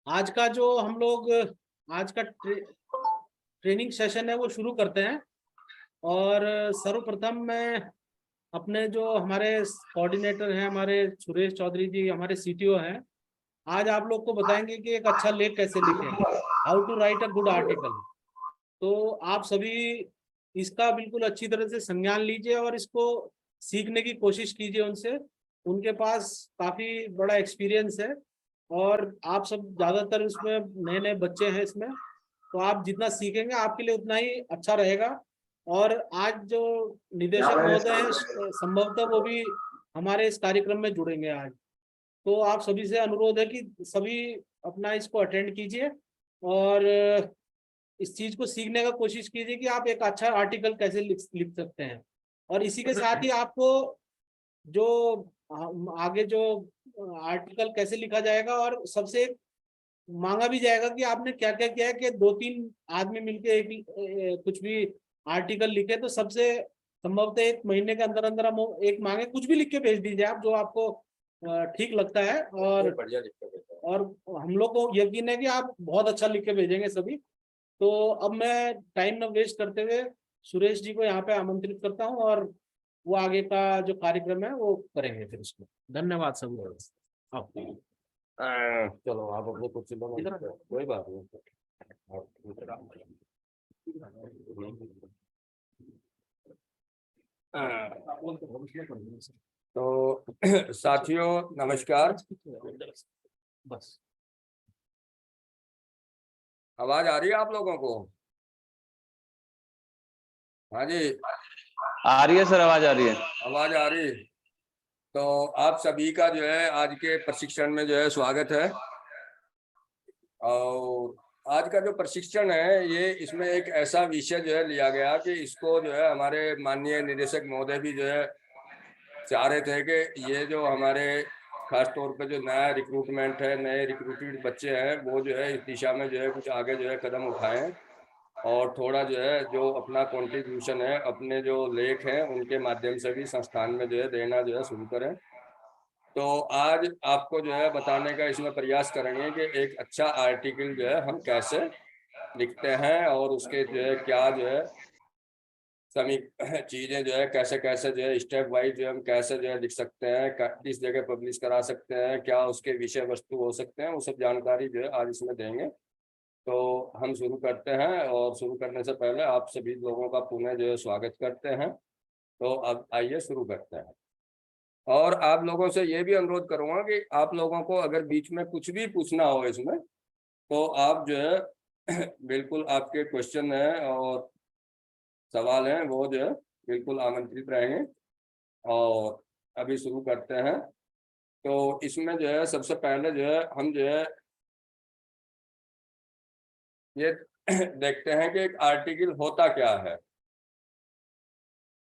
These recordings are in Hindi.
आज का जो हम लोग आज का ट्रेनिंग सेशन है वो शुरू करते हैं। और सर्वप्रथम मैं अपने जो हमारे कोऑर्डिनेटर हैं, हमारे सुरेश चौधरी जी, हमारे सीटीओ हैं, आज आप लोग को बताएंगे कि एक अच्छा लेख कैसे लिखें, how to write a good article. तो आप सभी इसका बिल्कुल अच्छी तरह से संज्ञान लीजिए और इसको सीखने की कोशिश कीजिए उनसे। उनके पास काफी बड़ा एक्सपीरियंस है और आप सब ज्यादातर इसमें नए नए बच्चे हैं इसमें, तो आप जितना सीखेंगे आपके लिए उतना ही अच्छा रहेगा। और आज जो निदेशक महोदय हैं संभवतः वो भी हमारे इस कार्यक्रम में जुड़ेंगे आज। तो आप सभी से अनुरोध है कि सभी अपना इसको अटेंड कीजिए और इस चीज को सीखने का कोशिश कीजिए कि आप एक अच्छा आर्टिकल कैसे लिख सकते हैं। और इसी के साथ ही आपको जो आगे जो आर्टिकल कैसे लिखा जाएगा और सबसे मांगा भी जाएगा कि आपने क्या क्या किया है कि 2-3 आदमी मिलके एक कुछ भी आर्टिकल लिखे, तो सबसे संभवतः 1 महीने के अंदर अंदर हम एक मांगे, कुछ भी लिख के भेज दीजिए आप जो आपको ठीक लगता है। और बढ़िया लिख के भेजा। और हम लोग को यकीन है कि आप बहुत अच्छा लिख के भेजेंगे सभी। तो अब मैं टाइम न वेस्ट करते हुए सुरेश जी को यहाँ पे आमंत्रित करता हूँ और वो आगे का जो कार्यक्रम है वो करेंगे फिर उसको। धन्यवाद सभी। चलो आप अपनी कुर्सी लो, कोई बात नहीं। तो साथियों नमस्कार। बस आवाज आ रही है आप लोगों को? हाँ जी, आ रही है सर, आवाज आ रही है। आवाज आ रही। तो आप सभी का जो है आज के प्रशिक्षण में जो है स्वागत है। और आज का जो प्रशिक्षण है ये इसमें एक ऐसा विषय जो है लिया गया कि इसको जो है हमारे माननीय निदेशक महोदय भी जो है चाह रहे थे कि ये जो हमारे खास तौर पे जो नया रिक्रूटमेंट है, नए रिक्रूटेड बच्चे हैं, वो जो है इस दिशा में जो है कुछ आगे जो है कदम उठाएं और थोड़ा जो है जो अपना कंट्रीब्यूशन है, अपने जो लेख हैं उनके माध्यम से भी संस्थान में जो है देना जो है शुरू करें। तो आज आपको जो है बताने का इसमें प्रयास करेंगे कि एक अच्छा आर्टिकल जो है हम कैसे लिखते हैं और उसके जो है क्या जो है सभी चीज़ें जो है कैसे कैसे जो है स्टेप वाइज जो हम कैसे जो है लिख सकते हैं, किस जगह पब्लिश करा सकते हैं, क्या उसके विषय वस्तु हो सकते हैं, वो सब जानकारी जो है आज इसमें देंगे। तो हम शुरू करते हैं और शुरू करने से पहले आप सभी लोगों का पुनः जो है स्वागत करते हैं। तो अब आइए शुरू करते हैं। और आप लोगों से ये भी अनुरोध करूंगा कि आप लोगों को अगर बीच में कुछ भी पूछना हो इसमें तो आप जो है बिल्कुल आपके क्वेश्चन हैं और सवाल हैं वो जो है बिल्कुल आमंत्रित रहेंगे। और अभी शुरू करते हैं। तो इसमें जो है सबसे पहले जो है हम जो है ये देखते हैं कि एक आर्टिकल होता क्या है।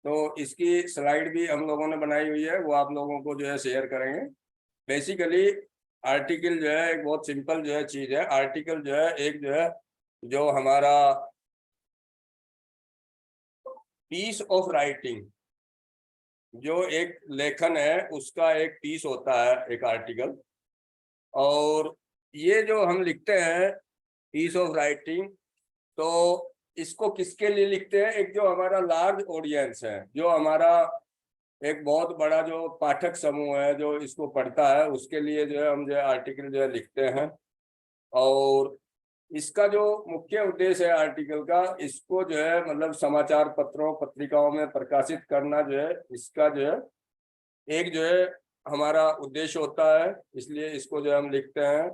तो इसकी स्लाइड भी हम लोगों ने बनाई हुई है, वो आप लोगों को जो है शेयर करेंगे। बेसिकली आर्टिकल जो है एक बहुत सिंपल जो है चीज़ है। आर्टिकल जो है एक जो है जो हमारा पीस ऑफ राइटिंग, जो एक लेखन है उसका एक पीस होता है एक आर्टिकल। और ये जो हम लिखते हैं पीस ऑफ राइटिंग, तो इसको किसके लिए लिखते हैं? एक जो हमारा लार्ज ऑडियंस है, जो हमारा एक बहुत बड़ा जो पाठक समूह है जो इसको पढ़ता है, उसके लिए जो है हम जो है आर्टिकल जो है लिखते हैं। और इसका जो मुख्य उद्देश्य है आर्टिकल का, इसको जो है मतलब समाचार पत्रों पत्रिकाओं में प्रकाशित करना जो है इसका जो है एक जो है हमारा उद्देश्य होता है। इसलिए इसको जो हम लिखते हैं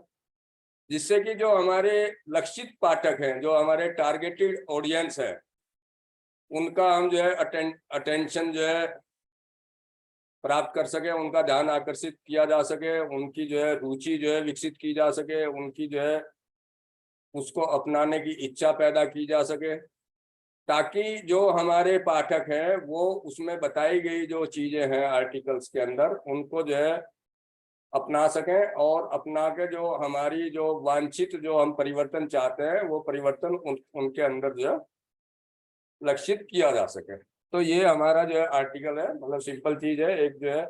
जिससे कि जो हमारे लक्षित पाठक हैं, जो हमारे टारगेटेड ऑडियंस है, उनका हम जो है अटेंशन जो है प्राप्त कर सके, उनका ध्यान आकर्षित किया जा सके, उनकी जो है रुचि जो है विकसित की जा सके, उनकी जो है उसको अपनाने की इच्छा पैदा की जा सके, ताकि जो हमारे पाठक हैं वो उसमें बताई गई जो चीज़ें हैं आर्टिकल्स के अंदर उनको जो है अपना सकें और अपना के जो हमारी जो वांछित जो हम परिवर्तन चाहते हैं वो परिवर्तन उनके अंदर जो है लक्षित किया जा सके। तो ये हमारा जो है आर्टिकल है, मतलब सिंपल चीज़ है। एक जो है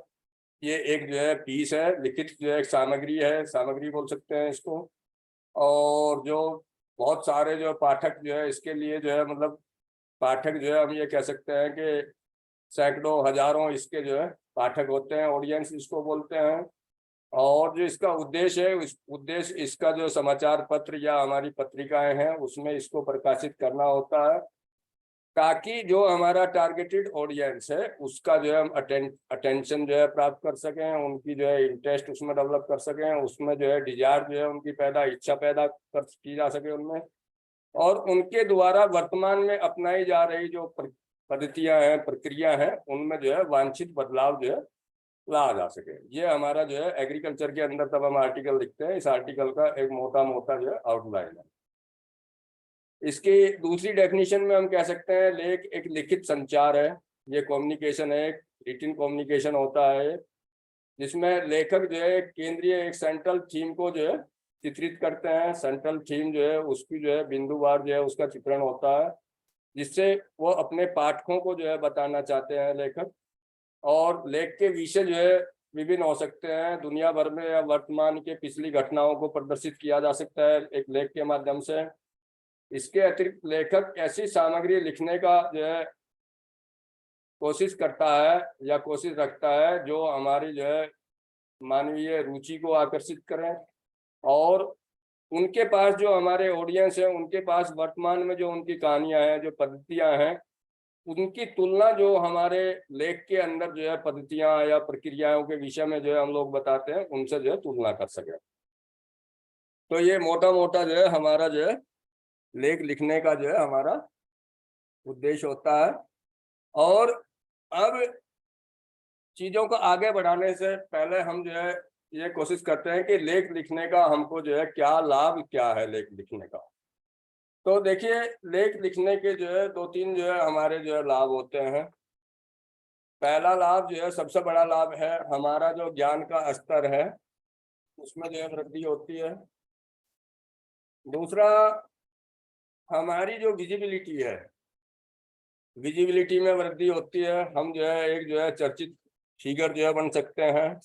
ये एक जो है पीस है, लिखित जो है सामग्री है, सामग्री बोल सकते हैं इसको। और जो बहुत सारे जो पाठक जो है इसके लिए जो है मतलब पाठक जो है हम ये कह सकते हैं कि सैकड़ों हजारों इसके जो है पाठक होते हैं, ऑडियंस इसको बोलते हैं। और जो इसका उद्देश्य है, उस उद्देश्य इसका जो समाचार पत्र या हमारी पत्रिकाएं हैं उसमें इसको प्रकाशित करना होता है, ताकि जो हमारा टारगेटेड ऑडियंस है उसका जो है हम अटेंशन जो है प्राप्त कर सकें, उनकी जो है इंटरेस्ट उसमें डेवलप कर सकें, उसमें जो है डिजायर जो है उनकी इच्छा पैदा की जा सके उनमें, और उनके द्वारा वर्तमान में अपनाई जा रही जो पद्धतियां हैं, प्रक्रिया हैं, उनमें जो है वांछित बदलाव जो है ला जा सके। ये हमारा जो है एग्रीकल्चर के अंदर तब हम आर्टिकल लिखते हैं। इस आर्टिकल का एक मोटा मोटा जो है आउटलाइन है। इसकी दूसरी डेफिनेशन में हम कह सकते हैं लेख एक लिखित संचार है, ये कम्युनिकेशन है, एक रिटन कम्युनिकेशन होता है, जिसमें लेखक जो है केंद्रीय एक सेंट्रल थीम को जो है चित्रित करते हैं। सेंट्रल थीम जो है उसकी जो है बिंदुवार जो है उसका चित्रण होता है, जिससे वो अपने पाठकों को जो है बताना चाहते हैं लेखक। और लेख के विषय जो है विभिन्न हो सकते हैं, दुनिया भर में या वर्तमान के पिछली घटनाओं को प्रदर्शित किया जा सकता है एक लेख के माध्यम से। इसके अतिरिक्त लेखक ऐसी सामग्री लिखने का जो है कोशिश करता है या कोशिश रखता है जो हमारी जो है मानवीय रुचि को आकर्षित करें, और उनके पास जो हमारे ऑडियंस है उनके पास वर्तमान में जो उनकी कहानियां हैं, जो पद्धतियां हैं, उनकी तुलना जो हमारे लेख के अंदर जो है पद्धतियां या प्रक्रियाओं के विषय में जो है हम लोग बताते हैं, उनसे जो है तुलना कर सके। तो ये मोटा मोटा जो है हमारा जो है लेख लिखने का जो है हमारा उद्देश्य होता है। और अब चीजों को आगे बढ़ाने से पहले हम जो है ये कोशिश करते हैं कि लेख लिखने का हमको जो है क्या लाभ क्या है लेख लिखने का। तो देखिए, लेख लिखने के जो है दो तीन जो है हमारे जो है लाभ होते हैं। पहला लाभ जो है सबसे बड़ा लाभ है, हमारा जो ज्ञान का स्तर है उसमें जो है वृद्धि होती है। दूसरा, हमारी जो विजिबिलिटी है, विजिबिलिटी में वृद्धि होती है। हम जो है एक जो है चर्चित फिगर जो है बन सकते हैं।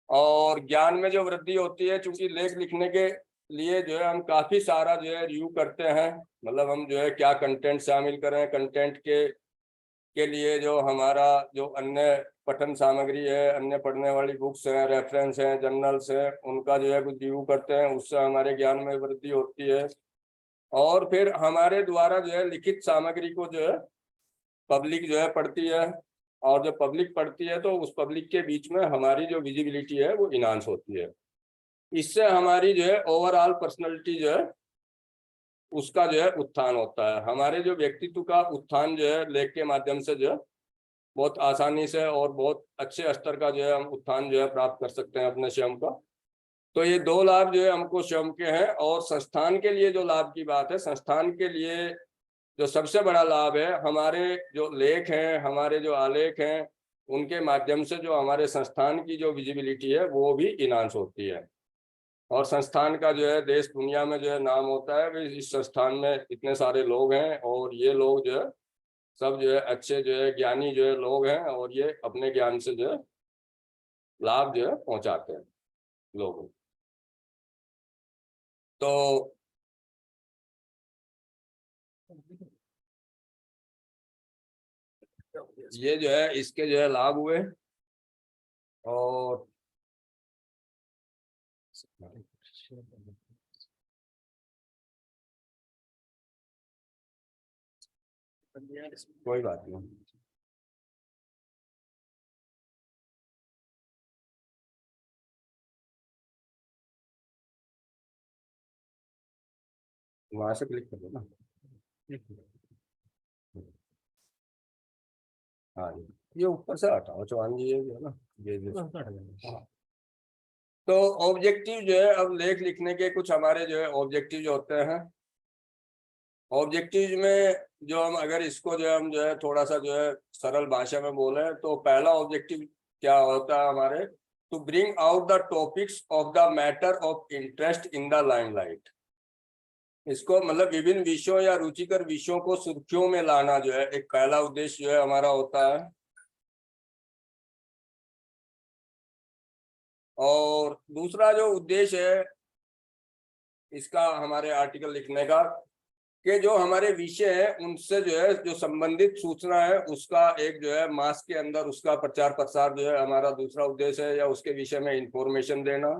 और ज्ञान में जो वृद्धि होती है, चूंकि लेख लिखने के लिए जो है हम काफी सारा जो है रिव्यू करते हैं, मतलब हम जो है क्या कंटेंट शामिल करें, कंटेंट के लिए जो हमारा जो अन्य पठन सामग्री है, अन्य पढ़ने वाली बुक्स हैं, रेफरेंस हैं, जर्नल्स हैं, उनका जो है कुछ रिव्यू करते हैं, उससे हमारे ज्ञान में वृद्धि होती है। और फिर हमारे द्वारा जो है लिखित सामग्री को जो है पब्लिक जो है पढ़ती है, और जब पब्लिक पढ़ती है तो उस पब्लिक के बीच में हमारी जो विजिबिलिटी है वो इनहांस होती है। इससे हमारी जो है ओवरऑल पर्सनैलिटी जो है उसका जो है उत्थान होता है। हमारे जो व्यक्तित्व का उत्थान जो है लेख के माध्यम से जो है बहुत आसानी से और बहुत अच्छे स्तर का जो है हम उत्थान जो है प्राप्त कर सकते हैं अपने स्वयं का। तो ये दो लाभ जो है हमको स्वयं के हैं। और संस्थान के लिए जो लाभ की बात है, संस्थान के लिए जो सबसे बड़ा लाभ है, हमारे जो लेख हैं, हमारे जो आलेख हैं, उनके माध्यम से जो हमारे संस्थान की जो विजिबिलिटी है वो भी इनहांस होती है। और संस्थान का जो है देश दुनिया में जो है नाम होता है, इस संस्थान में इतने सारे लोग हैं, और ये लोग जो है सब जो है अच्छे जो है ज्ञानी जो है लोग हैं, और ये अपने ज्ञान से जो है लाभ जो है पहुंचाते हैं लोगों को। तो ये जो है इसके जो है लाभ हुए। और कोई बात नहीं, वहां से क्लिक कर दो ना। हाँ, ये ऊपर से हटाओ, चौहान जी ये जो है ना, ये हाँ। तो ऑब्जेक्टिव जो है, अब लेख लिखने के कुछ हमारे जो है ऑब्जेक्टिव होते हैं। ऑब्जेक्टिव में जो हम अगर इसको जो हम जो है थोड़ा सा जो है सरल भाषा में बोले तो पहला ऑब्जेक्टिव क्या होता है हमारे, to bring out the topics of the matter of interest in the limelight. इसको मतलब विभिन्न विषयों या रुचिकर विषयों को सुर्खियों में लाना जो है एक पहला उद्देश्य जो है हमारा होता है। और दूसरा जो उद्देश्य है इसका हमारे आर्टिकल लिखने का, कि जो हमारे विषय है उनसे जो है जो संबंधित सूचना है उसका एक जो है मास के अंदर उसका प्रचार प्रसार जो है हमारा दूसरा उद्देश्य है, या उसके विषय में इंफॉर्मेशन देना।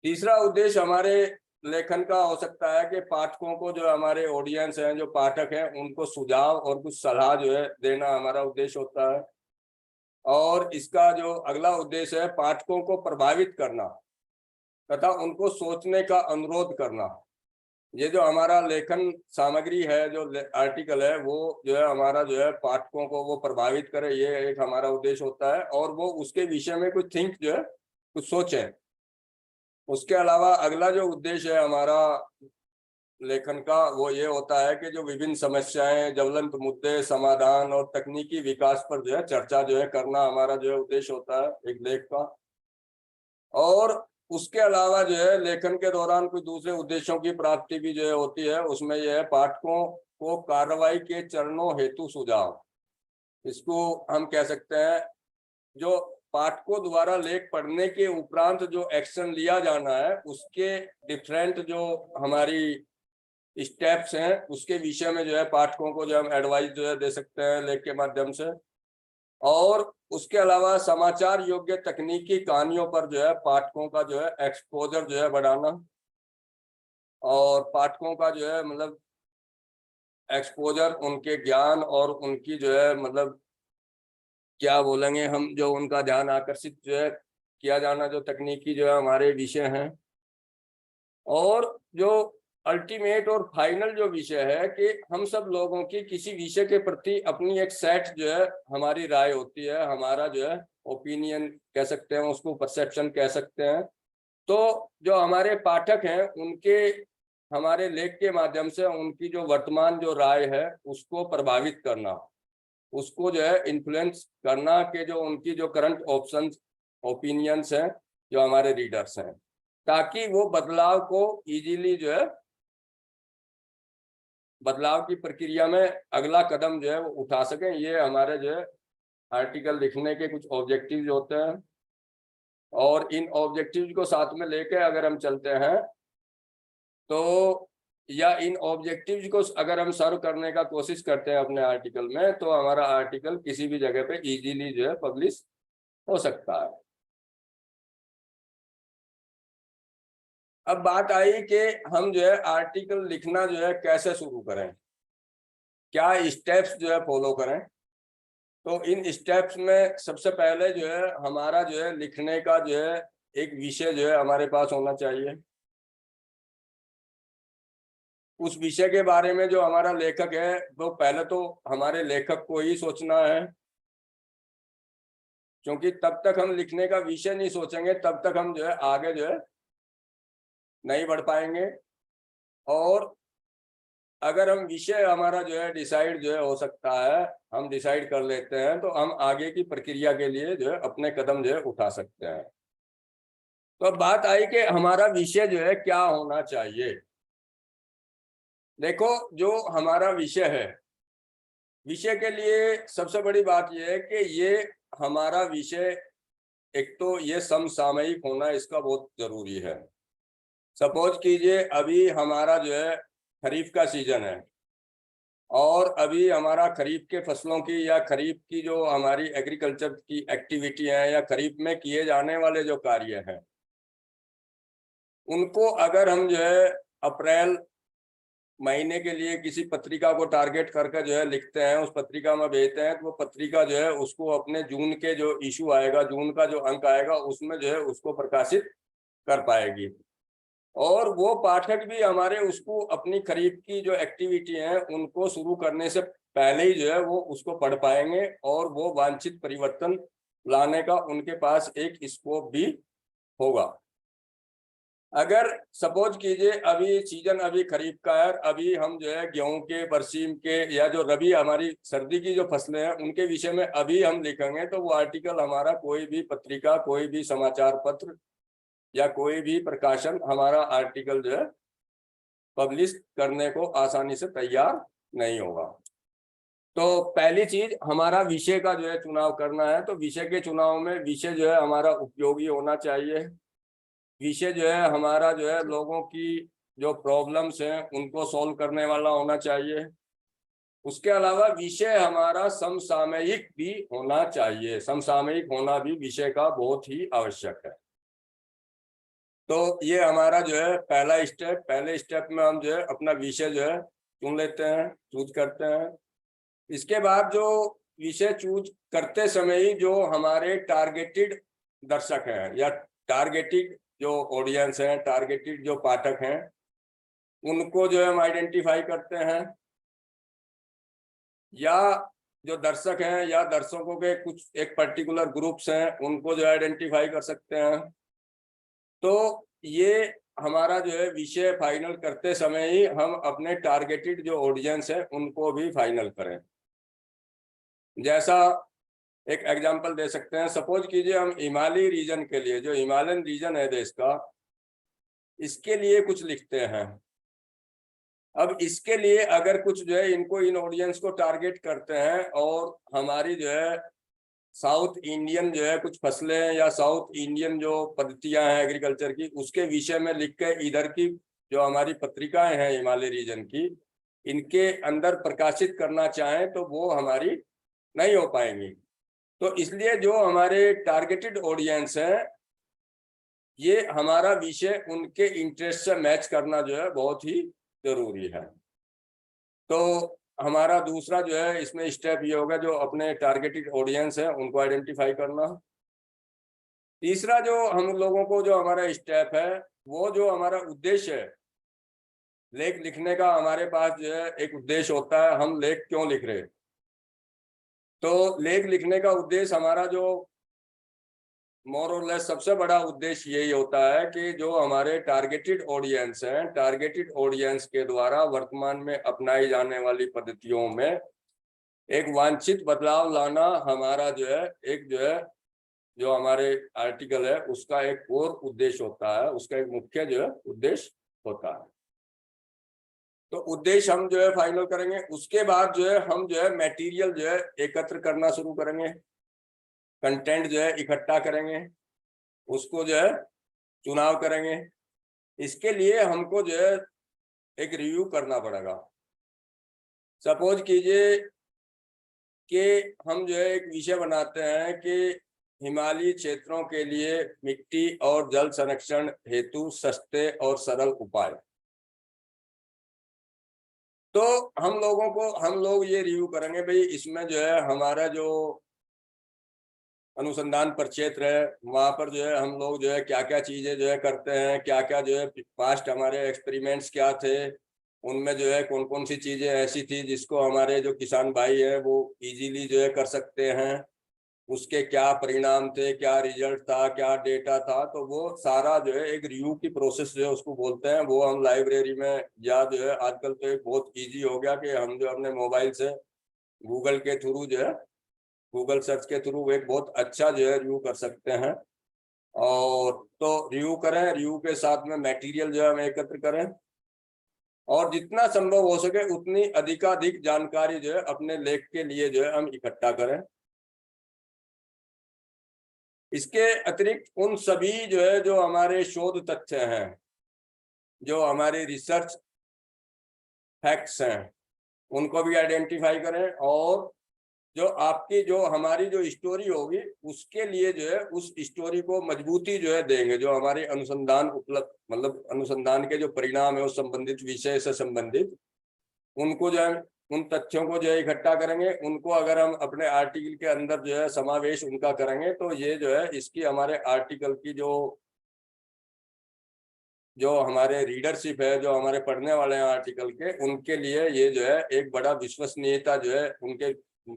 तीसरा उद्देश्य हमारे लेखन का हो सकता है कि पाठकों को, जो हमारे ऑडियंस हैं, जो पाठक हैं, उनको सुझाव और कुछ सलाह जो है देना हमारा उद्देश्य होता है। और इसका जो अगला उद्देश्य है पाठकों को प्रभावित करना तथा उनको सोचने का अनुरोध करना। ये जो हमारा लेखन सामग्री है, जो आर्टिकल है, वो जो है हमारा जो है पाठकों को वो प्रभावित करे, ये एक हमारा उद्देश्य होता है, और वो उसके विषय में कुछ थिंक जो है कुछ सोचें। उसके अलावा अगला जो उद्देश्य है हमारा लेखन का वो ये होता है कि जो विभिन्न समस्याएं, ज्वलंत मुद्दे, समाधान और तकनीकी विकास पर जो है चर्चा जो है करना हमारा जो है उद्देश्य होता है एक लेख का। और उसके अलावा जो है लेखन के दौरान कुछ दूसरे उद्देश्यों की प्राप्ति भी जो है होती है। उसमें यह है पाठकों को कार्रवाई के चरणों हेतु सुझाव। इसको हम कह सकते हैं जो पाठकों द्वारा लेख पढ़ने के उपरांत जो एक्शन लिया जाना है उसके डिफरेंट जो हमारी स्टेप्स हैं उसके विषय में जो है पाठकों को जो हम एडवाइस जो है दे सकते हैं लेख के माध्यम से। और उसके अलावा समाचार योग्य तकनीकी कहानियों पर जो है पाठकों का जो है एक्सपोजर जो है बढ़ाना, और पाठकों का जो है मतलब एक्सपोजर, उनके ज्ञान और उनकी जो है मतलब क्या बोलेंगे हम, जो उनका ध्यान आकर्षित जो है किया जाना, जो तकनीकी जो है हमारे विषय हैं। और जो अल्टीमेट और फाइनल जो विषय है कि हम सब लोगों की किसी विषय के प्रति अपनी एक सेट जो है हमारी राय होती है, हमारा जो है ओपिनियन कह सकते हैं, उसको परसेप्शन कह सकते हैं। तो जो हमारे पाठक हैं उनके हमारे लेख के माध्यम से उनकी जो वर्तमान जो राय है उसको प्रभावित करना, उसको जो है इन्फ्लुएंस करना, कि जो उनकी जो करंट ऑप्शंस ओपिनियंस हैं जो हमारे रीडर्स हैं, ताकि वो बदलाव को इजीली जो है बदलाव की प्रक्रिया में अगला कदम जो है वो उठा सकें। ये हमारे जो है आर्टिकल लिखने के कुछ ऑब्जेक्टिव्स होते हैं। और इन ऑब्जेक्टिव्स को साथ में लेके अगर हम चलते हैं तो, या इन ऑब्जेक्टिव्स को अगर हम सर्व करने का कोशिश करते हैं अपने आर्टिकल में, तो हमारा आर्टिकल किसी भी जगह पे इजीली जो है पब्लिश हो सकता है। अब बात आई कि हम जो है आर्टिकल लिखना जो है कैसे शुरू करें, क्या स्टेप्स जो है फॉलो करें। तो इन स्टेप्स में सबसे पहले जो है हमारा जो है लिखने का जो है एक विषय जो है हमारे पास होना चाहिए। उस विषय के बारे में जो हमारा लेखक है वो पहले तो हमारे लेखक को ही सोचना है, क्योंकि तब तक हम लिखने का विषय नहीं सोचेंगे तब तक हम जो है आगे जो है नहीं बढ़ पाएंगे। और अगर हम विषय हमारा जो है डिसाइड जो है हो सकता है, हम डिसाइड कर लेते हैं, तो हम आगे की प्रक्रिया के लिए जो है अपने कदम जो है उठा सकते हैं। तो अब बात आई कि हमारा विषय जो है क्या होना चाहिए। देखो, जो हमारा विषय है, विषय के लिए सबसे बड़ी बात यह है कि ये हमारा विषय एक तो ये समसामयिक होना इसका बहुत जरूरी है। सपोज कीजिए अभी हमारा जो है खरीफ का सीजन है और अभी हमारा खरीफ के फसलों की या खरीफ की जो हमारी एग्रीकल्चर की एक्टिविटी है या खरीफ में किए जाने वाले जो कार्य हैं उनको अगर हम जो है अप्रैल महीने के लिए किसी पत्रिका को टारगेट करके जो है लिखते हैं, उस पत्रिका में भेजते हैं, तो वो पत्रिका जो है उसको अपने जून के जो इशू आएगा, जून का जो अंक आएगा उसमें जो है उसको प्रकाशित कर पाएगी। और वो पाठक भी हमारे उसको अपनी खरीफ की जो एक्टिविटी है उनको शुरू करने से पहले ही जो है वो उसको पढ़ पाएंगे और वो वांछित परिवर्तन लाने का उनके पास एक स्कोप भी होगा। अगर सपोज कीजिए अभी सीजन अभी खरीफ का है, अभी हम जो है गेहूं के, बरसीम के या जो रबी हमारी सर्दी की जो फसलें हैं उनके विषय में अभी हम लिखेंगे, तो वो आर्टिकल हमारा कोई भी पत्रिका, कोई भी समाचार पत्र या कोई भी प्रकाशन हमारा आर्टिकल जो है पब्लिश करने को आसानी से तैयार नहीं होगा। तो पहली चीज हमारा विषय का जो है चुनाव करना है। तो विषय के चुनाव में विषय जो है हमारा उपयोगी होना चाहिए। विषय जो है हमारा जो है लोगों की जो प्रॉब्लम्स हैं उनको सॉल्व करने वाला होना चाहिए। उसके अलावा विषय हमारा समसामयिक भी होना चाहिए। समसामयिक होना भी विषय का बहुत ही आवश्यक है। तो ये हमारा जो है पहला स्टेप। पहले स्टेप में हम जो है अपना विषय जो है चुन लेते हैं, चूज करते हैं। इसके बाद जो विषय चूज करते समय ही जो हमारे टारगेटेड दर्शक हैं या टारगेटेड जो ऑडियंस हैं, टारगेटेड जो पाठक हैं, उनको जो है हम आइडेंटिफाई करते हैं। या जो दर्शक हैं या दर्शकों के कुछ एक पर्टिकुलर ग्रुप्स हैं उनको जो आइडेंटिफाई कर सकते हैं। तो ये हमारा जो है विषय फाइनल करते समय ही हम अपने टारगेटेड जो ऑडियंस है उनको भी फाइनल करें। जैसा एक एग्जांपल दे सकते हैं, सपोज कीजिए हम हिमालय रीजन के लिए, जो हिमालयन रीजन है देश का, इसके लिए कुछ लिखते हैं। अब इसके लिए अगर कुछ जो है इनको इन ऑडियंस को टारगेट करते हैं और हमारी जो है साउथ इंडियन जो है कुछ फसलें या साउथ इंडियन जो पद्धतियां हैं एग्रीकल्चर की, उसके विषय में लिख के इधर की जो हमारी पत्रिकाएं हैं हिमालय रीजन की, इनके अंदर प्रकाशित करना चाहें तो वो हमारी नहीं हो पाएंगी। तो इसलिए जो हमारे टारगेटेड ऑडियंस है, ये हमारा विषय उनके इंटरेस्ट से मैच करना जो है बहुत ही जरूरी है। तो हमारा दूसरा जो है इसमें स्टेप ये होगा, जो अपने टारगेटेड ऑडियंस है उनको आइडेंटिफाई करना। तीसरा जो हम लोगों को जो हमारा स्टेप है, वो जो हमारा उद्देश्य है, लेख लिखने का हमारे पास जो है एक उद्देश्य होता है, हम लेख क्यों लिख रहे हैं। तो लेख लिखने का उद्देश्य हमारा जो मोर और लेस सबसे बड़ा उद्देश्य यही होता है कि जो हमारे टारगेटेड ऑडियंस हैं, टारगेटेड ऑडियंस के द्वारा वर्तमान में अपनाई जाने वाली पद्धतियों में एक वांछित बदलाव लाना हमारा जो है एक जो है जो हमारे आर्टिकल है उसका एक और उद्देश्य होता है, उसका एक मुख्य जो है उद्देश्य होता है। तो उद्देश्य हम जो है फाइनल करेंगे। उसके बाद जो है हम जो है मटेरियल जो है एकत्र करना शुरू करेंगे, कंटेंट जो है इकट्ठा करेंगे, उसको जो है चुनाव करेंगे। इसके लिए हमको जो है एक रिव्यू करना पड़ेगा। सपोज कीजिए कि हम जो है एक विषय बनाते हैं कि हिमालयी क्षेत्रों के लिए मिट्टी और जल संरक्षण हेतु सस्ते और सरल उपाय। तो हम लोग ये रिव्यू करेंगे, भाई इसमें जो है हमारा जो अनुसंधान प्रक्षेत्र है वहां पर जो है हम लोग जो है क्या क्या चीजें जो है करते हैं, क्या क्या जो है पास्ट हमारे एक्सपेरिमेंट्स क्या थे, उनमें जो है कौन कौन सी चीजें ऐसी थी जिसको हमारे जो किसान भाई है वो इजीली जो है कर सकते हैं, उसके क्या परिणाम थे, क्या रिजल्ट था, क्या डेटा था। तो वो सारा जो है एक रिव्यू की प्रोसेस जो है उसको बोलते हैं। वो हम लाइब्रेरी में या जो है आजकल तो एक बहुत ईजी हो गया कि हम जो अपने मोबाइल से गूगल के थ्रू जो है गूगल सर्च के थ्रू एक बहुत अच्छा जो है रिव्यू कर सकते हैं। और तो रिव्यू करें, रिव्यू के साथ में मटेरियल जो है हम एकत्र करें और जितना संभव हो सके उतनी अधिकाधिक जानकारी जो है अपने लेख के लिए जो है हम इकट्ठा करें। इसके अतिरिक्त उन सभी जो है जो हमारे शोध तथ्य हैं, जो हमारे रिसर्च फैक्ट्स हैं, उनको भी आइडेंटिफाई करें। और जो आपकी जो हमारी जो स्टोरी होगी उसके लिए जो है उस स्टोरी को मजबूती जो है देंगे। जो हमारे अनुसंधान उपलब्ध मतलब अनुसंधान के जो परिणाम है उस संबंधित विषय से संबंधित, उनको जो है उन तथ्यों को जो है इकट्ठा करेंगे। उनको अगर हम अपने आर्टिकल के अंदर जो है समावेश उनका करेंगे तो ये जो है इसकी हमारे आर्टिकल की जो हमारे रीडरशिप है, जो हमारे पढ़ने वाले हैं आर्टिकल के, उनके लिए ये जो है एक बड़ा विश्वसनीयता जो है उनके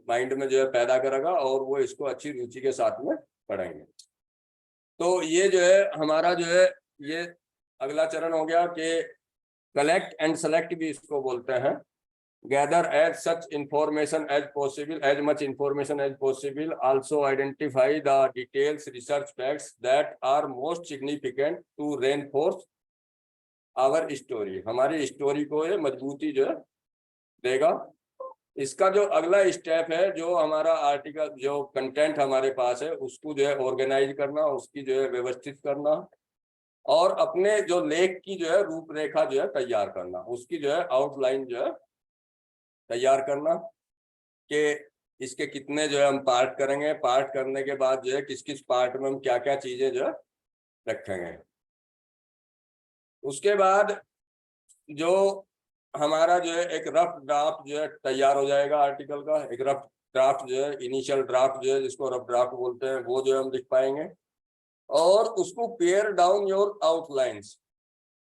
माइंड में जो है पैदा करेगा और वो इसको अच्छी रुचि के साथ में पढ़ेंगे। तो ये जो है हमारा जो है ये अगला चरण हो गया कि कलेक्ट एंड सेलेक्ट भी इसको बोलते हैं। Gather as such information as possible, as much information as possible, also identify the details research facts that are most significant to reinforce our story. हमारी स्टोरी को ये मजबूती जो है देगा। इसका जो अगला स्टेप है, जो हमारा आर्टिकल जो कंटेंट हमारे पास है उसको जो है ऑर्गेनाइज करना, उसकी जो है व्यवस्थित करना, और अपने जो लेख की जो है रूपरेखा जो है तैयार करना, उसकी जो है आउटलाइन जो है तैयार करना कि इसके कितने जो है हम पार्ट करेंगे, पार्ट करने के बाद जो है किस किस पार्ट में हम क्या क्या चीजें जो है रखेंगे। उसके बाद जो हमारा जो है एक रफ ड्राफ्ट जो है तैयार हो जाएगा आर्टिकल का, एक रफ ड्राफ्ट जो है, इनिशियल ड्राफ्ट जो है जिसको रफ ड्राफ्ट बोलते हैं, वो जो है हम लिख पाएंगे। और उसको पेयर डाउन योर आउटलाइंस,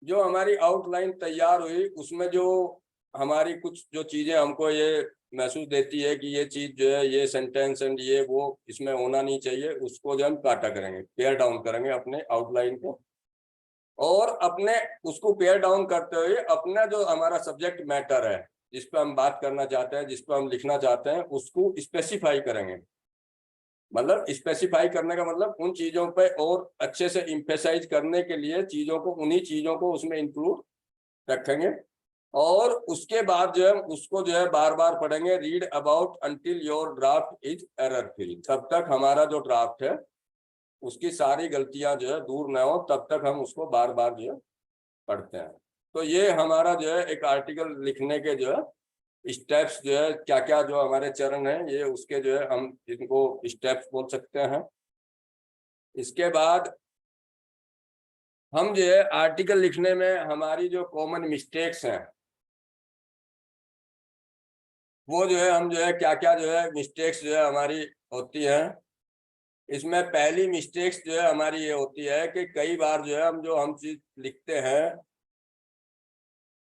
जो हमारी आउटलाइन तैयार हुई उसमें जो हमारी कुछ जो चीजें हमको ये महसूस देती है कि ये चीज जो है, ये सेंटेंस एंड ये वो इसमें होना नहीं चाहिए, उसको जो हम काटा करेंगे, पेयर डाउन करेंगे अपने आउटलाइन को। और अपने उसको पेयर डाउन करते हुए अपना जो हमारा सब्जेक्ट मैटर है, जिस पे हम बात करना चाहते हैं, जिस पे हम लिखना चाहते हैं, उसको स्पेसिफाई करेंगे। मतलब स्पेसिफाई करने का मतलब उन चीजों पे और अच्छे से इम्फेसाइज करने के लिए चीजों को, उन्हीं चीजों को उसमें इंक्लूड रखेंगे। और उसके बाद जो है उसको जो है बार बार पढ़ेंगे, read about until your draft is error free, तब तक हमारा जो ड्राफ्ट है उसकी सारी गलतियां जो है दूर न हो, तब तक हम उसको बार बार जो है पढ़ते हैं। तो ये हमारा जो है एक आर्टिकल लिखने के जो है स्टेप्स जो है, क्या क्या जो हमारे चरण है, ये उसके जो है हम इनको स्टेप्स बोल सकते हैं। इसके बाद हम जो है आर्टिकल लिखने में हमारी जो कॉमन मिस्टेक्स हैं, वो जो है हम जो है क्या क्या जो है मिस्टेक्स जो है हमारी होती हैं। इसमें पहली मिस्टेक्स जो है हमारी ये होती है कि कई बार जो है हम चीज लिखते हैं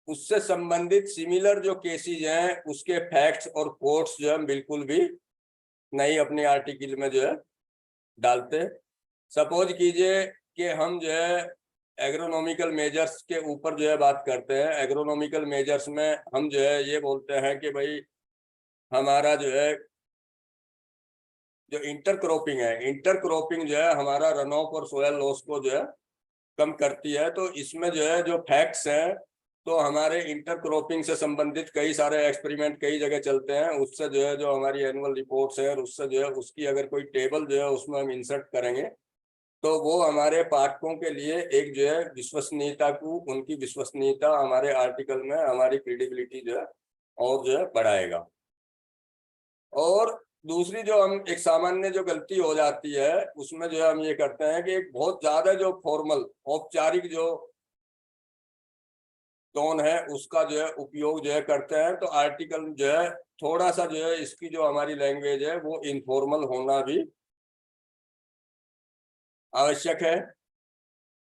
उससे संबंधित सिमिलर जो केसेस हैं उसके फैक्ट्स और कोट्स जो हम बिल्कुल भी नहीं अपने आर्टिकल में जो है डालते। सपोज कीजिए कि हम जो है एग्रोनॉमिकल मेजर्स के ऊपर जो है बात करते हैं। एग्रोनॉमिकल मेजर्स में हम जो है ये बोलते हैं कि भाई हमारा जो है जो इंटरक्रॉपिंग है, इंटरक्रॉपिंग जो है हमारा रन ऑफ और सोयल लॉस को जो है कम करती है। तो इसमें जो है जो फैक्ट्स हैं, तो हमारे इंटरक्रॉपिंग से संबंधित कई सारे एक्सपेरिमेंट कई जगह चलते हैं, उससे जो है जो हमारी एनुअल रिपोर्ट्स है, उससे जो है उसकी अगर कोई टेबल जो है उसमें हम इंसर्ट करेंगे, तो वो हमारे पाठकों के लिए एक जो है विश्वसनीयता को, उनकी विश्वसनीयता हमारे आर्टिकल में, हमारी क्रेडिबिलिटी जो है और जो है बढ़ाएगा। और दूसरी जो हम एक सामान्य जो गलती हो जाती है उसमें जो है हम ये करते हैं कि एक बहुत ज्यादा जो फॉर्मल औपचारिक जो टोन है उसका जो है उपयोग जो है करते हैं। तो आर्टिकल जो है थोड़ा सा जो है इसकी जो हमारी लैंग्वेज है वो इनफॉर्मल होना भी आवश्यक है।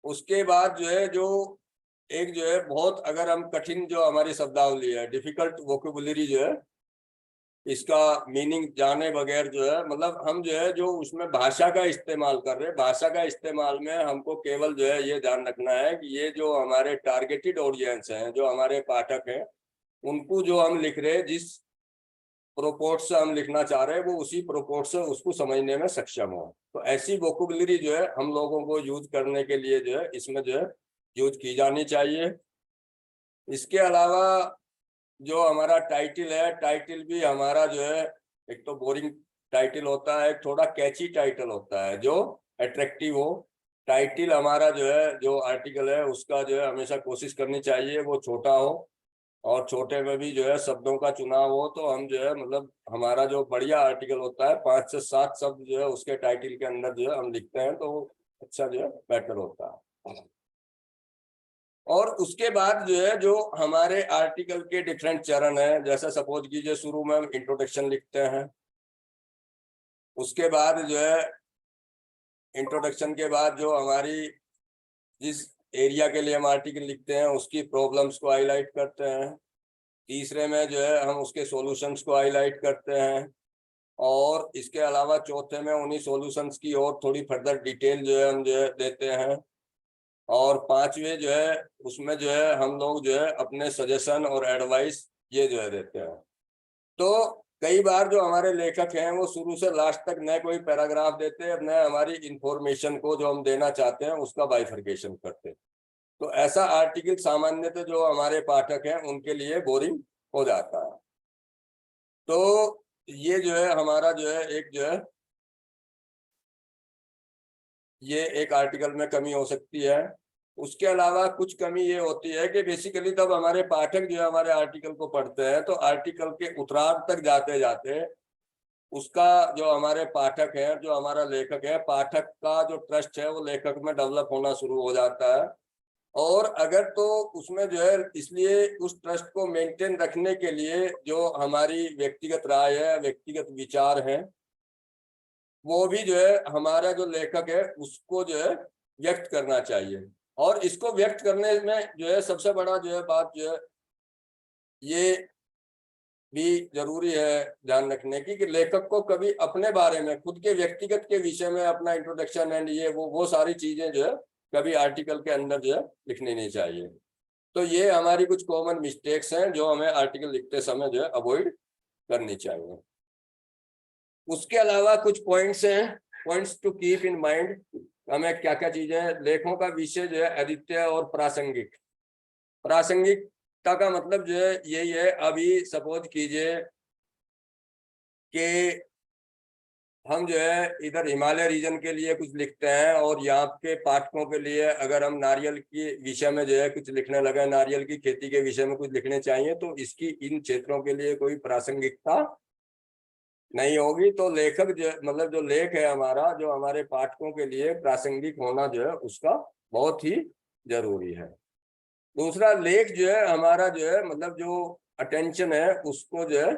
उसके बाद जो है जो एक जो है बहुत अगर हम कठिन जो हमारी शब्दावली है, डिफिकल्ट वोकेबुलरी जो है, इसका मीनिंग जाने बगैर जो है, मतलब हम जो है जो उसमें भाषा का इस्तेमाल कर रहे हैं, भाषा का इस्तेमाल में हमको केवल जो है ये ध्यान रखना है कि ये जो हमारे टारगेटेड ऑडियंस हैं, जो हमारे पाठक हैं, उनको जो हम लिख रहे हैं, जिस प्रोपोर्ट से हम लिखना चाह रहे हैं, वो उसी प्रोपोर्ट से उसको समझने में सक्षम हो। तो ऐसी वोकेबुलरी जो है हम लोगों को यूज करने के लिए जो है इसमें जो है यूज की जानी चाहिए। इसके अलावा जो हमारा टाइटल है, टाइटल भी हमारा जो है एक तो बोरिंग टाइटल होता है, एक थोड़ा कैची टाइटल होता है जो अट्रैक्टिव हो। टाइटल हमारा जो है जो आर्टिकल है उसका जो है हमेशा कोशिश करनी चाहिए वो छोटा हो, और छोटे में भी जो है शब्दों का चुनाव हो। तो हम जो है मतलब हमारा जो बढ़िया आर्टिकल होता है 5 से 7 शब्द जो है उसके टाइटल के अंदर जो है हम लिखते हैं, तो अच्छा जो है बेटर होता है। और उसके बाद जो है जो हमारे आर्टिकल के डिफरेंट चरण है, जैसे सपोज कीजिए शुरू में हम इंट्रोडक्शन लिखते हैं, उसके बाद जो है इंट्रोडक्शन के बाद जो हमारी जिस एरिया के लिए हम आर्टिकल लिखते हैं उसकी प्रॉब्लम्स को हाईलाइट करते हैं। तीसरे में जो है हम उसके सॉल्यूशंस को हाईलाइट करते हैं, और इसके अलावा चौथे में उन्हीं सॉल्यूशंस की और थोड़ी फर्दर डिटेल जो है हम जो है देते हैं। और पांचवे जो है उसमें जो है हम लोग जो है अपने सजेशन और एडवाइस ये जो है देते हैं। तो कई बार जो हमारे लेखक हैं वो शुरू से लास्ट तक न कोई पैराग्राफ देते हैं, न हमारी इंफॉर्मेशन को जो हम देना चाहते हैं उसका बाइफर्केशन करते हैं। तो ऐसा आर्टिकल सामान्यतः जो हमारे पाठक हैं उनके लिए बोरिंग हो जाता है। तो ये जो है हमारा जो है एक जो है ये एक आर्टिकल में कमी हो सकती है। उसके अलावा कुछ कमी ये होती है कि बेसिकली तब हमारे पाठक जो है हमारे आर्टिकल को पढ़ते हैं तो आर्टिकल के उत्तरार्ध तक जाते जाते उसका जो हमारे पाठक है, जो हमारा लेखक है, पाठक का जो ट्रस्ट है वो लेखक में डेवलप होना शुरू हो जाता है। और अगर तो उसमें जो है इसलिए उस ट्रस्ट को मेंटेन रखने के लिए जो हमारी व्यक्तिगत राय है, व्यक्तिगत विचार है, वो भी जो है हमारा जो लेखक है उसको जो है व्यक्त करना चाहिए। और इसको व्यक्त करने में जो है सबसे बड़ा जो है बात जो है ये भी जरूरी है ध्यान रखने की कि लेखक को कभी अपने बारे में, खुद के व्यक्तिगत के विषय में अपना इंट्रोडक्शन एंड ये वो सारी चीजें जो है कभी आर्टिकल के अंदर जो है लिखनी नहीं चाहिए। तो ये हमारी कुछ कॉमन मिस्टेक्स हैं जो हमें आर्टिकल लिखते समय जो है अवॉइड करनी चाहिए। उसके अलावा कुछ पॉइंट्स हैं, points to keep in mind. हमें क्या क्या चीजें, लेखों का विषय जो है अद्वितीय और प्रासंगिक। प्रासंगिकता का मतलब जो है यही है, अभी सपोज कीजिए कि हम जो है इधर हिमालय रीजन के लिए कुछ लिखते हैं और यहाँ के पाठकों के लिए अगर हम नारियल के विषय में जो है कुछ लिखने लगे, नारियल की खेती के विषय में कुछ लिखने चाहिए, तो इसकी इन क्षेत्रों के लिए कोई प्रासंगिकता नहीं होगी। तो लेखक जो मतलब जो लेख है हमारा, जो हमारे पाठकों के लिए प्रासंगिक होना जो है उसका बहुत ही जरूरी है। दूसरा, लेख जो है हमारा जो है मतलब जो अटेंशन है उसको जो है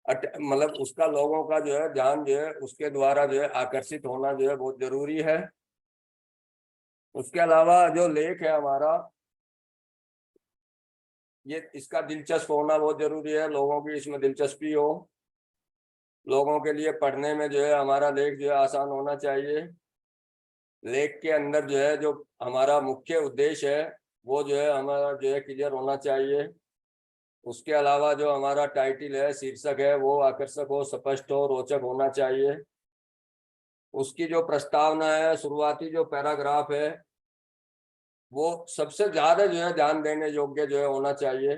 मतलब उसका लोगों का जो है ध्यान जो है उसके द्वारा जो है आकर्षित होना जो है बहुत जरूरी है। उसके अलावा जो लेख है हमारा ये इसका दिलचस्प होना बहुत जरूरी है, लोगों की इसमें दिलचस्पी हो, लोगों के लिए पढ़ने में जो है हमारा लेख जो है आसान होना चाहिए। लेख के अंदर जो है जो हमारा मुख्य उद्देश्य है वो जो है हमारा जो है क्लियर होना चाहिए। उसके अलावा जो हमारा टाइटल है, शीर्षक है, वो आकर्षक हो, स्पष्ट हो, रोचक होना चाहिए। उसकी जो प्रस्तावना है, शुरुआती जो पैराग्राफ है, वो सबसे ज्यादा जो है ध्यान देने योग्य जो है होना चाहिए।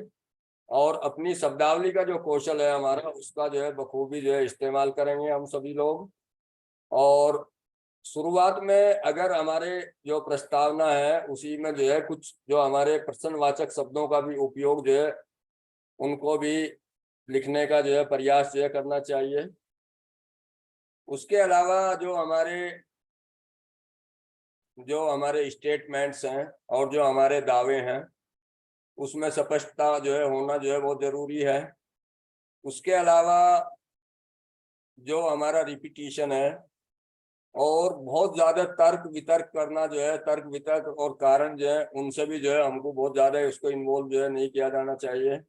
और अपनी शब्दावली का जो कौशल है हमारा उसका जो है बखूबी जो है इस्तेमाल करेंगे हम सभी लोग। और शुरुआत में अगर हमारे जो प्रस्तावना है उसी में जो है कुछ जो हमारे प्रश्नवाचक शब्दों का भी उपयोग जो है उनको भी लिखने का जो है प्रयास जो है करना चाहिए। उसके अलावा जो हमारे स्टेटमेंट्स हैं और जो हमारे दावे हैं उसमें स्पष्टता जो है होना जो है बहुत जरूरी है। उसके अलावा जो हमारा रिपीटिशन है और बहुत ज्यादा तर्क वितर्क करना जो है, तर्क वितर्क और कारण जो है उनसे भी जो है हमको बहुत ज्यादा उसको इन्वॉल्व जो है नहीं किया जाना चाहिए।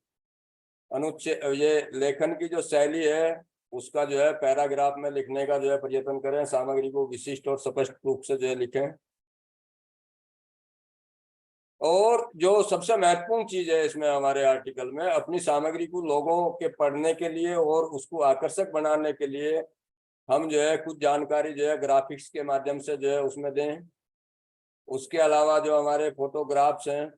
अनुच्छेद ये लेखन की जो शैली है उसका जो है पैराग्राफ में लिखने का जो है प्रयत्न करें, सामग्री को विशिष्ट और स्पष्ट रूप से जो है लिखें। और जो सबसे महत्वपूर्ण चीज है इसमें हमारे आर्टिकल में, अपनी सामग्री को लोगों के पढ़ने के लिए और उसको आकर्षक बनाने के लिए हम जो है कुछ जानकारी जो है ग्राफिक्स के माध्यम से जो है उसमें दें। उसके अलावा जो हमारे फोटोग्राफ्स हैं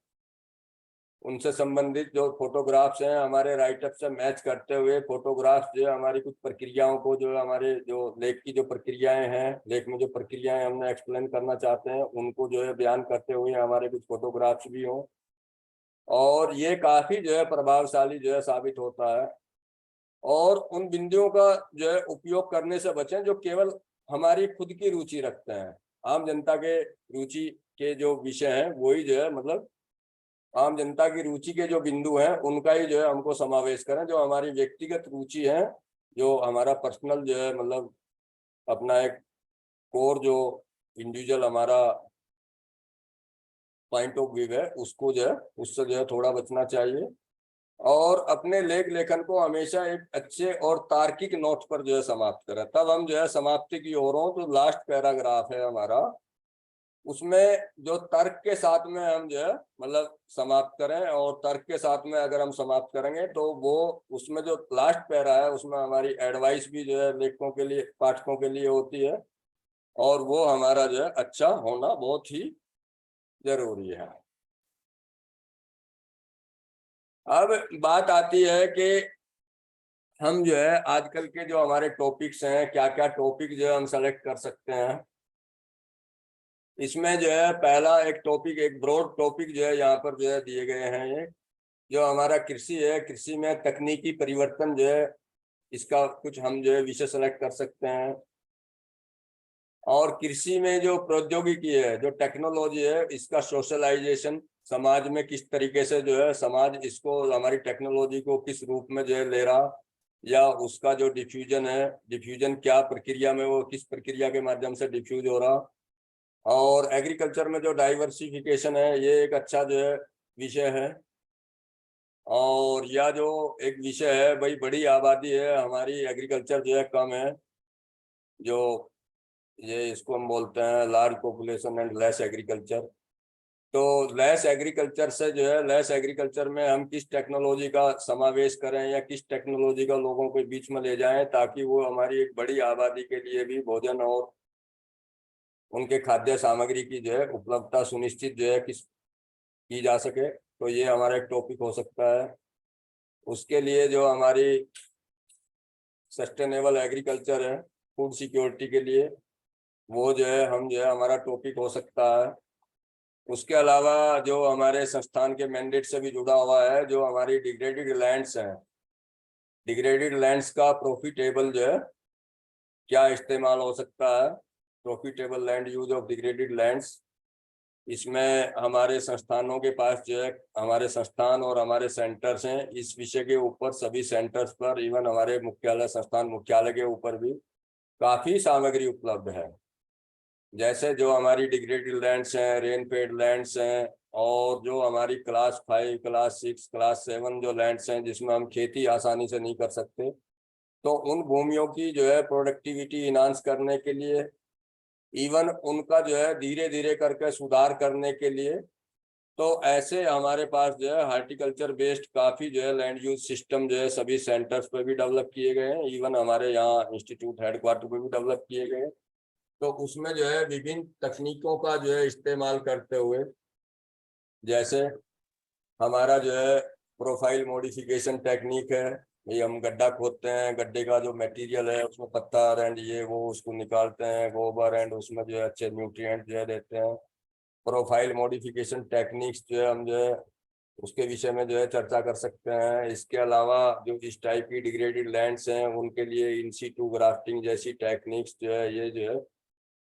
उनसे संबंधित जो फोटोग्राफ्स हैं हमारे राइटअप से मैच करते हुए फोटोग्राफ्स जो है हमारी कुछ प्रक्रियाओं को, जो हमारे जो लेख की जो प्रक्रियाएं हैं, लेख में जो प्रक्रियाएं हमने एक्सप्लेन करना चाहते हैं उनको जो है बयान करते हुए हमारे कुछ फोटोग्राफ्स भी हों। और ये काफी जो है प्रभावशाली जो है साबित होता है। और उन बिंदुओं का जो है उपयोग करने से बचें जो केवल हमारी खुद की रुचि रखते हैं। आम जनता के रुचि के जो विषय हैं वही जो है मतलब आम जनता की रुचि के जो बिंदु हैं उनका ही जो है हमको समावेश करें। जो हमारी व्यक्तिगत रुचि है, जो हमारा पर्सनल जो है मतलब अपना एक कोर जो इंडिविजुअल हमारा पॉइंट ऑफ व्यू है उसको जो है उससे जो है थोड़ा बचना चाहिए। और अपने लेख लेखन को हमेशा एक अच्छे और तार्किक नोट पर जो है समाप्त करें। तब हम जो है समाप्ति की ओर हों। तो लास्ट पैराग्राफ है हमारा उसमें जो तर्क के साथ में हम जो है मतलब समाप्त करें। और तर्क के साथ में अगर हम समाप्त करेंगे तो वो उसमें जो लास्ट पैरा है उसमें हमारी एडवाइस भी जो है लेखकों के लिए, पाठकों के लिए होती है। और वो हमारा जो है अच्छा होना बहुत ही जरूरी है। अब बात आती है कि हम जो है आजकल के जो हमारे टॉपिक्स हैं, क्या क्या टॉपिक जो है हम सेलेक्ट कर सकते हैं। इसमें जो है पहला एक टॉपिक, एक ब्रॉड टॉपिक जो है यहाँ पर जो है दिए गए हैं। ये जो हमारा कृषि है, कृषि में तकनीकी परिवर्तन जो है, इसका कुछ हम जो है विषय सेलेक्ट कर सकते हैं। और कृषि में जो प्रौद्योगिकी है, जो टेक्नोलॉजी है, इसका सोशलाइजेशन, समाज में किस तरीके से जो है समाज इसको, हमारी टेक्नोलॉजी को किस रूप में जो है ले रहा, या उसका जो डिफ्यूजन है, डिफ्यूजन क्या प्रक्रिया में, वो किस प्रक्रिया के माध्यम से डिफ्यूज हो रहा। और एग्रीकल्चर में जो डाइवर्सिफिकेशन है, ये एक अच्छा जो है विषय है। और या जो एक विषय है भाई, बड़ी आबादी है हमारी, एग्रीकल्चर जो है कम है, जो ये इसको हम बोलते हैं large population and less agriculture. तो लेस एग्रीकल्चर से जो है, लेस एग्रीकल्चर में हम किस टेक्नोलॉजी का समावेश करें या किस टेक्नोलॉजी का लोगों के बीच में ले जाएं, ताकि वो हमारी एक बड़ी आबादी के लिए भी भोजन और उनके खाद्य सामग्री की जो है उपलब्धता सुनिश्चित जो है की जा सके। तो ये हमारा एक टॉपिक हो सकता है। उसके लिए जो हमारी सस्टेनेबल एग्रीकल्चर है, फूड सिक्योरिटी के लिए, वो जो है हम जो है हमारा टॉपिक हो सकता है। उसके अलावा जो हमारे संस्थान के मैंडेट से भी जुड़ा हुआ है, जो हमारी डिग्रेडेड लैंड्स हैं, डिग्रेडेड लैंड्स का प्रॉफिटेबल जो है क्या इस्तेमाल हो सकता है, profitable land use of degraded lands. इसमें हमारे संस्थानों के पास जो है, हमारे संस्थान और हमारे सेंटर्स हैं, इस विषय के ऊपर सभी सेंटर्स पर, इवन हमारे मुख्यालय, संस्थान मुख्यालय के ऊपर भी काफ़ी सामग्री उपलब्ध है। जैसे जो हमारी डिग्रेडेड लैंड्स हैं, रेनफेड लैंड्स हैं, और जो हमारी क्लास 5, क्लास 6, क्लास 7 जो लैंड्स हैं, जिसमें हम खेती आसानी से नहीं कर सकते, तो उन भूमियों की जो है प्रोडक्टिविटी इन्हांस करने के लिए, इवन उनका जो है धीरे धीरे करके सुधार करने के लिए, तो ऐसे हमारे पास जो है हार्टिकल्चर बेस्ड काफ़ी जो है लैंड यूज सिस्टम जो है सभी सेंटर्स पे भी डेवलप किए गए हैं, इवन हमारे यहाँ इंस्टीट्यूट हेडक्वार्टर पे भी डेवलप किए गए हैं। तो उसमें जो है विभिन्न तकनीकों का जो है इस्तेमाल करते हुए, जैसे हमारा जो है प्रोफाइल मॉडिफिकेशन टेक्निक है, ये हम गड्ढा खोदते हैं, गड्ढे का जो मटेरियल है उसमें पत्थर एंड ये वो उसको निकालते हैं, गोबर एंड उसमें जो है अच्छे न्यूट्रिएंट जो है देते हैं। प्रोफाइल मॉडिफिकेशन टेक्निक्स जो है हम जो है उसके विषय में जो है चर्चा कर सकते हैं। इसके अलावा जो इस टाइप की डिग्रेडेड लैंड्स हैं, उनके लिए इन सीटू ग्राफ्टिंग जैसी टेक्निक्स जो है, ये जो है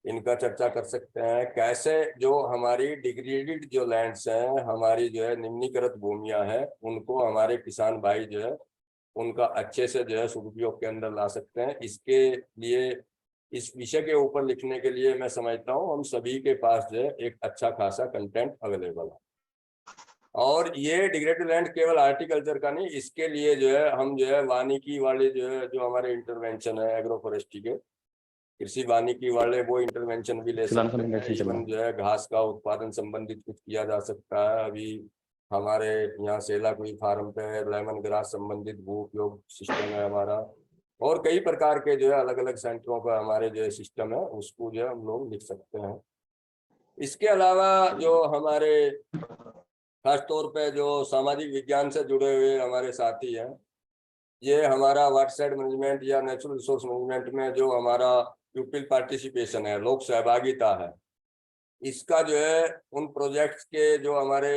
इनका चर्चा कर सकते हैं। कैसे जो हमारी डिग्रेडेड जो लैंड्स हैं, हमारी जो है निम्नीकृत भूमियां हैं, उनको हमारे किसान भाई जो है उनका अच्छे से जो है सदुपयोग के अंदर ला सकते हैं। इसके लिए, इस विषय के ऊपर लिखने के लिए मैं समझता हूँ हम सभी के पास जो है एक अच्छा खासा कंटेंट अवेलेबल है। और ये डिग्रेडेड लैंड केवल हार्टिकल्चर का नहीं, इसके लिए जो है हम जो है वानिकी वाले जो है, जो हमारे इंटरवेंशन है एग्रो फॉरेस्ट्री के, कृषि वानिकी वाले, वो इंटरवेंशन भी ले सकते हैं। इवन जो है घास का उत्पादन संबंधित कुछ किया जा सकता है। अभी हमारे यहाँ सेलाकुई फार्म पे लेमन ग्रास संबंधित भू उपयोग सिस्टम है हमारा, और कई प्रकार के जो है अलग अलग सेंटरों पर हमारे जो है सिस्टम है, उसको जो है हम लोग लिख सकते हैं। इसके अलावा जो हमारे खासतौर पे जो सामाजिक विज्ञान से जुड़े हुए हमारे साथी हैं, ये हमारा वाटरसाइड मैनेजमेंट या नेचुरल रिसोर्स मैनेजमेंट में जो हमारा पीपल पार्टिसिपेशन है, लोक सहभागिता है, इसका जो है उन प्रोजेक्ट्स के जो हमारे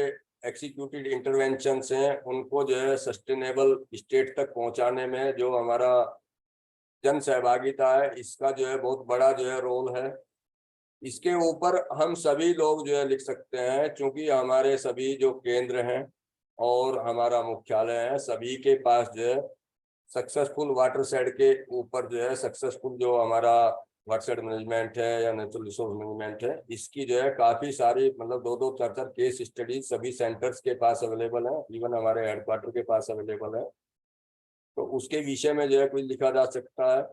एक्सिक्यूटिव इंटरवेंशंस हैं, उनको जो है सस्टेनेबल स्टेट तक पहुंचाने में जो हमारा जन सहभागिता है, इसका जो है बहुत बड़ा जो है रोल है। इसके ऊपर हम सभी लोग जो है लिख सकते हैं, क्योंकि हमारे सभी जो केंद्र हैं और हमारा मुख्यालय है, सभी के पास जो है सक्सेसफुल वाटरसाइड के ऊपर जो है सक्सेसफुल जो हमारा वाटरसाइड मैनेजमेंट है या नेचुरल रिसोर्स मैनेजमेंट है, इसकी जो है काफ़ी सारी, मतलब 2-2 4-4 केस स्टडीज सभी सेंटर्स के पास अवेलेबल है, इवन हमारे हेडक्वार्टर के पास अवेलेबल है। तो उसके विषय में जो है कुछ लिखा जा सकता है।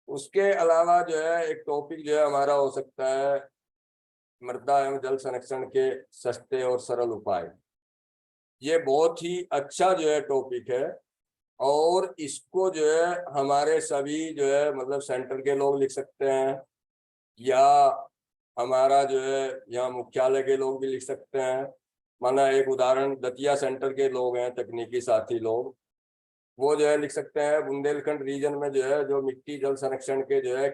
उसके अलावा जो है एक टॉपिक जो है हमारा हो सकता है मृदा एवं जल संरक्षण के सस्ते और सरल उपाय। ये बहुत ही अच्छा जो है टॉपिक है, और इसको जो है हमारे सभी जो है मतलब सेंटर के लोग लिख सकते हैं, या हमारा जो है यहाँ मुख्यालय के लोग भी लिख सकते हैं, माना एक उदाहरण दतिया सेंटर के लोग हैं, तकनीकी साथी लोग, वो जो है लिख सकते हैं बुंदेलखंड रीजन में जो है जो मिट्टी जल संरक्षण के जो है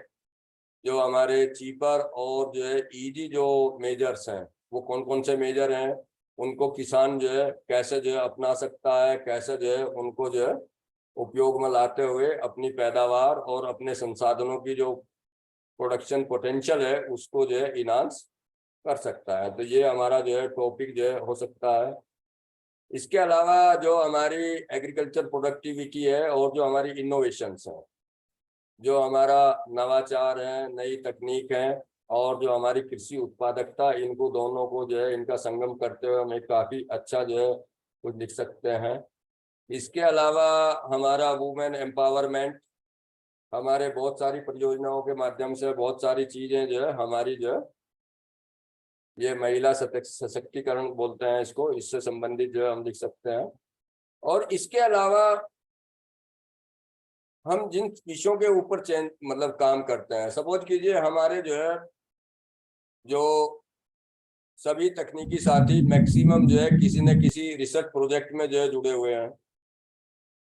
जो हमारे चीपर और जो है इजी जो मेजर्स हैं वो कौन कौन से मेजर हैं, उनको किसान जो है कैसे जो है अपना सकता है, कैसे जो है उनको जो है उपयोग में लाते हुए अपनी पैदावार और अपने संसाधनों की जो प्रोडक्शन पोटेंशियल है उसको जो है इनहांस कर सकता है। तो ये हमारा जो है टॉपिक जो है हो सकता है। इसके अलावा जो हमारी एग्रीकल्चर प्रोडक्टिविटी है और जो हमारी इनोवेशंस हैं, जो हमारा नवाचार है, नई तकनीक है और जो हमारी कृषि उत्पादकता, इनको दोनों को जो है इनका संगम करते हुए हम एक काफ़ी अच्छा जो है कुछ लिख सकते हैं। इसके अलावा हमारा वुमेन एम्पावरमेंट, हमारे बहुत सारी परियोजनाओं के माध्यम से बहुत सारी चीज़ें जो है हमारी जो है ये महिला सशक्तिकरण बोलते हैं इसको, इससे संबंधित जो है हम लिख सकते हैं। और इसके अलावा हम जिन विषयों के ऊपर मतलब काम करते हैं, सपोज कीजिए हमारे जो है जो सभी तकनीकी साथी मैक्सिमम जो है किसी न किसी रिसर्च प्रोजेक्ट में जो है जुड़े हुए हैं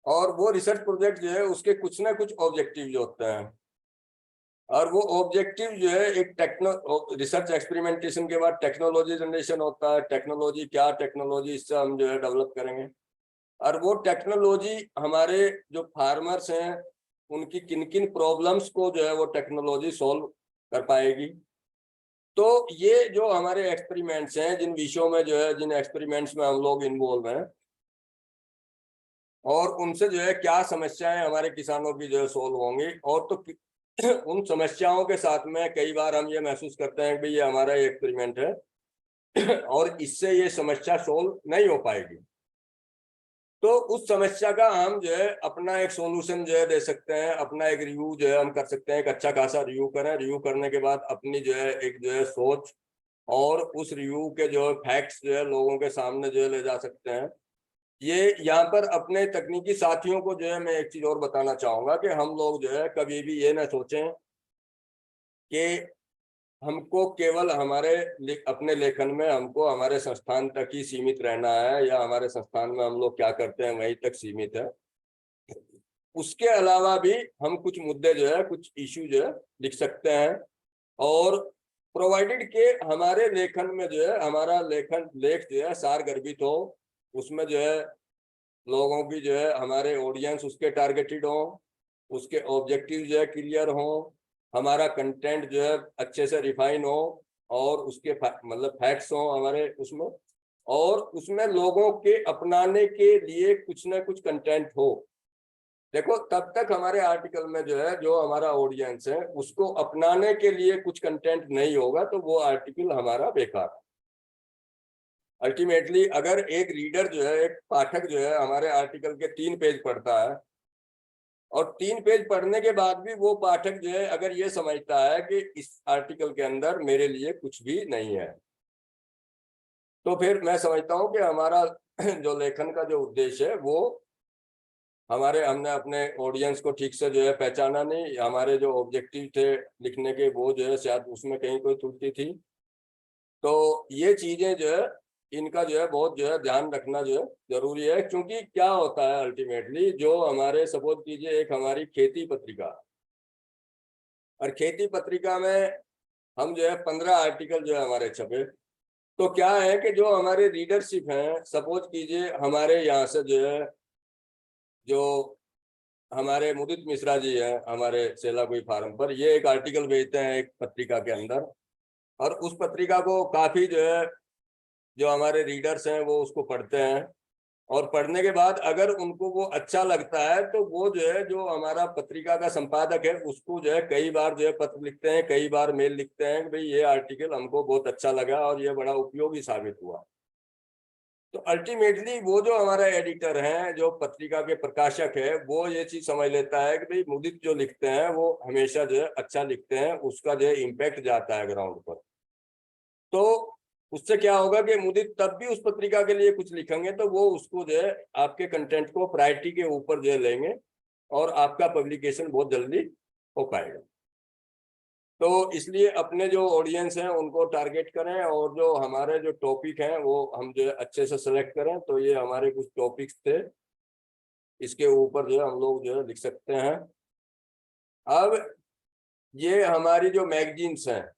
और वो रिसर्च प्रोजेक्ट जो है उसके कुछ ना कुछ ऑब्जेक्टिव जो होते हैं और वो ऑब्जेक्टिव जो है एक रिसर्च एक्सपेरिमेंटेशन के बाद टेक्नोलॉजी जनरेशन होता है। टेक्नोलॉजी क्या, टेक्नोलॉजी इससे हम जो है डेवलप करेंगे और वो टेक्नोलॉजी हमारे जो फार्मर्स हैं उनकी किन किन प्रॉब्लम्स को जो है वो टेक्नोलॉजी सॉल्व कर पाएगी। तो ये जो हमारे एक्सपेरिमेंट्स हैं, जिन विषयों में जो है जिन एक्सपेरिमेंट्स में हम लोग इन्वॉल्व हैं और उनसे जो है क्या समस्याएं हमारे किसानों की जो है सोल्व होंगी, और तो उन समस्याओं के साथ में कई बार हम ये महसूस करते हैं कि ये हमारा एक्सपेरिमेंट है और इससे ये समस्या सोल्व नहीं हो पाएगी, तो उस समस्या का हम जो है अपना एक सॉल्यूशन जो है दे सकते हैं, अपना एक रिव्यू जो है हम कर सकते हैं, एक अच्छा खासा रिव्यू करें। रिव्यू करने के बाद अपनी जो है एक जो है सोच और उस रिव्यू के जो है फैक्ट्स जो है लोगों के सामने जो है ले जा सकते हैं। ये यहाँ पर अपने तकनीकी साथियों को जो है मैं एक चीज और बताना चाहूंगा कि हम लोग जो है कभी भी ये ना सोचें कि हमको केवल हमारे अपने लेखन में हमको हमारे संस्थान तक ही सीमित रहना है या हमारे संस्थान में हम लोग क्या करते हैं वहीं तक सीमित है। उसके अलावा भी हम कुछ मुद्दे जो है कुछ इश्यू जो है लिख सकते हैं और प्रोवाइडेड के हमारे लेखन में जो है हमारा लेख जो है सारगर्भित हो, उसमें जो है लोगों की जो है हमारे ऑडियंस उसके टारगेटेड हो, उसके ऑब्जेक्टिव जो है क्लियर हो, हमारा कंटेंट जो है अच्छे से रिफाइन हो और उसके मतलब फैक्ट्स हो हमारे उसमें, और उसमें लोगों के अपनाने के लिए कुछ ना कुछ कंटेंट हो। देखो तब तक हमारे आर्टिकल में जो है जो हमारा ऑडियंस है उसको अपनाने के लिए कुछ कंटेंट नहीं होगा तो वो आर्टिकल हमारा बेकार है। अल्टीमेटली अगर एक रीडर जो है, एक पाठक जो है हमारे आर्टिकल के 3 पेज पढ़ता है और 3 पेज पढ़ने के बाद भी वो पाठक जो है अगर ये समझता है कि इस आर्टिकल के अंदर मेरे लिए कुछ भी नहीं है, तो फिर मैं समझता हूँ कि हमारा जो लेखन का जो उद्देश्य है वो हमने अपने ऑडियंस को ठीक से जो है पहचाना नहीं, हमारे जो ऑब्जेक्टिव थे लिखने के वो जो है शायद उसमें कहीं कोई त्रुटि थी। तो ये चीजें जो है इनका जो है बहुत जो है ध्यान रखना जो है जरूरी है, क्योंकि क्या होता है अल्टीमेटली जो हमारे सपोज कीजिए एक हमारी खेती पत्रिका, और खेती पत्रिका में हम जो है 15 आर्टिकल जो है हमारे छपे, तो क्या है कि जो हमारे रीडरशिप हैं, सपोज कीजिए हमारे यहाँ से जो है जो हमारे मुदित मिश्रा जी हैं हमारे सेलाकुई फार्म पर, ये एक आर्टिकल भेजते हैं एक पत्रिका के अंदर और उस पत्रिका को काफी जो है जो हमारे रीडर्स हैं वो उसको पढ़ते हैं और पढ़ने के बाद अगर उनको वो अच्छा लगता है तो वो जो है जो हमारा पत्रिका का संपादक है उसको जो है कई बार जो है पत्र लिखते हैं, कई बार मेल लिखते हैं कि भाई ये आर्टिकल हमको बहुत अच्छा लगा और ये बड़ा उपयोगी साबित हुआ। तो अल्टीमेटली वो जो हमारा एडिटर है, जो पत्रिका के प्रकाशक है, वो ये चीज समझ लेता है कि भाई मुदित जो लिखते हैं वो हमेशा जो है अच्छा लिखते हैं, उसका जो है इम्पैक्ट जाता है ग्राउंड पर। तो उससे क्या होगा कि मुदित तब भी उस पत्रिका के लिए कुछ लिखेंगे तो वो उसको जो है आपके कंटेंट को प्रायोरिटी के ऊपर जो है लेंगे और आपका पब्लिकेशन बहुत जल्दी हो पाएगा। तो इसलिए अपने जो ऑडियंस हैं उनको टारगेट करें और जो हमारे जो टॉपिक हैं वो हम जो है अच्छे से सेलेक्ट करें। तो ये हमारे कुछ टॉपिक्स थे, इसके ऊपर जो है हम लोग जो है लिख सकते हैं। अब ये हमारी जो मैगजीन्स हैं,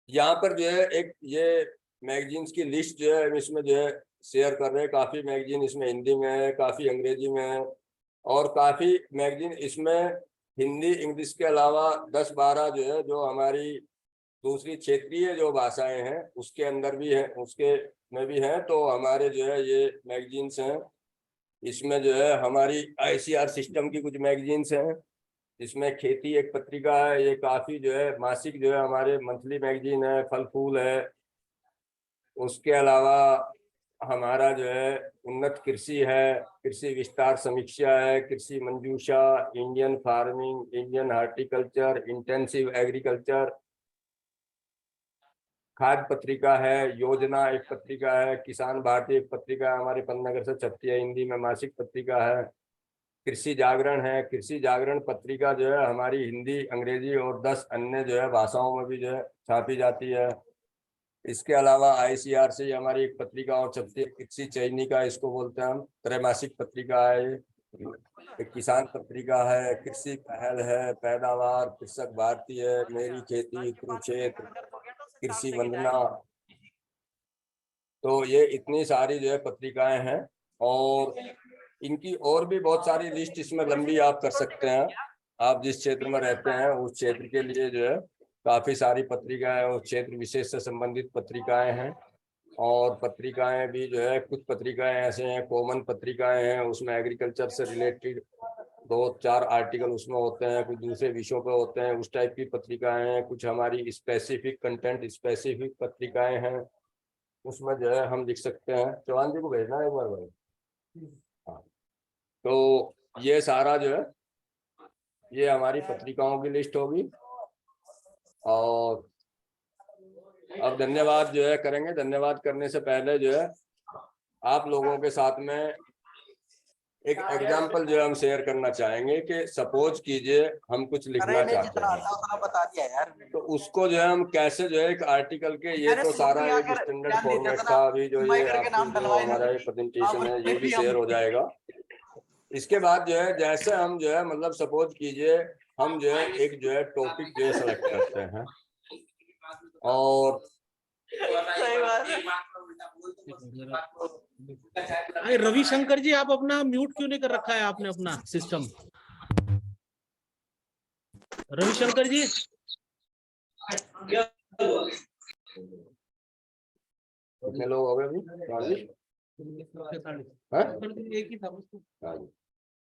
यहाँ पर जो है एक ये मैगजीन्स की लिस्ट जो है इसमें जो है शेयर कर रहे हैं। काफ़ी मैगजीन इसमें हिंदी में है, काफ़ी अंग्रेजी में है और काफ़ी मैगजीन इसमें हिंदी इंग्लिश के अलावा 10-12 जो है जो हमारी दूसरी क्षेत्रीय जो भाषाएं हैं उसके अंदर भी है, उसके में भी हैं। तो हमारे जो है ये मैगजीन्स हैं। इसमें जो है हमारी ICR सिस्टम की कुछ मैगजीन्स हैं। इसमें खेती एक पत्रिका है, ये काफ़ी जो है मासिक जो है हमारे मंथली मैगजीन है। फल फूल है। उसके अलावा हमारा जो है उन्नत कृषि है, कृषि विस्तार समीक्षा है, कृषि मंजूषा, Indian farming, Indian horticulture, intensive agriculture, खाद्य पत्रिका है, योजना एक पत्रिका है, किसान भारती एक पत्रिका है, हमारे पन्नगर से छपती है, हिंदी में मासिक पत्रिका है। कृषि जागरण है, कृषि जागरण पत्रिका जो है हमारी हिंदी, अंग्रेजी और 10 अन्य जो है भाषाओं में भी जो है छापी जाती है। इसके अलावा ICR से हमारी एक पत्रिका और छपती है, कृषि चयनिका इसको बोलते हैं हम, त्रैमासिक पत्रिका है। एक किसान पत्रिका है, कृषि पहल है, पैदावार, कृषक भारती है, मेरी खेती, कुरुक्षेत्र, कृषि वंदना। तो ये इतनी सारी जो है पत्रिकाएं हैं और इनकी और भी बहुत सारी लिस्ट इसमें लंबी आप कर सकते हैं। आप जिस क्षेत्र में रहते हैं उस क्षेत्र के लिए जो है काफी सारी पत्रिकाएं और क्षेत्र विशेष से संबंधित पत्रिकाएं हैं। और पत्रिकाएं भी जो है कुछ पत्रिकाएं ऐसे हैं, कॉमन पत्रिकाएं हैं, उसमें एग्रीकल्चर से रिलेटेड 2-4 आर्टिकल उसमें होते हैं, कुछ दूसरे विषयों पे होते हैं, उस टाइप की पत्रिकाएं हैं। कुछ हमारी स्पेसिफिक कंटेंट स्पेसिफिक पत्रिकाएं हैं, उसमें जो है हम लिख सकते हैं। चौहान जी को भेजना है एक बार भाई। हाँ, तो ये सारा जो है ये हमारी पत्रिकाओं की लिस्ट होगी। और अब धन्यवाद जो है करेंगे। धन्यवाद करने से पहले जो है आप लोगों के साथ में एक एग्जाम्पल जो है हम शेयर करना चाहेंगे कि सपोज कीजिए हम कुछ लिखना चाहते हैं बता दिया यार। तो उसको जो है हम कैसे जो है एक आर्टिकल के, ये तो सारा एक स्टैंडर्ड फॉर्मेट था। अभी जो ये आपकी जो हमारा ये प्रेजेंटेशन है ये भी शेयर हो जाएगा। इसके बाद जो है जैसे हम जो है मतलब सपोज कीजिए हम जो है एक जो है टॉपिक जो है सेलेक्ट करते हैं और अरे रविशंकर जी, आप अपना म्यूट क्यों नहीं कर रखा है आपने अपना सिस्टम? रविशंकर जी, कितने लोग हो गए अभी? एक ही था।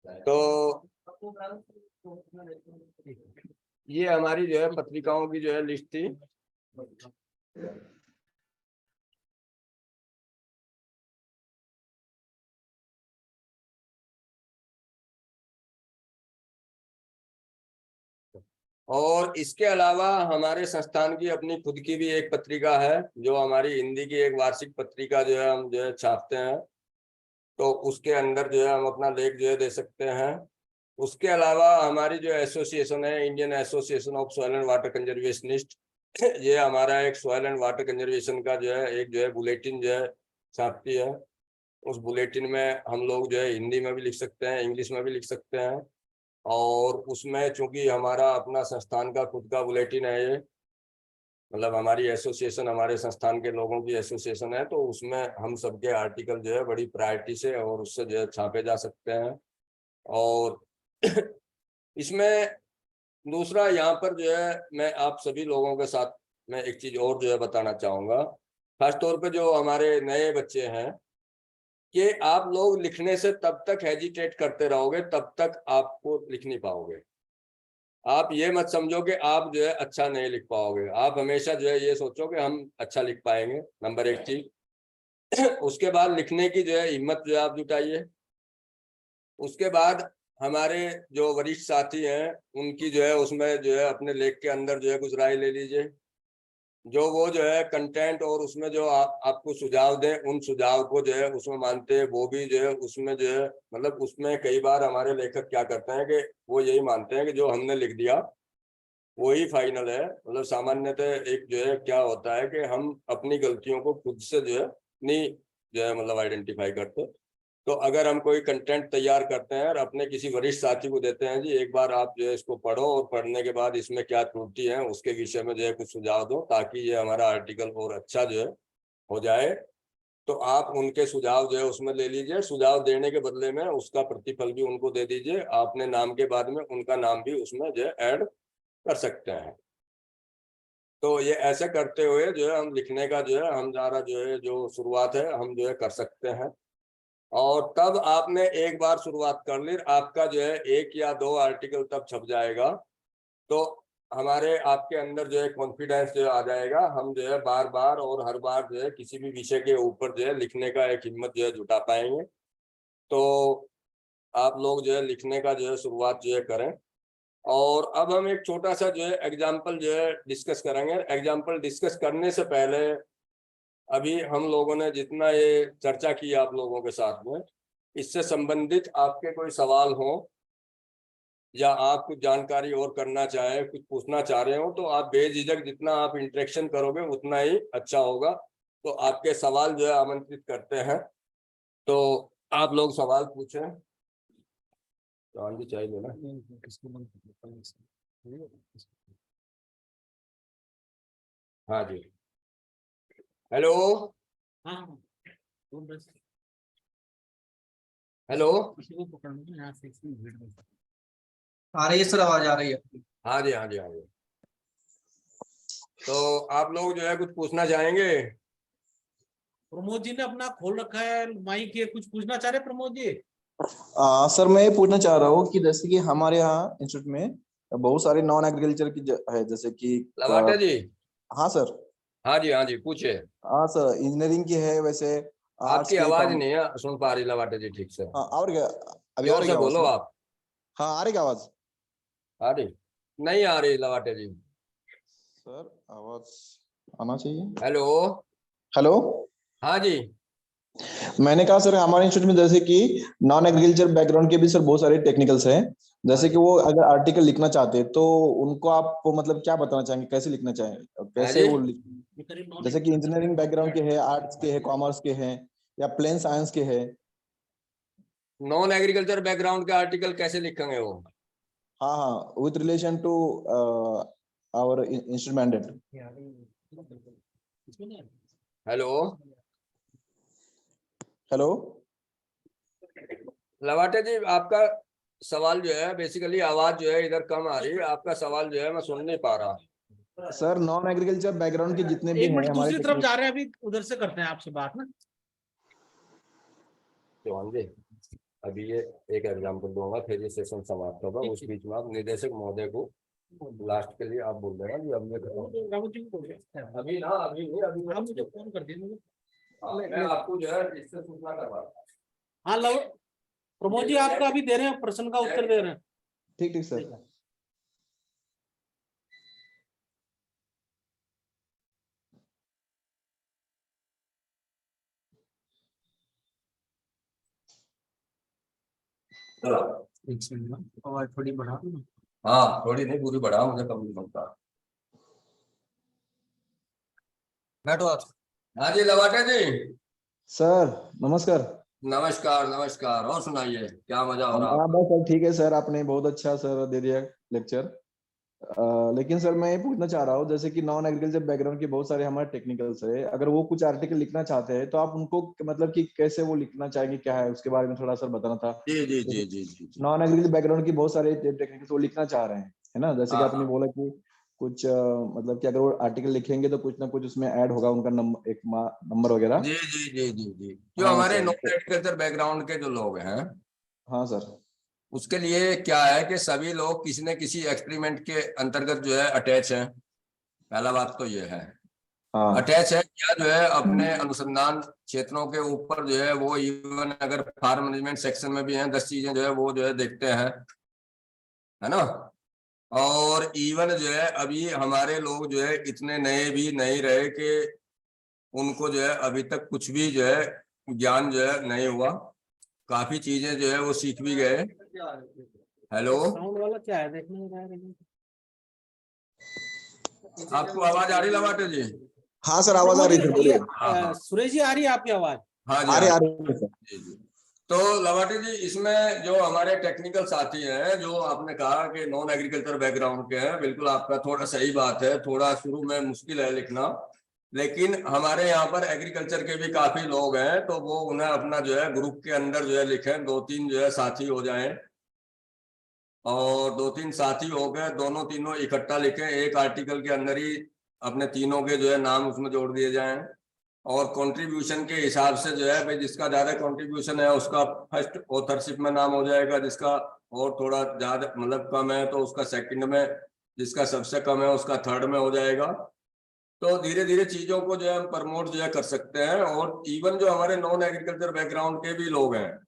तो ये हमारी जो है पत्रिकाओं की जो है लिस्ट थी। और इसके अलावा हमारे संस्थान की अपनी खुद की भी एक पत्रिका है जो हमारी हिंदी की एक वार्षिक पत्रिका जो है हम जो है छापते हैं। तो उसके अंदर जो है हम अपना लेख जो है दे सकते हैं। उसके अलावा हमारी जो एसोसिएशन है, Indian association of soil and water conservationist, ये हमारा एक सॉइल एंड वाटर कंजर्वेशन का जो है एक जो है बुलेटिन जो है छापती है। उस बुलेटिन में हम लोग जो है हिंदी में भी लिख सकते हैं, इंग्लिश में भी लिख सकते हैं। और उसमें चूंकि हमारा अपना संस्थान का खुद का बुलेटिन है ये, मतलब हमारी एसोसिएशन हमारे संस्थान के लोगों की एसोसिएशन है, तो उसमें हम सबके आर्टिकल जो है बड़ी प्रायोरिटी से और उससे जो है छापे जा सकते हैं। और इसमें दूसरा यहाँ पर जो है मैं आप सभी लोगों के साथ में एक चीज और जो है बताना चाहूँगा, खास तौर पे जो हमारे नए बच्चे हैं, कि आप लोग लिखने से तब तक हेजिटेट करते रहोगे तब तक आपको लिख नहीं पाओगे। आप ये मत समझो कि आप जो है अच्छा नहीं लिख पाओगे। आप हमेशा जो है ये सोचो कि हम अच्छा लिख पाएंगे, नंबर 1 चीज। उसके बाद लिखने की जो है हिम्मत जो है आप जुटाइए। उसके बाद हमारे जो वरिष्ठ साथी हैं उनकी जो है उसमें जो है अपने लेख के अंदर जो है कुछ राय ले लीजिए। जो वो जो है कंटेंट और उसमें जो आपको सुझाव दें, उन सुझाव को जो है उसमें मानते हैं। वो भी जो है उसमें जो है मतलब उसमें कई बार हमारे लेखक क्या करते हैं कि वो यही मानते हैं कि जो हमने लिख दिया वही फाइनल है। मतलब सामान्यतः एक जो है क्या होता है कि हम अपनी गलतियों को खुद से जो है नहीं जो है मतलब आइडेंटिफाई करते। तो अगर हम कोई कंटेंट तैयार करते हैं और अपने किसी वरिष्ठ साथी को देते हैं, जी एक बार आप जो है इसको पढ़ो और पढ़ने के बाद इसमें क्या त्रुटि है उसके विषय में जो है कुछ सुझाव दो, ताकि ये हमारा आर्टिकल और अच्छा जो है हो जाए। तो आप उनके सुझाव जो है उसमें ले लीजिए। सुझाव देने के बदले में उसका प्रतिफल भी उनको दे दीजिए। आपने नाम के बाद में उनका नाम भी उसमें जो है ऐड कर सकते हैं। तो ये ऐसे करते हुए जो है हम लिखने का जो है हमारा जो है जो शुरुआत है हम जो है कर सकते हैं। और तब आपने एक बार शुरुआत कर ली, आपका जो है 1 या 2 आर्टिकल तब छप जाएगा। तो हमारे आपके अंदर जो है कॉन्फिडेंस जो आ जाएगा। हम जो है बार बार और हर बार जो है किसी भी विषय के ऊपर जो है लिखने का एक हिम्मत जो है जुटा पाएंगे। तो आप लोग जो है लिखने का जो है शुरुआत जो है करें। और अब हम एक छोटा सा जो है एग्जाम्पल जो है डिस्कस करेंगे। एग्जाम्पल डिस्कस करने से पहले अभी हम लोगों ने जितना ये चर्चा की आप लोगों के साथ में, इससे संबंधित आपके कोई सवाल हो या आप कुछ जानकारी और करना चाहें, कुछ पूछना चाह रहे हो, तो आप बेझिझक जितना आप इंटरेक्शन करोगे उतना ही अच्छा होगा। तो आपके सवाल जो है आमंत्रित करते हैं। तो आप लोग सवाल पूछें। सवाल भी चाहिए ना। हाँ जी। हेलो। हाँ हाँ, बोल रहे थे। हेलो। किसी को पकड़ लो यहाँ से, इसमें भीड़ में। आ रही है सर, आवाज आ रही है। हाँ जी हाँ जी हाँ जी। तो आप लोग जो है कुछ पूछना चाहेंगे? प्रमोद जी ने अपना खोल रखा है माइक, ये कुछ पूछना चाह रहे हैं प्रमोद जी? सर मैं ये पूछना चाह रहा हूँ कि जैसे कि हमारे यहाँ इंस्टीट्यूट में बहुत सारे नॉन एग्रीकल्चर की है, जैसे कि लवाटा जी। हाँ सर। हाँ जी पूछे। हाँ सर, इंजीनियरिंग की है, वैसे आर्ट्स आपकी के आवाज कॉम। नहीं है सुन पा रही लवाटा जी ठीक से। हाँ, और क्या? अभी आ जोर रही से है आवाज बोलो सर? आप। हाँ, आ रही है आवाज? आ रही? नहीं आ रही लवाटे जी। सर आवाज आना चाहिए। हेलो। हेलो। हाँ जी। मैंने कहा सर, हमारे इंस्टीट्यूट में जैसे कि नॉन एग्रीकल्चर बैकग्राउंड के भी सर बहुत सारे टेक्निकल्स हैं। हाँ जैसे कि जी। वो अगर आर्टिकल लिखना चाहते हैं तो उनको आप मतलब क्या बताना चाहेंगे, कैसे लिखना चाहेंगे, हाँ कैसे जी। वो ये करीब नॉन जैसे कि एग्रीकल्चर इंजीनियरिंग बैकग्राउंड के बैकग्राउंड हैं, आर्ट्स के हैं, कॉमर्स के हैं, या प्लेन साइंस के हैं? नॉन एग्रीकल्चर बैकग्राउंड का आर्टिकल कैसे लिखेंगे वो? हाँ हाँ, with relation to our instrumented. Hello. Hello. Lavate ji आपका सवाल जो है बेसिकली आवाज जो है इधर कम आ रही है। आपका सवाल जो है मैं सुन नहीं पा रहा। सर नॉन एग्रीकल्चर बैकग्राउंड के जितने भी एक हैं मिनट, हमारे दूसरी तरफ टेक्निक। जा रहे हैं, अभी उधर से करते हैं आपसे बात ना। चौहान जी अभी ये एक एग्जाम्पल दूंगा, फिर ये सेशन समाप्त होगा। उस बीच में आप निदेशक महोदय को लास्ट के लिए आप बोल देना जी अब ये करो। राहुल जी को बोल रहे हैं। अभी ना अभी नहीं अभी आप मुझे फोन कर दीजिए। हाँ, मैं आपको जो है इससे सूचना करवा रहा हूँ। हाँ लव, प्रमोद जी आपका अभी दे रहे हैं, प्रश्न का उत्तर दे रहे हैं। ठीक ठीक सर। एक सेकंड, आवाज थोड़ी बढ़ा दो ना। हाँ थोड़ी नहीं पूरी बढ़ा, मुझे कम नहीं लगता। बैठो आप। हाँ जी लवाटे जी। सर नमस्कार। नमस्कार नमस्कार। और सुनाइए क्या मजा हो रहा हाँ आपका? बस सर ठीक है सर, आपने बहुत अच्छा सर दे दिया लेक्चर। लेकिन सर मैं ये पूछना चाह रहा हूँ, जैसे कि नॉन एग्रीकल्चर बैकग्राउंड के बहुत सारे हमारे टेक्निकल्स है, अगर वो कुछ आर्टिकल लिखना चाहते हैं तो आप उनको मतलब कि कैसे वो लिखना चाहेंगे, क्या है उसके बारे में थोड़ा सर बताना था। जी जी जैसे जी जी जी जी। नॉन एग्रीकल्चर बैकग्राउंड की बहुत सारे टेक्निकल्स वो लिखना चाह रहे हैं, है ना? जैसे कि हाँ आपने हाँ बोला कि कुछ मतलब कि अगर वो आर्टिकल लिखेंगे तो कुछ ना कुछ उसमें ऐड होगा, उनका नंबर, एक नंबर वगैरह। जी जी जी जी जी। जो हाँ हमारे सर नॉन एग्रीकल्चर बैकग्राउंड के जो लोग हैं हाँ सर। उसके लिए क्या है कि सभी लोग किसी न किसी एक्सपेरिमेंट के अंतर्गत जो है अटैच हैं। पहला बात तो ये है हाँ अटैच है क्या जो है अपने अनुसंधान क्षेत्रों के ऊपर जो है वो इवन अगर फार्म मैनेजमेंट सेक्शन में भी हैं 10 चीजें जो है वो जो है देखते हैं, है ना। और इवन जो है अभी हमारे लोग जो है इतने नए भी नहीं रहे कि उनको जो है अभी तक कुछ भी जो है ज्ञान जो है नहीं हुआ। काफी चीजें जो है वो सीख भी गए। हेलो। साउंड वाला क्या है देखने में? आपको आवाज आ रही लवाटे जी? हाँ सर, आवाज आ रही थी, बोलिए। सुरेश जी आ रही है आपकी आवाज? हाँ जी, आ रही हाँ आ रही है सर। जी जी। तो लवाटे जी, इसमें जो हमारे टेक्निकल साथी हैं, जो आपने कहा कि नॉन एग्रीकल्चर बैकग्राउंड के हैं, बिल्कुल आपका थोड़ा सही बात है, थोड़ा शुरू में मुश्किल है लिखना, लेकिन हमारे यहाँ पर एग्रीकल्चर के भी काफी लोग हैं, तो वो उन्हें अपना जो है ग्रुप के अंदर जो है लिखें, 2-3 जो है साथी हो जाएं, और 2-3 साथी हो गए, दोनों तीनों इकट्ठा लिखें, एक आर्टिकल के अंदर ही अपने तीनों के जो है नाम उसमें जोड़ दिए जाएं, और कंट्रीब्यूशन के हिसाब से जो है भाई जिसका ज्यादा कंट्रीब्यूशन है उसका फर्स्ट ऑथरशिप में नाम हो जाएगा, जिसका और थोड़ा ज्यादा मतलब कम है तो उसका सेकंड में, जिसका सबसे कम है उसका थर्ड में हो जाएगा। तो धीरे धीरे चीजों को जो है हम प्रमोट जो है कर सकते हैं। और इवन जो हमारे नॉन एग्रीकल्चर बैकग्राउंड के भी लोग हैं,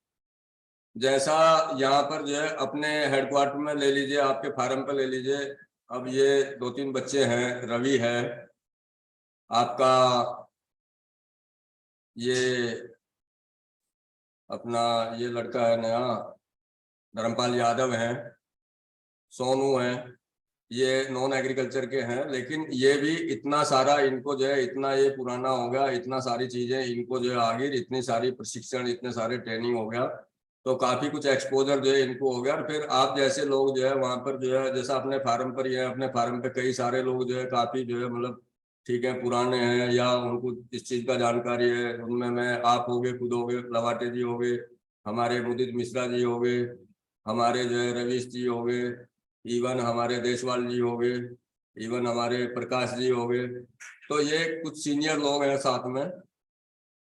जैसा यहाँ पर जो है अपने हेडक्वार्टर में ले लीजिए, आपके फार्म पे ले लीजिए, अब ये 2-3 बच्चे हैं, रवि है आपका, ये अपना ये लड़का है नया धर्मपाल यादव है, सोनू है, ये नॉन एग्रीकल्चर के हैं, लेकिन ये भी इतना सारा इनको जो है, इतना ये पुराना हो गया, इतना सारी चीजें इनको जो है आगे, इतनी सारी प्रशिक्षण, इतने सारे ट्रेनिंग हो गया, तो काफी कुछ एक्सपोजर जो है इनको हो गया। और फिर आप जैसे लोग जो है वहां पर जो है, जैसा अपने फार्म पर ही है, अपने फार्म पे कई सारे लोग जो है काफी जो है मतलब ठीक है पुराने हैं, या उनको इस चीज का जानकारी है, उनमें मैं आप हो गए, खुद हो गए, लवाटे जी हो गए, हमारे मुदित मिश्रा जी हो गए, हमारे जो है रवीश जी हो गए, इवन हमारे देशवाल जी हो गए, इवन हमारे प्रकाश जी हो गए, तो ये कुछ सीनियर लोग हैं साथ में।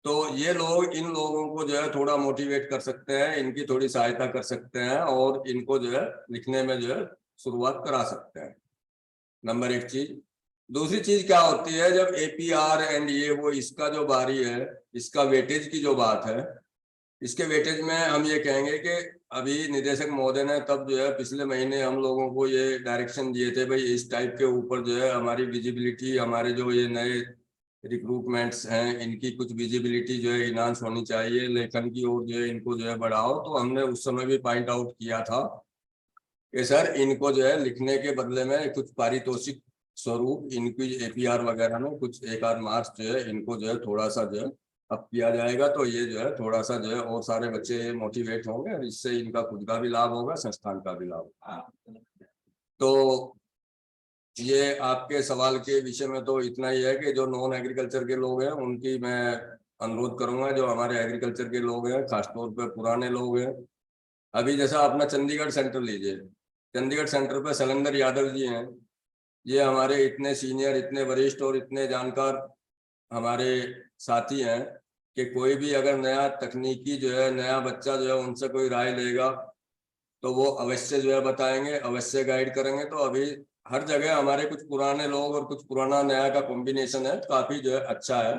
तो ये लोग इन लोगों को जो है थोड़ा मोटिवेट कर सकते हैं, इनकी थोड़ी सहायता कर सकते हैं, और इनको जो है लिखने में जो है शुरुआत करा सकते हैं। नंबर 1 चीज। दूसरी चीज क्या होती है, जब APR एंड ये वो इसका जो बारी है, इसका वेटेज की जो बात है, इसके वेटेज में हम ये कहेंगे कि अभी निदेशक महोदय ने तब जो है पिछले महीने हम लोगों को ये डायरेक्शन दिए थे, भाई इस टाइप के ऊपर जो है हमारी विजिबिलिटी, हमारे जो ये नए रिक्रूटमेंट्स हैं इनकी कुछ विजिबिलिटी जो है इनहांस होनी चाहिए, लेखन की ओर जो है इनको जो है बढ़ाओ। तो हमने उस समय भी पॉइंट आउट किया था कि सर इनको जो है लिखने के बदले में कुछ पारितोषिक स्वरूप इनकी APR वगैरह में कुछ 1-8 मार्क्स जो है इनको जो है थोड़ा सा जो है अब किया जाएगा, तो ये जो है थोड़ा सा जो है और सारे बच्चे मोटिवेट होंगे, और इससे इनका खुद का भी लाभ होगा, संस्थान का भी लाभ होगा। तो ये आपके सवाल के विषय में तो इतना ही है कि जो नॉन एग्रीकल्चर के लोग हैं उनकी मैं अनुरोध करूंगा, जो हमारे एग्रीकल्चर के लोग हैं, खासतौर पर पुराने लोग हैं, अभी जैसा अपना चंडीगढ़ सेंटर लीजिए, चंडीगढ़ सेंटर पे शैलेंद्र यादव जी हैं, ये हमारे इतने सीनियर, इतने वरिष्ठ और इतने जानकार हमारे साथी हैं कि कोई भी अगर नया तकनीकी जो है नया बच्चा जो है उनसे कोई राय लेगा तो वो अवश्य जो है बताएंगे, अवश्य गाइड करेंगे। तो अभी हर जगह हमारे कुछ पुराने लोग और कुछ पुराना नया का कॉम्बिनेशन है, काफी जो है अच्छा है,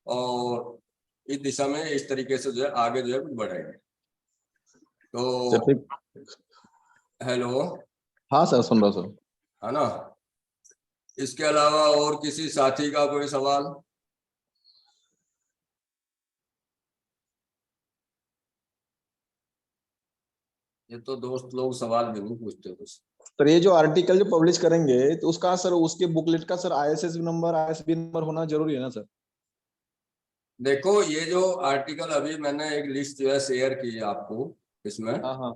और इस दिशा में इस तरीके से जो है आगे जो है कुछ बढ़ेंगे। तो हेलो, हाँ सर, सुन रहा सर। है ना? इसके अलावा और किसी साथी का कोई सवाल? ये तो दोस्त लोग सवाल भी नहीं पूछते कुछ। सर ये जो आर्टिकल जो पब्लिश करेंगे तो उसका सर, उसके बुकलेट का sir ISSB number, ISBN number होना जरूरी है ना सर? देखो, ये जो आर्टिकल अभी मैंने एक लिस्ट जो है शेयर की है आपको, इसमें हाँ हाँ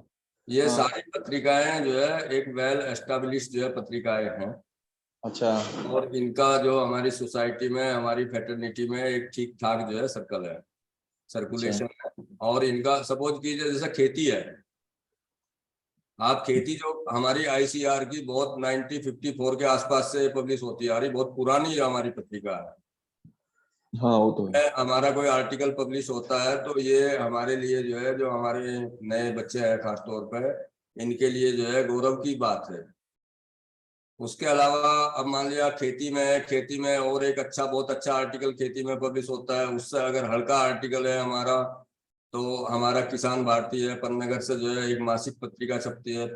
ये हाँ। सारी पत्रिकाएं जो है एक वेल एस्टेब्लिश्ड जो है पत्रिकाएं हैं, अच्छा और इनका जो हमारी सोसाइटी में, हमारी फेटर्निटी में एक ठीक ठाक जो है सर्कल है, अच्छा। सर्कुलेशन है। और इनका सपोज कीजिए जैसे खेती है, आप खेती जो हमारी ICR की बहुत 1954 के आसपास से पब्लिश होती आ रही, बहुत पुरानी हमारी पत्रिका है, हाँ वो तो है। हमारा कोई आर्टिकल पब्लिश होता है तो ये हमारे लिए जो है, जो हमारे नए बच्चे हैं खासतौर पर, इनके लिए जो है गौरव की बात है। उसके अलावा अब मान लिया खेती में, खेती में और एक अच्छा, बहुत अच्छा आर्टिकल खेती में पब्लिश होता है, उससे अगर हल्का आर्टिकल है हमारा, तो हमारा किसान भारती है, पन्नगर से जो है एक मासिक पत्रिका छपती है,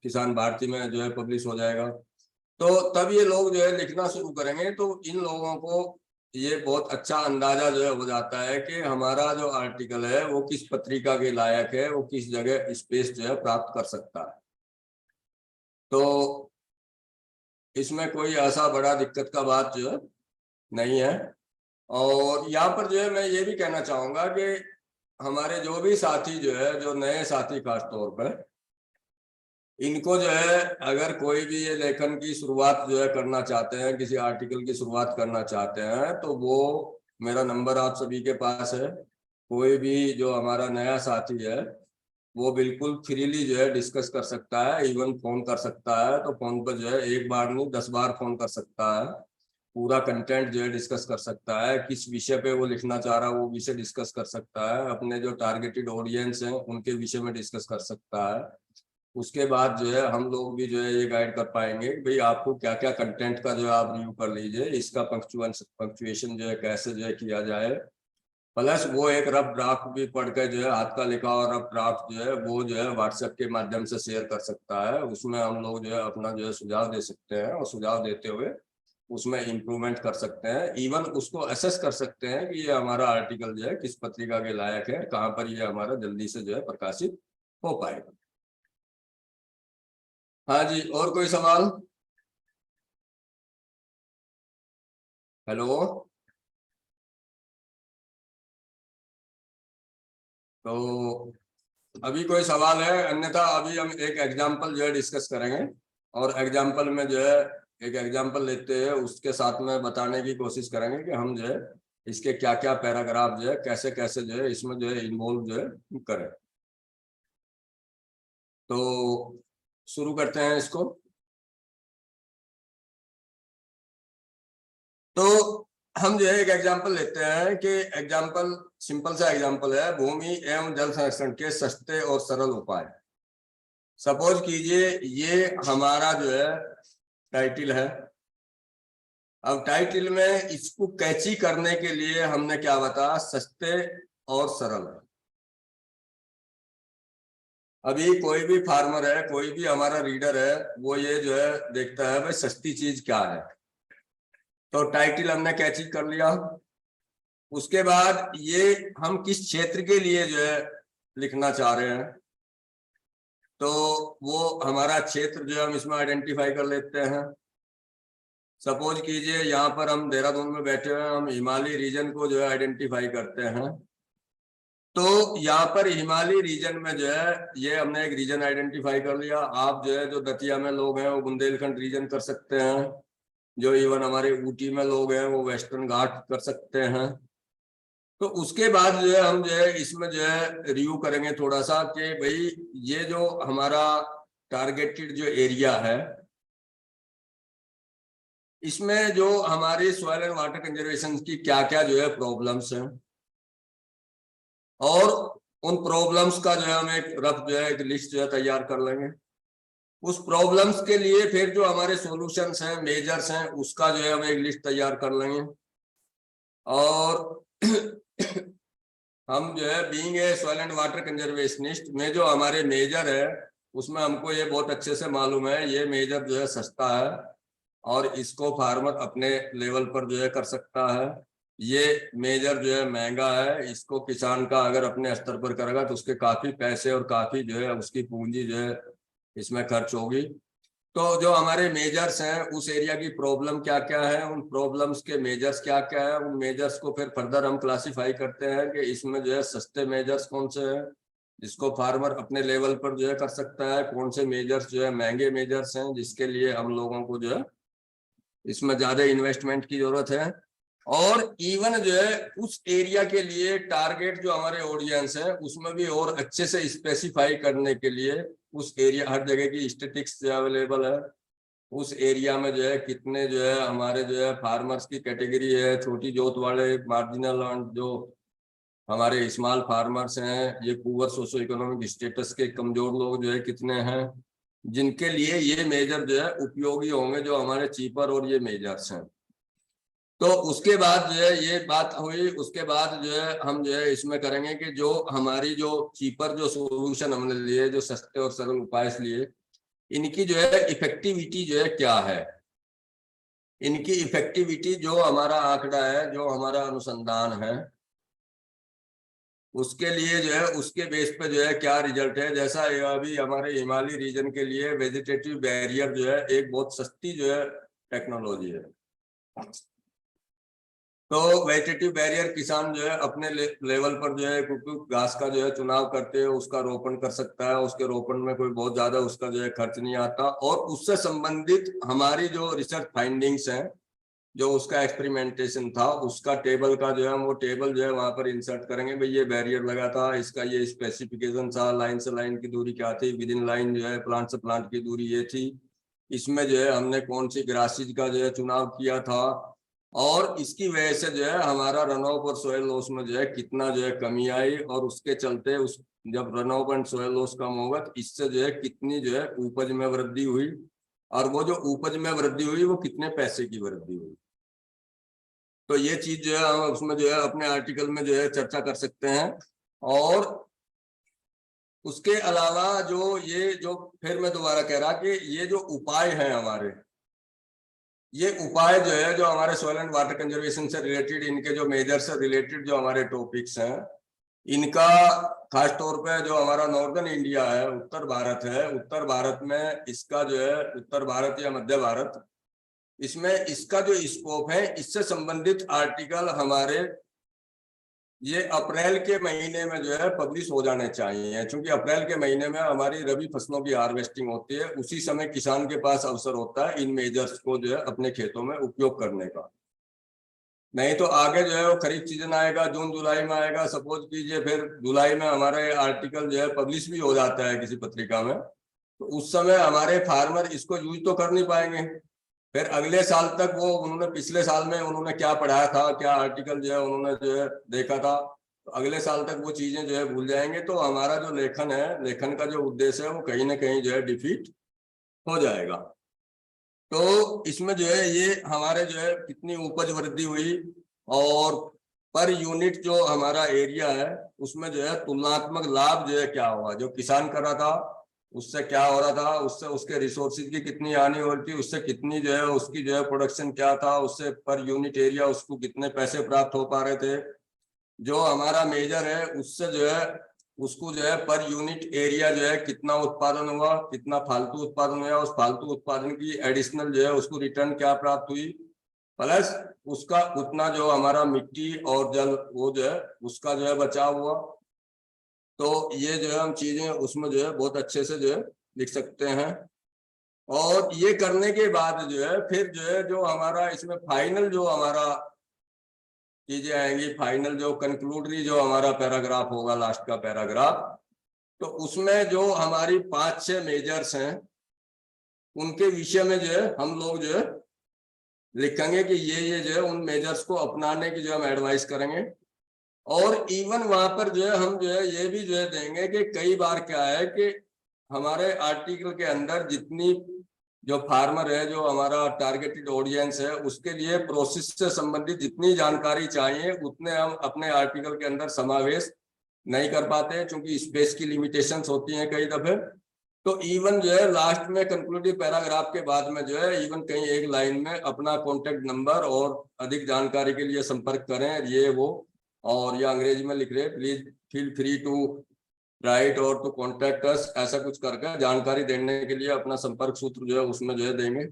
किसान भारती में जो है पब्लिश हो जाएगा। तो तब ये लोग जो है लिखना शुरू करेंगे, तो इन लोगों को ये बहुत अच्छा अंदाजा जो है हो जाता है कि हमारा जो आर्टिकल है वो किस पत्रिका के लायक है, वो किस जगह स्पेस जो है प्राप्त कर सकता है। तो इसमें कोई ऐसा बड़ा दिक्कत का बात जो है नहीं है। और यहाँ पर जो है मैं ये भी कहना चाहूंगा कि हमारे जो भी साथी जो है, जो नए साथी खास तौर पर, इनको जो है अगर कोई भी ये लेखन की शुरुआत जो है करना चाहते हैं, किसी आर्टिकल की शुरुआत करना चाहते हैं, तो वो मेरा नंबर आप सभी के पास है। कोई भी जो हमारा नया साथी है वो बिल्कुल फ्रीली जो है डिस्कस कर सकता है, इवन फोन कर सकता है। तो फोन पर जो है एक बार नहीं 10 बार फोन कर सकता है, पूरा कंटेंट जो है डिस्कस कर सकता है। किस विषय पे वो लिखना चाह रहा है वो विषय डिस्कस कर सकता है, अपने जो टारगेटेड ऑडियंस हैं उनके विषय में डिस्कस कर सकता है। उसके बाद जो है हम लोग भी जो है ये गाइड कर पाएंगे कि भाई आपको क्या क्या कंटेंट का जो है आप रिव्यू कर लीजिए, इसका पंक्चुएशन जो है कैसे जो है किया जाए। प्लस वो एक रफ ड्राफ्ट भी पढ़ के जो है हाथ का लिखा और रफ ड्राफ्ट जो है वो जो है व्हाट्सएप के माध्यम से शेयर कर सकता है। उसमें हम लोग जो है अपना जो है सुझाव दे सकते हैं और सुझाव देते हुए उसमें इम्प्रूवमेंट कर सकते हैं। इवन उसको असेस कर सकते हैं कि ये हमारा आर्टिकल जो है किस पत्रिका के लायक है, कहाँ पर ये हमारा जल्दी से जो है प्रकाशित हो पाएगा। हाँ जी, और कोई सवाल? हेलो, तो अभी कोई सवाल है? अन्यथा अभी हम एक एग्जांपल जो है डिस्कस करेंगे और एग्जांपल में जो है एक एग्जांपल लेते हैं, उसके साथ में बताने की कोशिश करेंगे कि हम जो है इसके क्या क्या पैराग्राफ जो है कैसे कैसे जो है इसमें जो है इन्वॉल्व जो है करें। तो शुरू करते हैं इसको। तो हम जो है एक एग्जांपल लेते हैं कि एग्जांपल सिंपल सा एग्जांपल है, भूमि एवं जल संरक्षण के सस्ते और सरल उपाय। सपोज कीजिए ये हमारा जो है टाइटल है। अब टाइटल में इसको कैची करने के लिए हमने क्या बताया, सस्ते और सरल। अभी कोई भी फार्मर है, कोई भी हमारा रीडर है, वो ये जो है देखता है भाई सस्ती चीज क्या है। तो टाइटल हमने कैची कर लिया। उसके बाद ये हम किस क्षेत्र के लिए जो है लिखना चाह रहे हैं, तो वो हमारा क्षेत्र जो है हम इसमें आइडेंटिफाई कर लेते हैं। सपोज कीजिए यहाँ पर हम देहरादून में बैठे हुए हैं, हम हिमालय रीजन को जो है आइडेंटिफाई करते हैं। तो यहाँ पर हिमालय रीजन में जो है ये हमने एक रीजन आइडेंटिफाई कर लिया। आप जो है जो दतिया में लोग हैं वो बुंदेलखंड रीजन कर सकते हैं, जो इवन हमारे ऊटी में लोग हैं वो वेस्टर्न घाट कर सकते हैं। तो उसके बाद जो है हम जो है इसमें जो है रिव्यू करेंगे थोड़ा सा कि भाई ये जो हमारा टारगेटेड जो एरिया है इसमें जो हमारी सॉइल एंड वाटर कंजर्वेशन की क्या क्या जो है प्रॉब्लम्स हैं, और उन प्रॉब्लम्स का जो है हम एक रफ जो है एक लिस्ट जो है तैयार कर लेंगे। उस प्रॉब्लम्स के लिए फिर जो हमारे सॉल्यूशंस हैं, मेजर्स हैं, उसका जो है हम एक लिस्ट तैयार कर लेंगे। और हम जो है being a soil and water conservationist में जो हमारे मेजर है उसमें हमको ये बहुत अच्छे से मालूम है ये मेजर जो है सस्ता है और इसको फार्मर अपने लेवल पर जो है कर सकता है। ये मेजर जो है महंगा है, इसको किसान का अगर अपने स्तर पर करेगा तो उसके काफी पैसे और काफी जो है उसकी पूंजी जो है इसमें खर्च होगी। तो जो हमारे मेजर्स हैं उस एरिया की प्रॉब्लम क्या क्या है, उन प्रॉब्लम्स के मेजर्स क्या क्या है, उन मेजर्स को फिर फर्दर हम क्लासिफाई करते हैं कि इसमें जो है सस्ते मेजर्स कौन से हैं जिसको फार्मर अपने लेवल पर जो है कर सकता है, कौन से मेजर्स जो है महंगे मेजर्स हैं जिसके लिए हम लोगों को जो है इसमें ज्यादा इन्वेस्टमेंट की जरूरत है। और इवन जो है उस एरिया के लिए टारगेट जो हमारे ऑडियंस है उसमें भी और अच्छे से स्पेसिफाई करने के लिए उस एरिया हर जगह की स्टेटिक्स जो अवेलेबल है, उस एरिया में जो है कितने जो है हमारे जो है फार्मर्स की कैटेगरी है, छोटी जोत वाले, मार्जिनल जो हमारे स्मॉल फार्मर्स हैं, ये पुअर सोशो इकोनॉमिक स्टेटस के कमजोर लोग जो है कितने हैं, जिनके लिए ये मेजर जो है उपयोगी होंगे, जो हमारे चीपर और ये मेजर्स हैं। तो उसके बाद जो है ये बात हुई, उसके बाद जो है हम जो है इसमें करेंगे कि जो हमारी जो चीपर जो सोल्यूशन हमने लिए, जो सस्ते और सरल उपाय लिए, इनकी जो है इफेक्टिविटी जो है क्या है, इनकी इफेक्टिविटी जो हमारा आंकड़ा है, जो हमारा अनुसंधान है, उसके लिए जो है उसके बेस पे जो है क्या रिजल्ट है। जैसा अभी हमारे हिमालय रीजन के लिए वेजिटेटिव बैरियर जो है एक बहुत सस्ती जो है टेक्नोलॉजी है। तो वेजिटेटिव बैरियर किसान जो है अपने लेवल पर जो है क्योंकि घास का जो है चुनाव करते हैं, उसका रोपण कर सकता है। उसके रोपण में कोई बहुत ज्यादा उसका जो है खर्च नहीं आता। और उससे संबंधित हमारी जो रिसर्च फाइंडिंग्स हैं, जो उसका एक्सपेरिमेंटेशन था, उसका टेबल का जो है वो टेबल जो है वहां पर इंसर्ट करेंगे। भाई ये बैरियर लगा था, इसका ये स्पेसिफिकेशन था, लाइन से लाइन की दूरी क्या थी, विद इन लाइन जो है प्लांट से प्लांट की दूरी ये थी, इसमें जो है हमने कौन सी ग्रासेज का जो है चुनाव किया था, और इसकी वजह से जो है हमारा रन ऑफ और सोयल लॉस में जो है कितना जो है कमी आई, और उसके चलते उस जब run off and soil loss कम होगा तो इससे जो है कितनी जो है उपज में वृद्धि हुई, और वो जो उपज में वृद्धि हुई वो कितने पैसे की वृद्धि हुई। तो ये चीज जो है हम उसमें जो है अपने आर्टिकल में जो है चर्चा कर सकते हैं। और उसके अलावा जो ये जो फिर मैं दोबारा कह रहा कि ये जो उपाय हैं हमारे, ये उपाय जो है जो हमारे सॉइल एंड वाटर कंजर्वेशन से रिलेटेड, इनके जो मेजर से रिलेटेड जो हमारे टॉपिक्स हैं, इनका खास तौर पे जो हमारा नॉर्दर्न इंडिया है, उत्तर भारत है, उत्तर भारत में इसका जो है उत्तर भारत या मध्य भारत, इसमें इसका जो स्कोप है, इससे संबंधित आर्टिकल हमारे ये अप्रैल के महीने में जो है पब्लिश हो जाने चाहिए। क्योंकि अप्रैल के महीने में हमारी रबी फसलों की हार्वेस्टिंग होती है, उसी समय किसान के पास अवसर होता है इन मेजर्स को जो है अपने खेतों में उपयोग करने का। नहीं तो आगे जो है वो खरीफ सीजन आएगा, जून जुलाई में आएगा, सपोज कीजिए फिर जुलाई में हमारे आर्टिकल जो है पब्लिश भी हो जाता है किसी पत्रिका में, तो उस समय हमारे फार्मर इसको यूज तो कर नहीं पाएंगे। फिर अगले साल तक वो उन्होंने पिछले साल में उन्होंने क्या पढ़ाया था, क्या आर्टिकल जो है उन्होंने जो है देखा था, तो अगले साल तक वो चीजें जो है भूल जाएंगे। तो हमारा जो लेखन है, लेखन का जो उद्देश्य है वो कहीं ना कहीं जो है डिफीट हो जाएगा। तो इसमें जो है ये हमारे जो है कितनी उपज वृद्धि हुई, और पर यूनिट जो हमारा एरिया है उसमें जो है तुलनात्मक लाभ जो है क्या हुआ, जो किसान कर रहा था उससे क्या हो रहा था, उससे उसके रिसोर्सेज की कितनी हानि हो रही थी, उससे कितनी जो है उसकी जो है प्रोडक्शन क्या था, उससे पर यूनिट एरिया उसको कितने पैसे प्राप्त हो पा रहे थे। जो हमारा मेजर है उससे जो है उसको जो है पर यूनिट एरिया जो है कितना उत्पादन हुआ, कितना फालतू उत्पादन हुआ, उस फालतू उत्पादन की एडिशनल जो है उसको रिटर्न क्या प्राप्त हुई, प्लस उसका उतना जो हमारा मिट्टी और जल वो जो है उसका जो है बचाव हुआ। तो ये जो है हम चीजें उसमें जो है बहुत अच्छे से जो है लिख सकते हैं। और ये करने के बाद जो है फिर जो है जो हमारा इसमें फाइनल जो हमारा चीजें आएंगी, फाइनल जो कंक्लूडरी जो हमारा पैराग्राफ होगा, लास्ट का पैराग्राफ, तो उसमें जो हमारी 5-6 मेजर्स हैं उनके विषय में जो है हम लोग जो है लिखेंगे कि ये जो है उन मेजर्स को अपनाने की जो हम एडवाइस करेंगे। और इवन वहां पर जो है हम जो है ये भी जो है देंगे कि कई बार क्या है कि हमारे आर्टिकल के अंदर जितनी जो फार्मर है, जो हमारा टारगेटेड ऑडियंस है, उसके लिए प्रोसेस से संबंधित जितनी जानकारी चाहिए उतने हम अपने आर्टिकल के अंदर समावेश नहीं कर पाते हैं, क्योंकि स्पेस की लिमिटेशंस होती हैं कई दफे। तो इवन जो है लास्ट में कंक्लूडिव पैराग्राफ के बाद में जो है इवन कहीं एक लाइन में अपना कॉन्टेक्ट नंबर और अधिक जानकारी के लिए संपर्क करें, ये वो, और या अंग्रेजी में लिख रहे please feel free to write और टू कॉन्टेक्ट अस, ऐसा कुछ करके जानकारी देने के लिए अपना संपर्क सूत्र जो है उसमें जो है देंगे।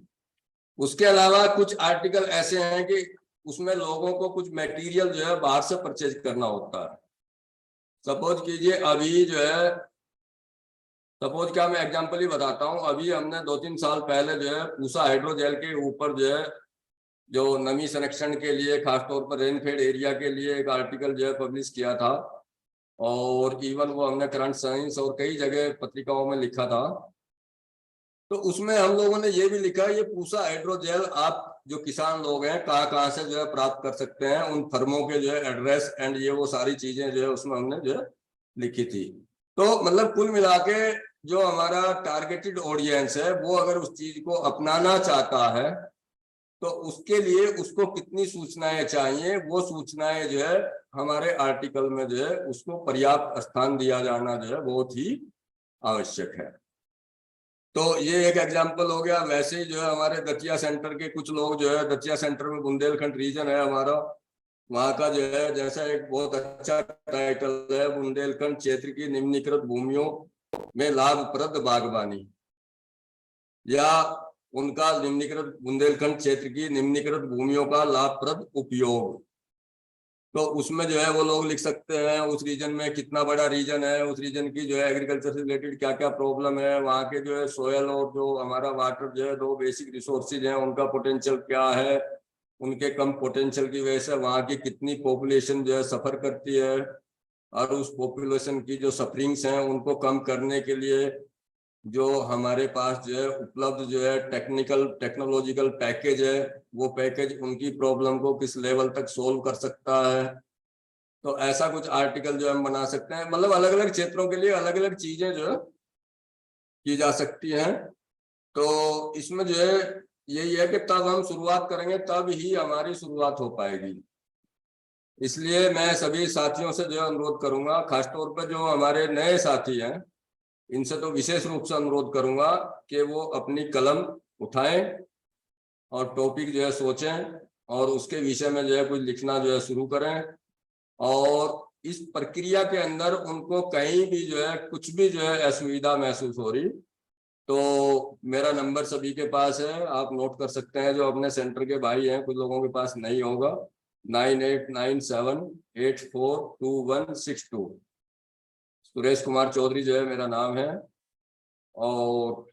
उसके अलावा कुछ आर्टिकल ऐसे हैं कि उसमें लोगों को कुछ मटेरियल जो है बाहर से परचेज करना होता है। सपोज कीजिए अभी जो है, सपोज क्या मैं एग्जांपल ही बताता हूँ, अभी हमने 2-3 साल पहले जो है पूसा हाइड्रोजेल के ऊपर जो है जो नमी संरक्षण के लिए खासतौर पर रेनफेड एरिया के लिए एक आर्टिकल जो है पब्लिश किया था, और इवन वो हमने करंट साइंस और कई जगह पत्रिकाओं में लिखा था। तो उसमें हम लोगों ने ये भी लिखा है ये पूसा हाइड्रोजेल आप जो किसान लोग हैं कहाँ से जो है प्राप्त कर सकते हैं, उन फर्मों के जो है एड्रेस एंड ये वो सारी चीजें जो है उसमें हमने जो है लिखी थी। तो मतलब कुल मिला के जो हमारा टारगेटेड ऑडियंस है वो अगर उस चीज को अपनाना चाहता है तो उसके लिए उसको कितनी सूचनाएं चाहिए, वो सूचनाएं जो है हमारे आर्टिकल में जो है उसको पर्याप्त स्थान दिया जाना जो है बहुत ही आवश्यक है। तो ये एक एग्जांपल हो गया। वैसे ही जो है हमारे दतिया सेंटर के कुछ लोग जो है, दतिया सेंटर में बुंदेलखंड रीजन है हमारा, वहाँ का जो है जैसा एक बहुत अच्छा टाइटल है बुंदेलखंड क्षेत्र की निम्नीकृत भूमियों में लाभप्रद बागवानी, या उनका निम्नलिखित बुंदेलखंड क्षेत्र की निम्नलिखित भूमियों का लाभप्रद उपयोग। तो उसमें जो है वो लोग लिख सकते हैं उस रीजन में कितना बड़ा रीजन है, उस रीजन की जो है एग्रीकल्चर से रिलेटेड क्या क्या प्रॉब्लम है, वहाँ के जो है सोयल और जो हमारा वाटर जो है दो बेसिक रिसोर्सेज हैं उनका पोटेंशियल क्या है, उनके कम पोटेंशियल की वजह से वहाँ की कितनी पॉपुलेशन जो है सफर करती है, और उस पॉपुलेशन की जो सफरिंग्स हैं उनको कम करने के लिए जो हमारे पास जो है उपलब्ध जो है टेक्नोलॉजिकल पैकेज है, वो पैकेज उनकी प्रॉब्लम को किस लेवल तक सोल्व कर सकता है। तो ऐसा कुछ आर्टिकल जो हम बना सकते हैं, मतलब अलग अलग क्षेत्रों के लिए अलग अलग चीजें जो है की जा सकती हैं। तो इसमें जो है यही है कि तब हम शुरुआत करेंगे तब ही हमारी शुरुआत हो पाएगी। इसलिए मैं सभी साथियों से जो है अनुरोध करूंगा, खासतौर पर जो हमारे नए साथी हैं इनसे तो विशेष रूप से अनुरोध करूंगा कि वो अपनी कलम उठाएं और टॉपिक जो है सोचें और उसके विषय में जो है कुछ लिखना जो है शुरू करें। और इस प्रक्रिया के अंदर उनको कहीं भी जो है कुछ भी जो है असुविधा महसूस हो रही तो मेरा नंबर सभी के पास है, आप नोट कर सकते हैं। जो अपने सेंटर के भाई हैं कुछ लोगों के पास नहीं होगा, 9897842162। सुरेश कुमार चौधरी जो है मेरा नाम है, और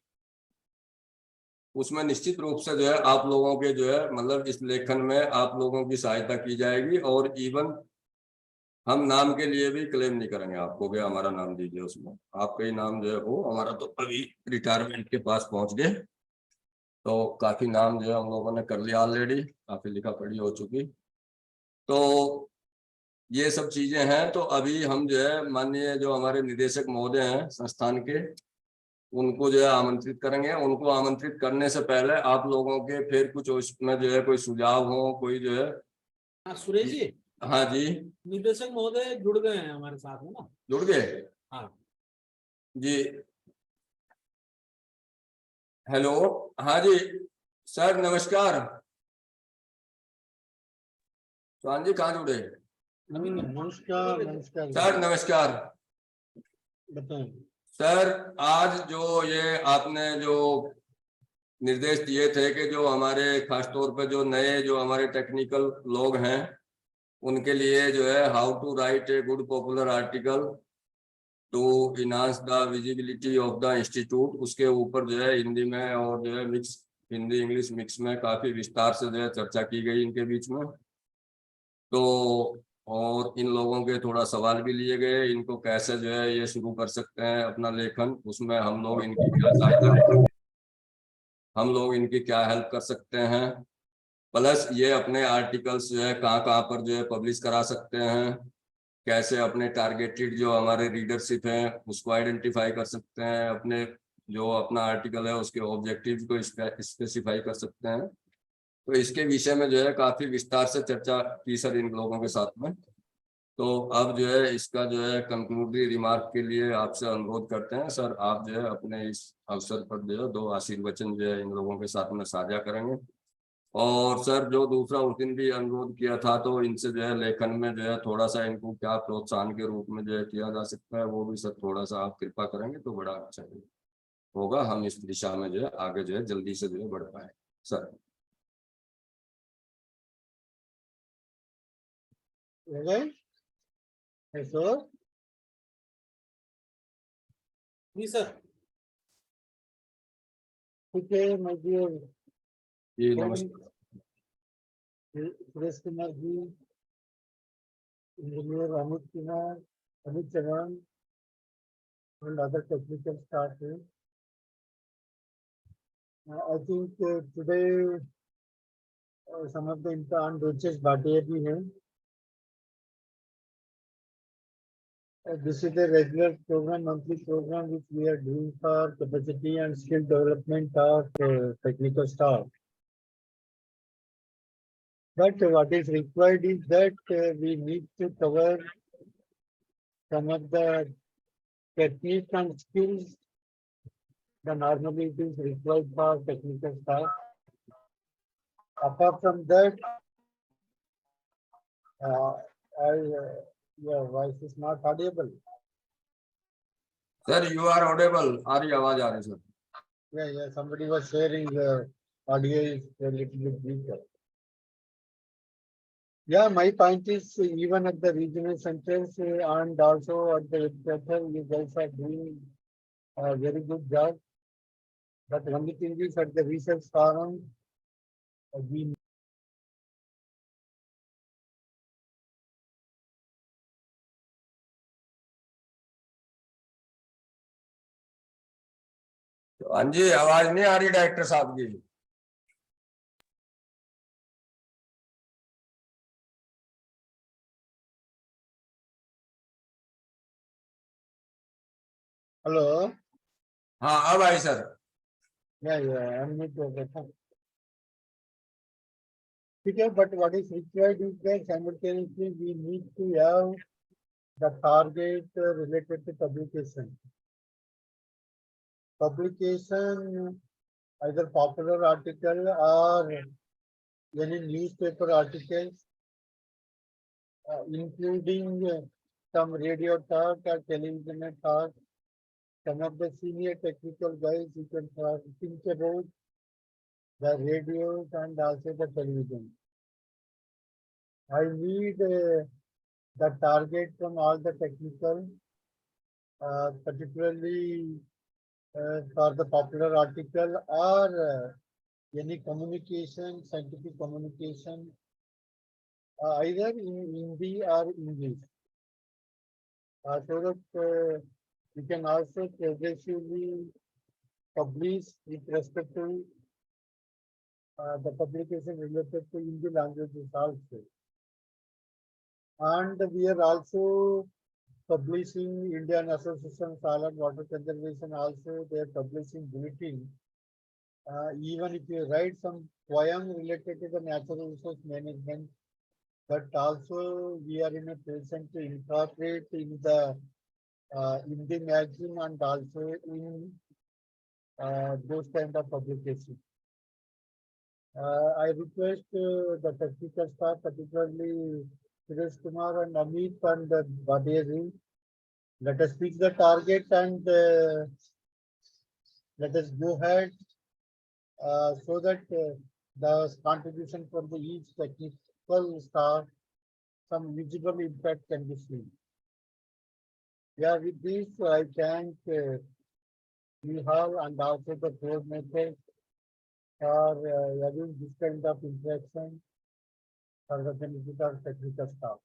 उसमें निश्चित रूप से जो है आप लोगों के जो है मतलब इस लेखन में आप लोगों की सहायता की जाएगी। और इवन हम नाम के लिए भी क्लेम नहीं करेंगे आपको कि हमारा नाम दीजिए, उसमें आपका ही नाम जो है हो। हमारा तो अभी रिटायरमेंट के पास पहुंच गए, तो काफी नाम जो है हम लोगों ने कर लिया ऑलरेडी, काफी लिखा पढ़ी हो चुकी। तो ये सब चीजें हैं। तो अभी हम जो है माननीय जो हमारे निदेशक महोदय हैं संस्थान के, उनको जो है आमंत्रित करेंगे। उनको आमंत्रित करने से पहले आप लोगों के फिर कुछ उसमें जो है कोई सुझाव हो, कोई जो है। हाँ सुरेश जी, हाँ जी, निदेशक महोदय जुड़ गए हैं हमारे साथ में ना। जुड़ गए हाँ जी, हेलो, हाँ जी सर नमस्कार। चौहान जी कहाँ जुड़े? नमस्कार। नमस्कार सर नमस्कार। बताएं सर आज जो ये आपने जो निर्देश दिए थे कि जो हमारे खासतौर पर जो नए जो हमारे टेक्निकल लोग हैं उनके लिए जो है how to write a good popular article to enhance the visibility of the institute, उसके ऊपर जो है हिंदी में और जो है मिक्स हिंदी इंग्लिश मिक्स में काफी विस्तार से जो है चर्चा की गई इनके बीच में। तो और इन लोगों के थोड़ा सवाल भी लिए गए, इनको कैसे जो है ये शुरू कर सकते हैं अपना लेखन, उसमें हम लोग इनकी क्या सहायता, हम लोग इनकी क्या हेल्प कर सकते हैं, प्लस ये अपने आर्टिकल्स जो है कहाँ कहाँ पर जो है पब्लिश करा सकते हैं, कैसे अपने टारगेटेड जो हमारे रीडरशिप हैं उसको आइडेंटिफाई कर सकते हैं, अपने जो अपना आर्टिकल है उसके ऑब्जेक्टिव को स्पेसिफाई कर सकते हैं। तो इसके विषय में जो है काफी विस्तार से चर्चा की सर इन लोगों के साथ में। तो अब जो है इसका जो है कंक्लूडरी रिमार्क के लिए आपसे अनुरोध करते हैं सर, आप जो है अपने इस अवसर पर जो है 2 आशीर्वचन जो है इन लोगों के साथ में साझा करेंगे। और सर जो दूसरा उस दिन भी अनुरोध किया था तो इनसे जो है लेखन में जो है थोड़ा सा इनको क्या प्रोत्साहन के रूप में जो है किया जा सकता है वो भी सर थोड़ा सा आप कृपा करेंगे तो बड़ा अच्छा होगा, हम इस दिशा में जो है आगे जो है जल्दी से जो है बढ़ पाए सर। जी सर। ठीक है, मैं जी नमस्कार। सुरेश कुमार जी, इंजीनियर अमित कुमार, अमित चरण and other technical staff here. I think today some of the imthan benches Bhatia bhi hai. This is a regular program, monthly program which we are doing for capacity and skill development of technical staff. But what is required is that we need to cover some of the techniques and skills that normally it is required for technical staff. Apart from that, your voice is not audible. Sir you are audible, आ रही आवाज आ रही सर। Yeah, somebody was sharing audio is a little bit weaker. Yeah, my point is even at the regional centers and also at the center, you guys are doing a very good job. But only thing is at the research forum, we हाँ जी, आवाज नहीं आ रही डायरेक्टर साहब की? hello. हाँ अब आई sir. Yeah, unmute your button. Okay, but what is required is that simultaneously we need to have the target related to publication. Publication, either popular article or any newspaper articles, including some radio talk or television talk. Some of the senior technical guys you can think about the radios and also the television. I need the target from all the technical, particularly for the popular article or any communication, scientific communication, either in Hindi or English. So that we can also progressively publish with respect to the publication related to Hindi languages also. And we are also publishing Indian Association of Soil and Water Conservation also, they are publishing bulletin. Even if you write some poem related to the natural resource management, but also we are in a position to incorporate in the magazine and also in those kind of publications. I request the technical staff, particularly Suresh Kumar and Amit and Baderi, let us fix the target and let us go ahead so that the contribution from the each technical staff, some visible impact can be seen. Yeah, with this, I thank you have and also the coordinators for having this kind of interaction for the benefit of technical staff.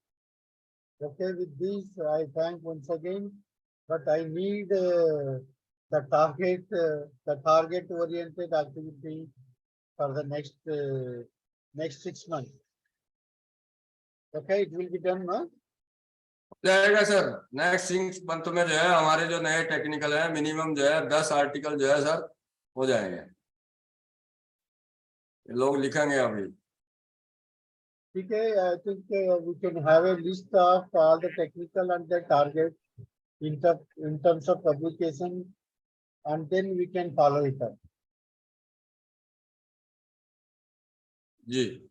Okay, with this, I thank once again, but I need the target oriented activity for the next 6 months. Okay, it will be done, no? जाएगा सर। नेक्स्ट 6 मंथ में जो है हमारे जो नए टेक्निकल है मिनिमम जो है 10 आर्टिकल जो है सर हो जाएंगे, लोग लिखेंगे अभी। ठीक है, I think we can have a list of all the technical and the target in terms of publication, and then we can follow it up. जी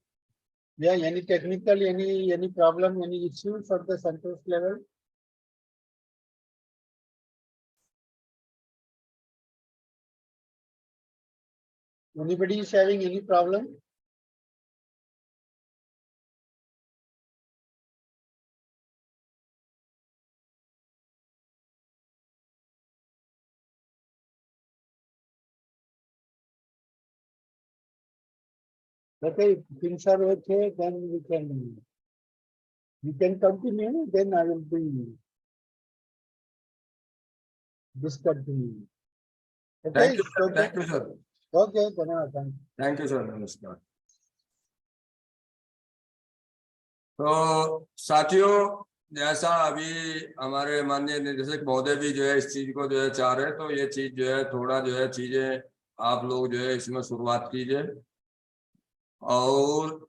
Yeah, any technical, any problem, any issues at the centers level? Anybody is having any problem? Okay, if things are okay, then we can continue, then I will be discontinuing. Okay, thank you sir. okay, धन्यवाद, thank you. Thank you sir, नमस्कार। तो साथियों, जैसा अभी हमारे माननीय निदेशक महोदय भी जो है इस चीज को जो है चाह रहे हैं, तो ये चीज जो है थोड़ा जो है चीजें आप लोग जो है इसमें शुरुआत कीजिए, और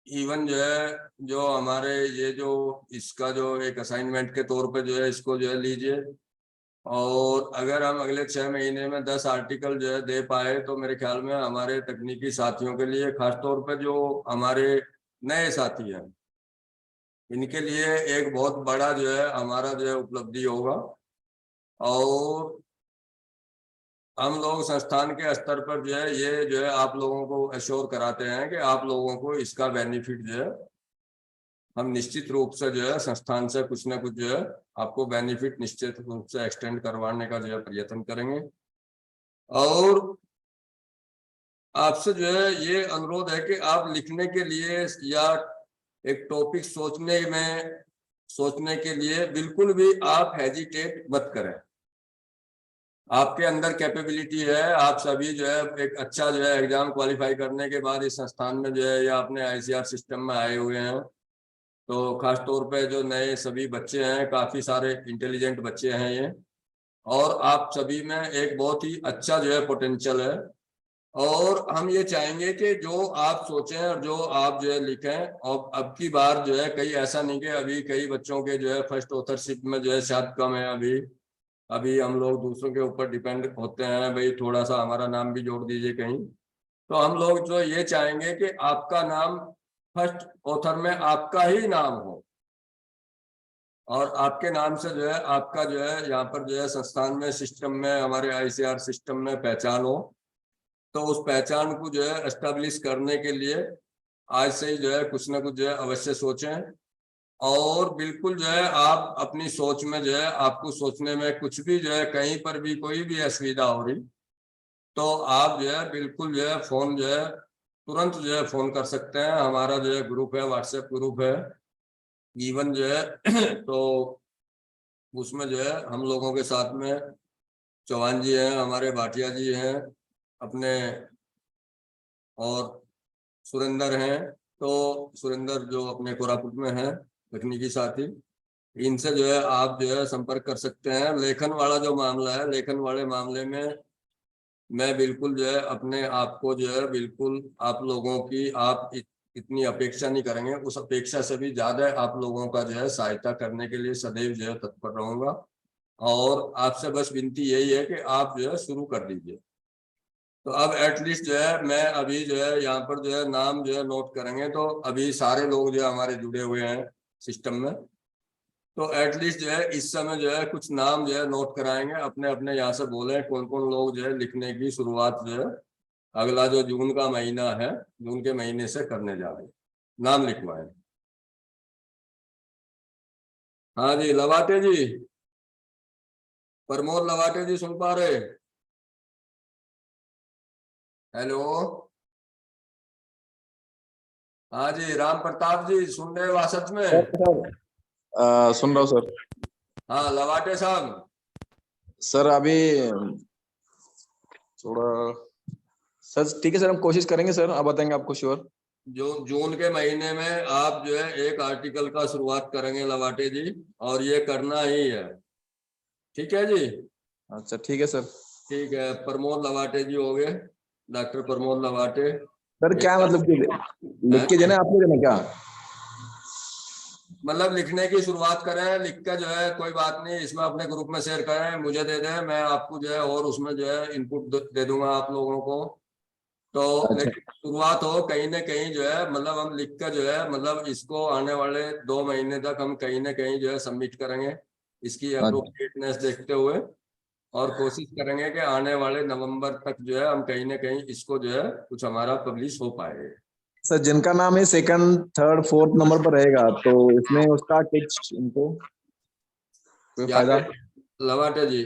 इवन जो है जो हमारे ये जो इसका जो एक असाइनमेंट के तौर पे जो है इसको जो है लीजिए, और अगर हम अगले 6 महीने में 10 आर्टिकल जो है दे पाए तो मेरे ख्याल में हमारे तकनीकी साथियों के लिए, खासतौर पे जो हमारे नए साथी हैं, इनके लिए एक बहुत बड़ा जो है हमारा जो है उपलब्धि होगा। और हम लोग संस्थान के स्तर पर जो है ये जो है आप लोगों को अश्योर कराते हैं कि आप लोगों को इसका बेनिफिट जो है हम निश्चित रूप से जो है संस्थान से कुछ ना कुछ जो है आपको बेनिफिट निश्चित रूप से एक्सटेंड करवाने का जो है प्रयत्न करेंगे। और आपसे जो है ये अनुरोध है कि आप लिखने के लिए या एक टॉपिक सोचने के लिए बिल्कुल भी आप हेजिटेट मत करें। आपके अंदर कैपेबिलिटी है, आप सभी जो है एक अच्छा जो है एग्जाम क्वालिफाई करने के बाद इस संस्थान में जो है या अपने आईसीआर सिस्टम में आए हुए हैं। तो खास तौर पे जो नए सभी बच्चे हैं, काफी सारे इंटेलिजेंट बच्चे हैं ये, और आप सभी में एक बहुत ही अच्छा जो है पोटेंशियल है। और हम ये चाहेंगे कि जो आप सोचें और जो आप जो है लिखें, और अब की बार जो है कहीं ऐसा नहीं कि अभी कई बच्चों के जो है फर्स्ट ऑथरशिप में जो है शायद कम है, अभी हम लोग दूसरों के ऊपर डिपेंड होते हैं, भाई थोड़ा सा हमारा नाम भी जोड़ दीजिए कहीं। तो हम लोग जो ये चाहेंगे कि आपका नाम फर्स्ट ऑथर में आपका ही नाम हो, और आपके नाम से जो है आपका जो है यहाँ पर जो है संस्थान में सिस्टम में हमारे आईसीआर सिस्टम में पहचान हो। तो उस पहचान को जो है एस्टेब्लिश करने के लिए आज से ही जो है कुछ ना कुछ जो है अवश्य सोचें। और बिल्कुल जो है आप अपनी सोच में जो है आपको सोचने में कुछ भी जो है कहीं पर भी कोई भी असुविधा हो रही तो आप जो है बिल्कुल जो है फोन जो है तुरंत जो है फोन कर सकते हैं। हमारा जो है ग्रुप है, व्हाट्सएप ग्रुप है इवन जो है तो उसमें जो है हम लोगों के साथ में चौहान जी हैं, हमारे भाटिया जी हैं अपने, और सुरेंद्र हैं। तो सुरेंद्र जो अपने कोरापुट में है तकनीकी साथी, इनसे जो है आप जो है संपर्क कर सकते हैं। लेखन वाला जो मामला है, लेखन वाले मामले में मैं बिल्कुल जो है अपने आप को जो है बिल्कुल आप लोगों की आप इतनी अपेक्षा नहीं करेंगे, उस अपेक्षा से भी ज्यादा आप लोगों का जो है सहायता करने के लिए सदैव जो है तत्पर रहूंगा। और आपसे बस विनती यही है कि आप जो है शुरू कर दीजिए। तो अब एटलीस्ट जो है मैं अभी जो है यहाँ पर जो है नाम जो है नोट करेंगे, तो अभी सारे लोग जो है हमारे जुड़े हुए हैं सिस्टम में, तो एटलीस्ट जो है इस समय जो है कुछ नाम जो है नोट कराएंगे, अपने अपने यहाँ से बोले कौन कौन लोग जो है लिखने की शुरुआत जो है अगला जो जून का महीना है, जून के महीने से करने जा रहे हैं। नाम लिखवाएं। हाँ जी, लवाटे जी, प्रमोद लवाटे जी सुन पा रहे? हेलो, हाँ जी, राम प्रताप जी सुन रहे हो सच में? सुन रहा हूँ सर। हाँ लवाटे साहब। सर अभी थोड़ा सर ठीक है सर, हम कोशिश करेंगे सर, आप बताएंगे आपको श्योर। जो जून के महीने में आप जो है एक आर्टिकल का शुरुआत करेंगे लवाटे जी, और ये करना ही है, ठीक है जी? अच्छा ठीक है सर। ठीक है, प्रमोद लवाटे जी हो गए, डॉक्टर प्रमोद लवाटे। सर क्या मतलब कि लिख के देना आपको देना क्या? मतलब लिखने की शुरुआत करें, लिख कर जो है कोई बात नहीं इसमें अपने ग्रुप में शेयर करें, मुझे दे दें, मैं आपको जो है और उसमें जो है इनपुट दे दूंगा आप लोगों को। तो अच्छा। लेकिन शुरुआत हो कहीं ना कहीं जो है, मतलब हम लिख कर जो है मतलब इसको आने वाले 2 महीने तक हम कहीं ना कहीं जो है सबमिट करेंगे इसकी अप्रोप्रिएटनेस देखते हुए, और कोशिश करेंगे कि आने वाले नवंबर तक जो है हम कहीं ना कहीं इसको जो है कुछ हमारा पब्लिश हो पाए। सर जिनका नाम है सेकंड थर्ड फोर्थ नंबर पर रहेगा तो इसमें उसका टेक्स्ट इनको कोई फायदा? लवाटे जी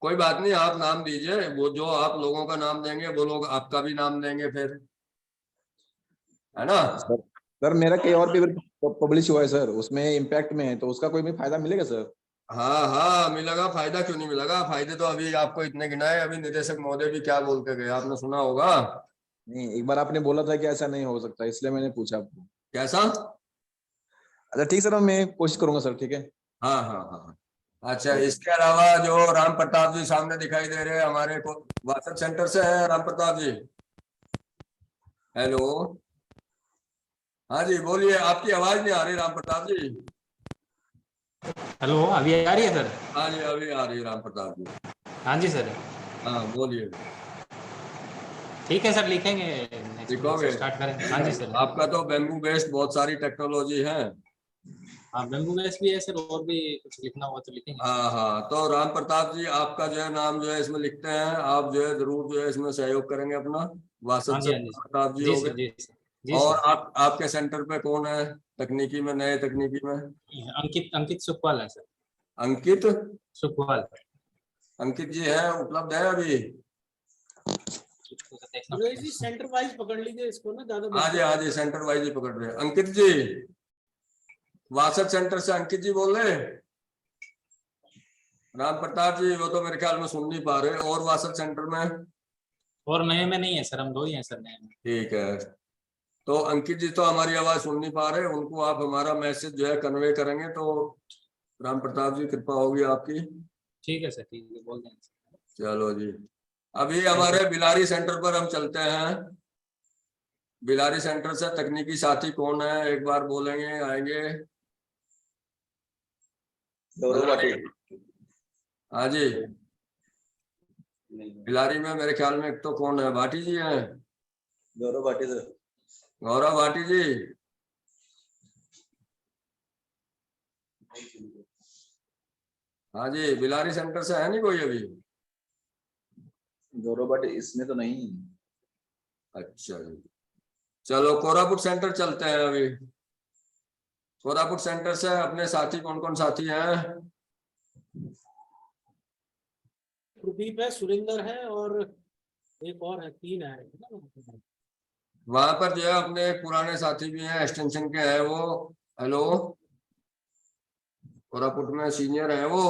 कोई बात नहीं, आप नाम दीजिए, वो जो आप लोगों का नाम देंगे वो लोग आपका भी नाम देंगे फिर, है ना? सर मेरा कई और पेपर पब्लिश हुआ है सर, उसमें इम्पैक्ट में है, तो उसका कोई भी फायदा मिलेगा सर? हाँ हाँ मिलेगा, फायदा क्यों नहीं मिलेगा, फायदे तो अभी आपको इतने गिनाए, अभी निदेशक महोदय भी क्या बोल के गए आपने सुना होगा। नहीं, एक बार आपने बोला था कि ऐसा नहीं हो सकता, इसलिए मैंने पूछा आपको। कैसा? अच्छा ठीक सर, मैं कोशिश करूंगा सर, ठीक है। हाँ हाँ हाँ। अच्छा, इसके अलावा जो राम प्रताप जी सामने दिखाई दे रहे हैं हमारे को व्हाट्सएप सेंटर से है, राम प्रताप जी हेलो। हाँ जी बोलिए, आपकी आवाज नहीं आ रही राम प्रताप जी। हेलो, अभी आ रही है सर? हाँ जी अभी आ रही है राम प्रताप जी। हाँ जी सर। हाँ बोलिए। ठीक है सर, लिखेंगे, लिखोगे? स्टार्ट करें। हाँ जी सर। आपका तो बैम्बू बेस्ड बहुत सारी टेक्नोलॉजी है, हाँ बेम्बू बेस भी है सर, और भी कुछ लिखना हुआ तो लिखेंगे। हाँ हाँ, तो राम प्रताप जी आपका जो है नाम जो है इसमें लिखते हैं, आप जो है जरूर जो है इसमें सहयोग करेंगे अपना। हाँ वासद जी, सर हाँ जी प्रताप जी जी हो सर, गए। जी सर, जी और सर। आप आपके सेंटर पे कौन है तकनीकी में, नए तकनीकी में? अंकित अंकित सुखपाल है सर। अंकित। सुखपाल। अंकित जी है, उपलब्ध है अभी? देखना सुरेश जी सेंटर वाइज पकड़ लीजिए इसको ना, ज्यादा हाँ जी, हाँ जी, सेंटर वाइज ही पकड़ रहे हैं। अंकित जी, वासद सेंटर से अंकित जी बोल रहे हैं? राम प्रताप जी वो तो मेरे ख्याल में सुन नहीं पा रहे। और वासद सेंटर में? और नए में नहीं है सर, हम 2 ही हैं सर नए में। ठीक है, तो अंकित जी तो हमारी आवाज सुन नहीं पा रहे, उनको आप हमारा मैसेज जो है कन्वे करेंगे तो राम प्रताप जी कृपा होगी आपकी। ठीक है सर, ठीक है, बोल देंगे सर। चलो जी, अभी हमारे बिलारी सेंटर पर हम चलते हैं। बिलारी सेंटर से तकनीकी साथी कौन है एक बार बोलेंगे, आएंगे? हाँ जी, बिलारी में मेरे ख्याल में एक तो कौन है, भाटी जी हैं? गौरव भाटी सर। गौरव भाटी जी। हाँ जी, बिलारी सेंटर से है नहीं कोई अभी? गौरव भाटी इसमें तो नहीं। अच्छा जी, चलो कोरापुट सेंटर चलते हैं अभी। कोरापुट सेंटर से अपने साथी कौन कौन साथी हैं? प्रदीप है, सुरेंद्र है, और एक और है, 3 है ना। वहां पर जो है अपने एक पुराने साथी भी हैं, एक्सटेंशन के हैं वो। हेलो, कोरापुट में सीनियर है वो।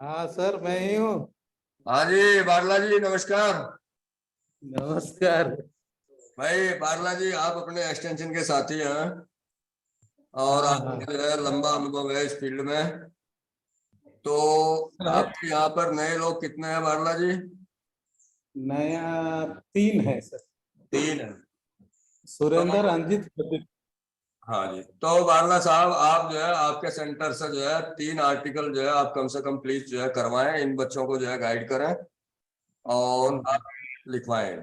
हाँ सर, मैं ही हूँ। हाँ जी बारला जी, नमस्कार। नमस्कार। भाई बारला जी, आप अपने एक्सटेंशन के साथी हैं और हाँ, आपका जो है लंबा अनुभव है इस फील्ड में, तो हाँ। आपके यहाँ पर नए लोग कितने हैं बारला जी? नया 3 है सर। 3 है। सुरेंद्र, तो अंजित, प्रदीप। हाँ जी, तो बारला साहब आप जो है आपके सेंटर से जो है 3 आर्टिकल जो है आप कम से कम प्लीज जो है करवाएं, इन बच्चों को जो है गाइड करें और आप लिखवाएं।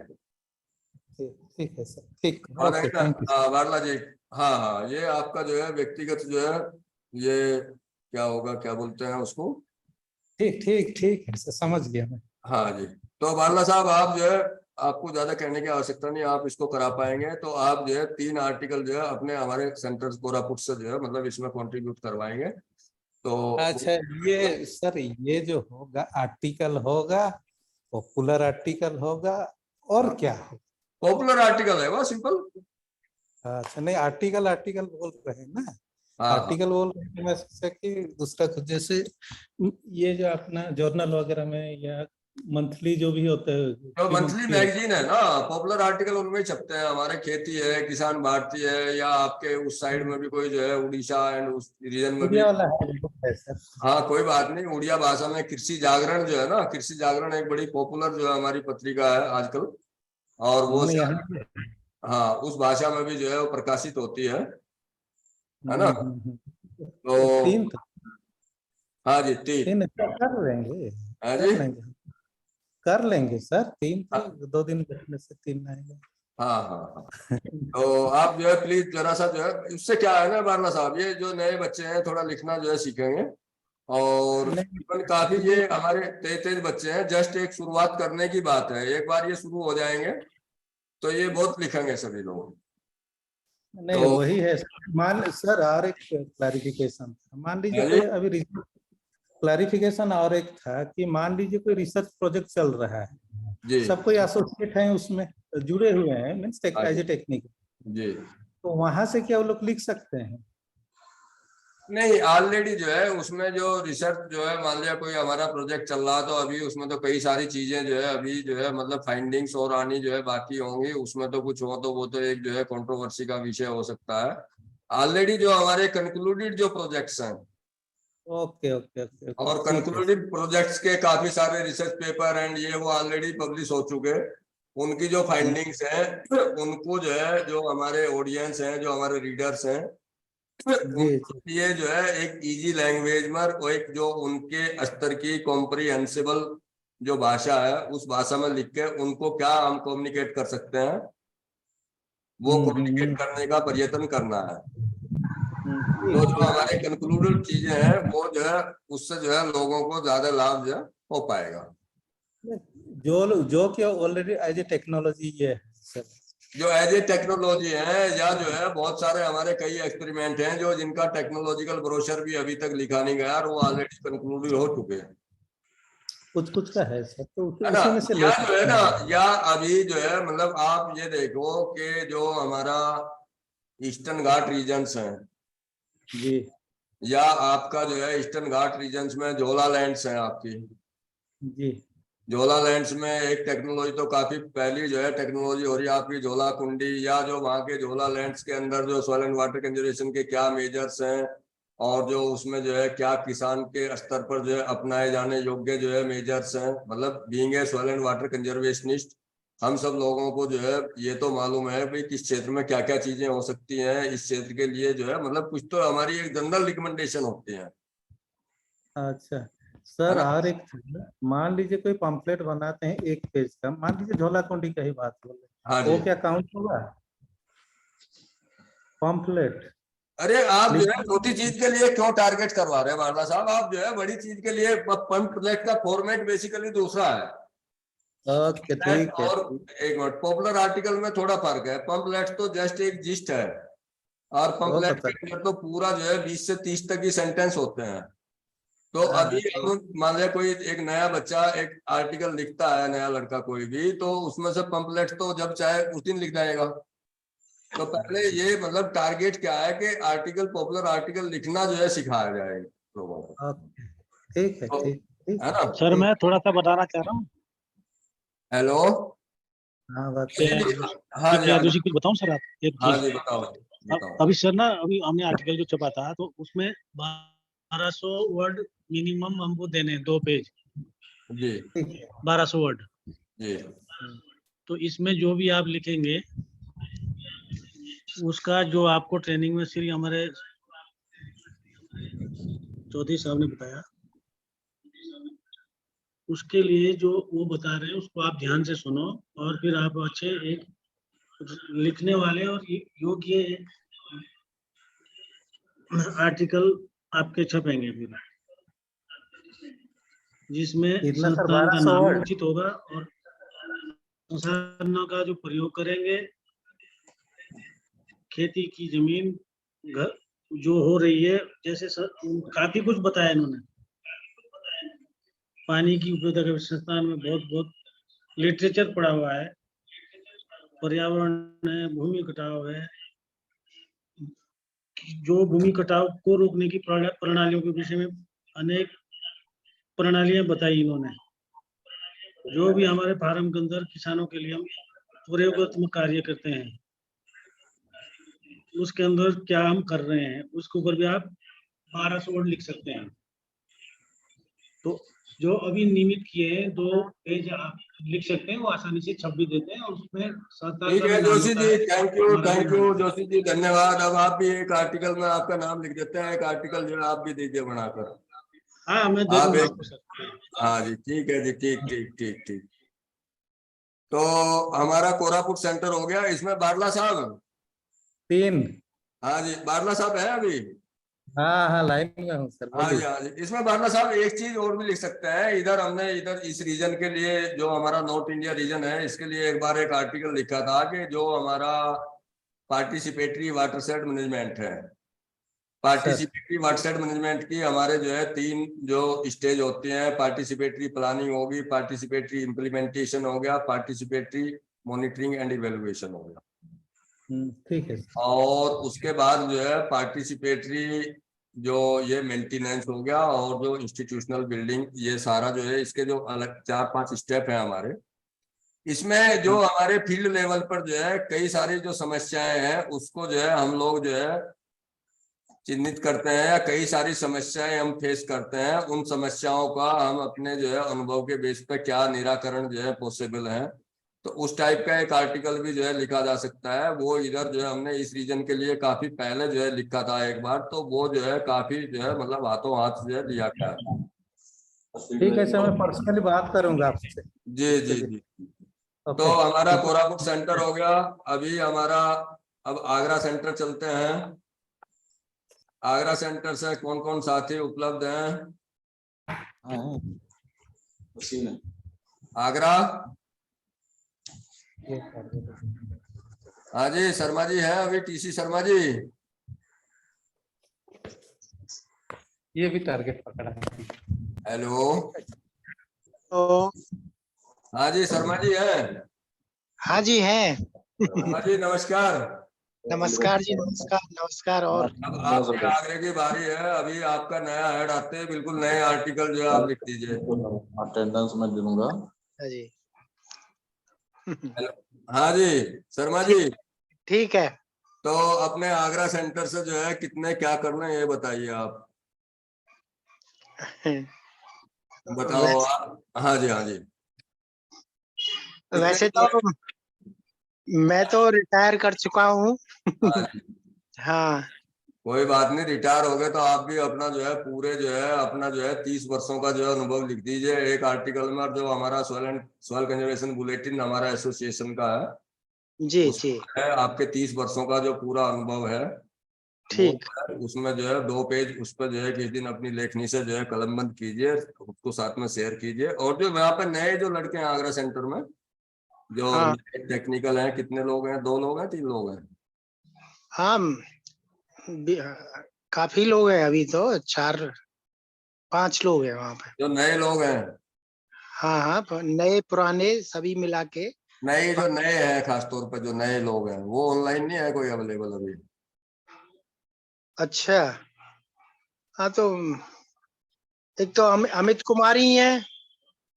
ठीक ठीक है सर, ठीक। और ओके, एक ना थैंक यू। बारला जी, हाँ हाँ, ये आपका जो है व्यक्तिगत जो है ये क्या होगा, क्या बोलते हैं उसको? ठीक ठीक ठीक है सर, समझ गया मैं। हाँ जी, तो बारला साहब आप जो है, आपको ज्यादा कहने की आवश्यकता नहीं, आप इसको करा पाएंगे, तो आप जो है 3 आर्टिकल जो है अपने हमारे सेंटर कोरापुट से जो है मतलब इसमें कंट्रीब्यूट करवाएंगे तो। अच्छा, ये सर, ये जो होगा आर्टिकल होगा, पॉपुलर आर्टिकल होगा, और क्या होगा? पॉपुलर आर्टिकल है वो, सिंपल। अच्छा, नहीं, आर्टिकल आर्टिकल बोल रहे हैं ना। हाँ आर्टिकल बोल रहे हैं तो मैं सोचा कि दूसरा कुछ, जैसे ये जो अपना जर्नल वगैरह में या मंथली जो भी होता है, जो 3 मंथली मंथ की मैगजीन है ना, पॉपुलर आर्टिकल उनमें ही छपते हैं, हमारे खेती है, किसान भारती है, या आपके उस साइड में भी कोई जो है उड़ीसा एंड उस रीजन में भी। मीडिया वाला है सर। हाँ कोई बात नहीं, उड़िया भाषा में कृषि जागरण जो है ना, कृषि जागरण एक बड़ी पॉपुलर जो है हमारी पत्रिका है आजकल, और वो नहीं, यहाँ शायद हाँ उस भाषा में भी जो है वो प्रकाशित होती है ना? तो तो 3 हाँ जी, 3। 3 कर लेंगे, हाँ कर जी, लेंगे, कर लेंगे सर। 3 तो हाँ 2 दिन बैठने से 3 आएगा। हाँ हाँ हाँ। तो आप जो है प्लीज जरा सा जो है, उससे क्या है ना बारला साहब, ये जो नए बच्चे हैं थोड़ा लिखना जो है सीखेंगे, और नहीं, काफी ये ये हमारे तेज तेज बच्चे हैं, जस्ट एक शुरुआत करने की बात है, एक बार ये शुरू हो जाएंगे तो ये बहुत लिखेंगे सभी लोग। नहीं, तो वही है। मान सर, और एक क्लैरिफिकेशन, मान लीजिए हाँ जी, कोई अभी क्लैरिफिकेशन और एक था कि मान लीजिए कोई रिसर्च प्रोजेक्ट चल रहा है, जी, सब कोई एसोसिएट हैं उसमें, जुड़े हुए हैं, मीन्स हाँ एज जी, ए टेक्निक, जी। तो वहां से क्या वो लोग लिख सकते हैं? नहीं, ऑलरेडी जो है उसमें जो रिसर्च जो है, मान लिया कोई हमारा प्रोजेक्ट चल रहा तो अभी उसमें तो कई सारी चीजें जो है अभी जो है मतलब फाइंडिंग्स और आनी जो है बाकी होंगी, उसमें तो कुछ हो तो वो तो एक जो है कंट्रोवर्सी का विषय हो सकता है। ऑलरेडी जो हमारे कंक्लूडेड जो प्रोजेक्ट्स हैं ओके ओके ओके ओके, और ठीक है। कंक्लूडेड प्रोजेक्ट्स के काफी सारे रिसर्च पेपर एंड ये वो ऑलरेडी पब्लिश हो चुके, उनकी जो फाइंडिंग्स हैं उनको जो है जो हमारे ऑडियंस हैं, जो हमारे रीडर्स हैं, जी जी। उनके लिए जो है एक इजी लैंग्वेज में और एक जो उनके स्तर की कॉम्प्रिहेंसिबल जो भाषा है उस भाषा में लिख के उनको क्या हम कम्युनिकेट कर सकते हैं, वो कम्युनिकेट करने का प्रयत्न करना है। तो जो हमारे कंक्लूडेड चीजें हैं वो जो है उससे जो है लोगों को ज्यादा लाभ जो है हो पाएगा। जो कि ऑलरेडी एज ए टेक्नोलॉजी ये है सर। जो एज ए टेक्नोलॉजी है या जो है बहुत सारे हमारे कई एक्सपेरिमेंट हैं जो जिनका टेक्नोलॉजिकल ब्रोशर भी अभी तक लिखा नहीं गया और वो ऑलरेडी कंक्लूडेड हो चुके हैं, कुछ का है सर, तो है ना। उसी में से या ले जो है ना, या अभी जो है मतलब आप ये देखो कि जो हमारा ईस्टर्न घाट रीजन्स हैं जी या आपका जो है ईस्टर्न घाट रीजन्स में झोला लैंड्स हैं आपकी। जी झोला लैंड्स में एक टेक्नोलॉजी तो काफी पहली जो है टेक्नोलॉजी हो रही है आपकी झोला कुंडी, या जो वहाँ के झोला लैंड्स के अंदर जो सॉइल एंड वाटर कंजर्वेशन के क्या मेजर्स हैं और जो उसमें जो है क्या किसान के स्तर पर जो है अपनाए जाने योग्य जो है मेजर्स हैं। मतलब being a soil and water conservationist हम सब लोगों को जो है ये तो मालूम है भाई किस क्षेत्र में क्या क्या चीजें हो सकती हैं इस क्षेत्र के लिए जो है, मतलब कुछ तो हमारी एक जनरल रिकमेंडेशन होती है। अच्छा सर, और एक चीज, मान लीजिए कोई पंपलेट बनाते हैं 1 पेज का, मान लीजिए झोला कुंडी का ही बात बोल हाँ रहे, वो जी। क्या काउंट होगा पंपलेट? अरे आप जो है छोटी चीज के लिए क्यों टारगेट करवा रहे हैं वार्ला साहब, आप जो है बड़ी चीज के लिए पंपलेट का फॉर्मेट बेसिकली दूसरा है। ओके ठीक है। और एक मिनट, पॉपुलर आर्टिकल में थोड़ा फर्क है, पंपलेट तो जस्ट एक जिस्ट है और पंपलेट के अंदर तो पूरा जो है 20 से 30 तक की सेंटेंस होते हैं। तो अभी हम मान लिया कोई एक नया बच्चा एक आर्टिकल लिखता है, नया लड़का कोई भी, तो उसमें से पंपलेट तो जब चाहे उस दिन लिख जाएगा। तो पहले ये मतलब टारगेट क्या है कि आर्टिकल, पॉपुलर आर्टिकल लिखना जो है सिखाया जाए लोगों को। ठीक है, तो, ठीक है ना सर, मैं थोड़ा सा बताना चाह रहा हूँ। हेलो। हाँ बात हाँ जी, यादव जी कुछ बताऊं सर, आप एक हाँ चीज। जी बताओ बताओ। अभी सर ना, अभी हमने आर्टिकल जो छपा था तो उसमें 1200 वर्ड मिनिमम हमको देने हैं, 2 पेज जी 1200 वर्ड। जी तो इसमें जो भी आप लिखेंगे उसका जो आपको ट्रेनिंग में श्री हमारे चौधरी साहब ने बताया, उसके लिए जो वो बता रहे हैं उसको आप ध्यान से सुनो और फिर आप अच्छे एक लिखने वाले और योग्य आर्टिकल आपके छपेंगे फिर, जिसमें इतना सर, संस्थान का 1200 नाम वर्ड? उचित होगा और संसाधनों का जो प्रयोग करेंगे, खेती की जमीन घर जो हो रही है, जैसे काफी कुछ बताया इन्होंने। पानी की उपलब्धता के संस्थान में बहुत लिटरेचर पड़ा हुआ है, पर्यावरण है, भूमि कटाव है, जो भूमि कटाव को रोकने की प्रणालियों के विषय में अनेक प्रणालियां बताई इन्होंने। जो भी हमारे फार्म के अंदर किसानों के लिए हम प्रयोगात्मक कार्य करते हैं उसके अंदर क्या हम कर रहे हैं, उसके ऊपर भी आप 1200 वर्ड लिख सकते हैं। तो जो अभी नियमित किए हैं 2 पेज आप लिख सकते हैं, वो आसानी से छप भी देते हैं और उसमें ठीक है जोशी जी, थैंक यू जोशी जी, धन्यवाद। अब आप भी एक आर्टिकल में आपका नाम लिख देते हैं, एक आर्टिकल जो है आप भी दीजिए बनाकर। हाँ मैं दे दूंगा आपको सर। हाँ जी ठीक है जी, ठीक ठीक ठीक ठीक। तो हमारा कोरापुट सेंटर हो गया, इसमें बारला साहब 3। हाँ जी, बारला साहब है अभी? हाँ लाइन में हूँ सर, हाँ जी बोलिए। हाँ जी। इसमें बारला साहब एक चीज और भी लिख सकते हैं, इधर हमने इधर इस रीजन के लिए जो हमारा नॉर्थ इंडिया रीजन है इसके लिए एक बार एक आर्टिकल लिखा था कि जो हमारा पार्टिसिपेटरी वाटरशेड मैनेजमेंट है, पार्टिसिपेटरी वाटरशेड मैनेजमेंट की हमारे जो है 3 जो स्टेज होते हैं, पार्टिसिपेटरी प्लानिंग होगी, पार्टिसिपेटरी इम्प्लीमेंटेशन हो गया, पार्टिसिपेटरी मॉनिटरिंग एंड इवेलुएशन हो गया। ठीक है। और उसके बाद जो है पार्टिसिपेटरी जो ये मेंटेनेंस हो गया और जो इंस्टीट्यूशनल बिल्डिंग, ये सारा जो है इसके जो अलग 4-5 स्टेप हैं हमारे। इसमें जो हमारे फील्ड लेवल पर जो है कई सारी जो समस्याएं हैं उसको जो है हम लोग जो है चिन्हित करते हैं, या कई सारी समस्याएं हम फेस करते हैं, उन समस्याओं का हम अपने जो है अनुभव के बेस पे क्या निराकरण जो है पॉसिबल है, तो उस टाइप का एक आर्टिकल भी जो है लिखा जा सकता है। वो इधर जो है हमने इस रीजन के लिए काफी पहले जो है लिखा था एक बार, तो वो जो है काफी जो है मतलब हाथों हाथ जो है लिया गया है। ठीक है सर, मैं पर्सनली बात करूंगा आपसे। जी जी जी। तो हमारा कोरापुट सेंटर हो गया। अभी हमारा अब आगरा सेंटर चलते हैं। आगरा सेंटर से कौन कौन साथी उपलब्ध हैं? हाँ, उसी में आगरा, हाँ जी शर्मा जी है अभी, टीसी शर्मा जी। ये भी टारगेट पकड़ा है। हेलो, तो हाँ जी शर्मा जी है। हाँ जी हैं। शर्मा जी नमस्कार। नमस्कार जी, नमस्कार नमस्कार। और अब आपके आगरे की बारी है। अभी आपका नया हेड आते हैं, बिल्कुल नए आर्टिकल जो है आप लिख दीजिए। अटेंडेंस में दूंगा। हाँ जी, हाँ जी शर्मा जी, ठीक है। तो अपने आगरा सेंटर से जो है कितने क्या करना है ये बताइए आप। बताओ आप। हाँ जी, हाँ जी। वैसे तो मैं तो रिटायर कर चुका हूँ। हाँ जी, हाँ कोई बात नहीं, रिटायर हो गए तो आप भी अपना जो है पूरे जो है अपना जो है 30 वर्षों का जो है अनुभव लिख दीजिए एक आर्टिकल में। और जो हमारा सॉइल कंजर्वेशन बुलेटिन हमारा एसोसिएशन का है, जी उसमें जी, है आपके 30 वर्षों का जो पूरा अनुभव है वो ठीक। है। उसमें जो है 2 पेज उस पर जो है किस दिन अपनी लेखनी से जो है कलमबंद कीजिए, उसको साथ में शेयर कीजिए। और जो यहाँ पे नए जो लड़के हैं आगरा सेंटर में जो हाँ टेक्निकल हैं, कितने लोग हैं? 2 लोग हैं, 3 लोग हैं? हाँ, काफी लोग हैं अभी तो, 4-5 लोग हैं वहाँ पे। जो नए लोग हैं, हाँ हाँ, नए पुराने सभी मिला के। नए जो नए हैं, खासतौर पर जो नए लोग हैं वो ऑनलाइन नहीं है कोई अवेलेबल अभी? अच्छा, हाँ तो एक तो अमित कुमार ही है।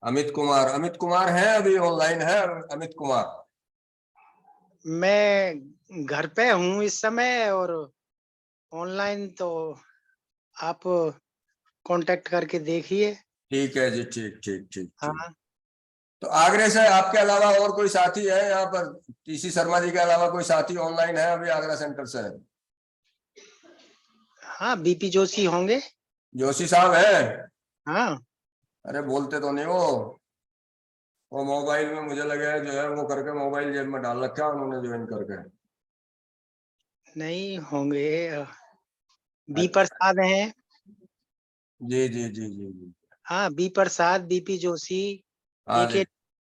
अमित कुमार है अभी ऑनलाइन है? अमित कुमार मैं घर पे हूँ इस समय, और ऑनलाइन तो आप कांटेक्ट करके देखिए। ठीक है जी, ठीक ठीक ठीक ठीक। हाँ तो आगरे से आपके अलावा और कोई साथी है यहाँ पर? टीसी शर्मा जी के अलावा कोई साथी ऑनलाइन है अभी आगरा सेंटर से? हाँ, बीपी जोशी होंगे। जोशी साहब है? हाँ अरे बोलते तो नहीं वो मोबाइल में मुझे लगे जो है वो करके मोबाइल जेब में डाल रखा है उन्होंने ज्वाइन करके। नहीं होंगे। बी अच्छा, प्रसाद हैं। जी जी जी जी जी। हाँ, बी प्रसाद, बीपी जोशी, हाँ एके जी,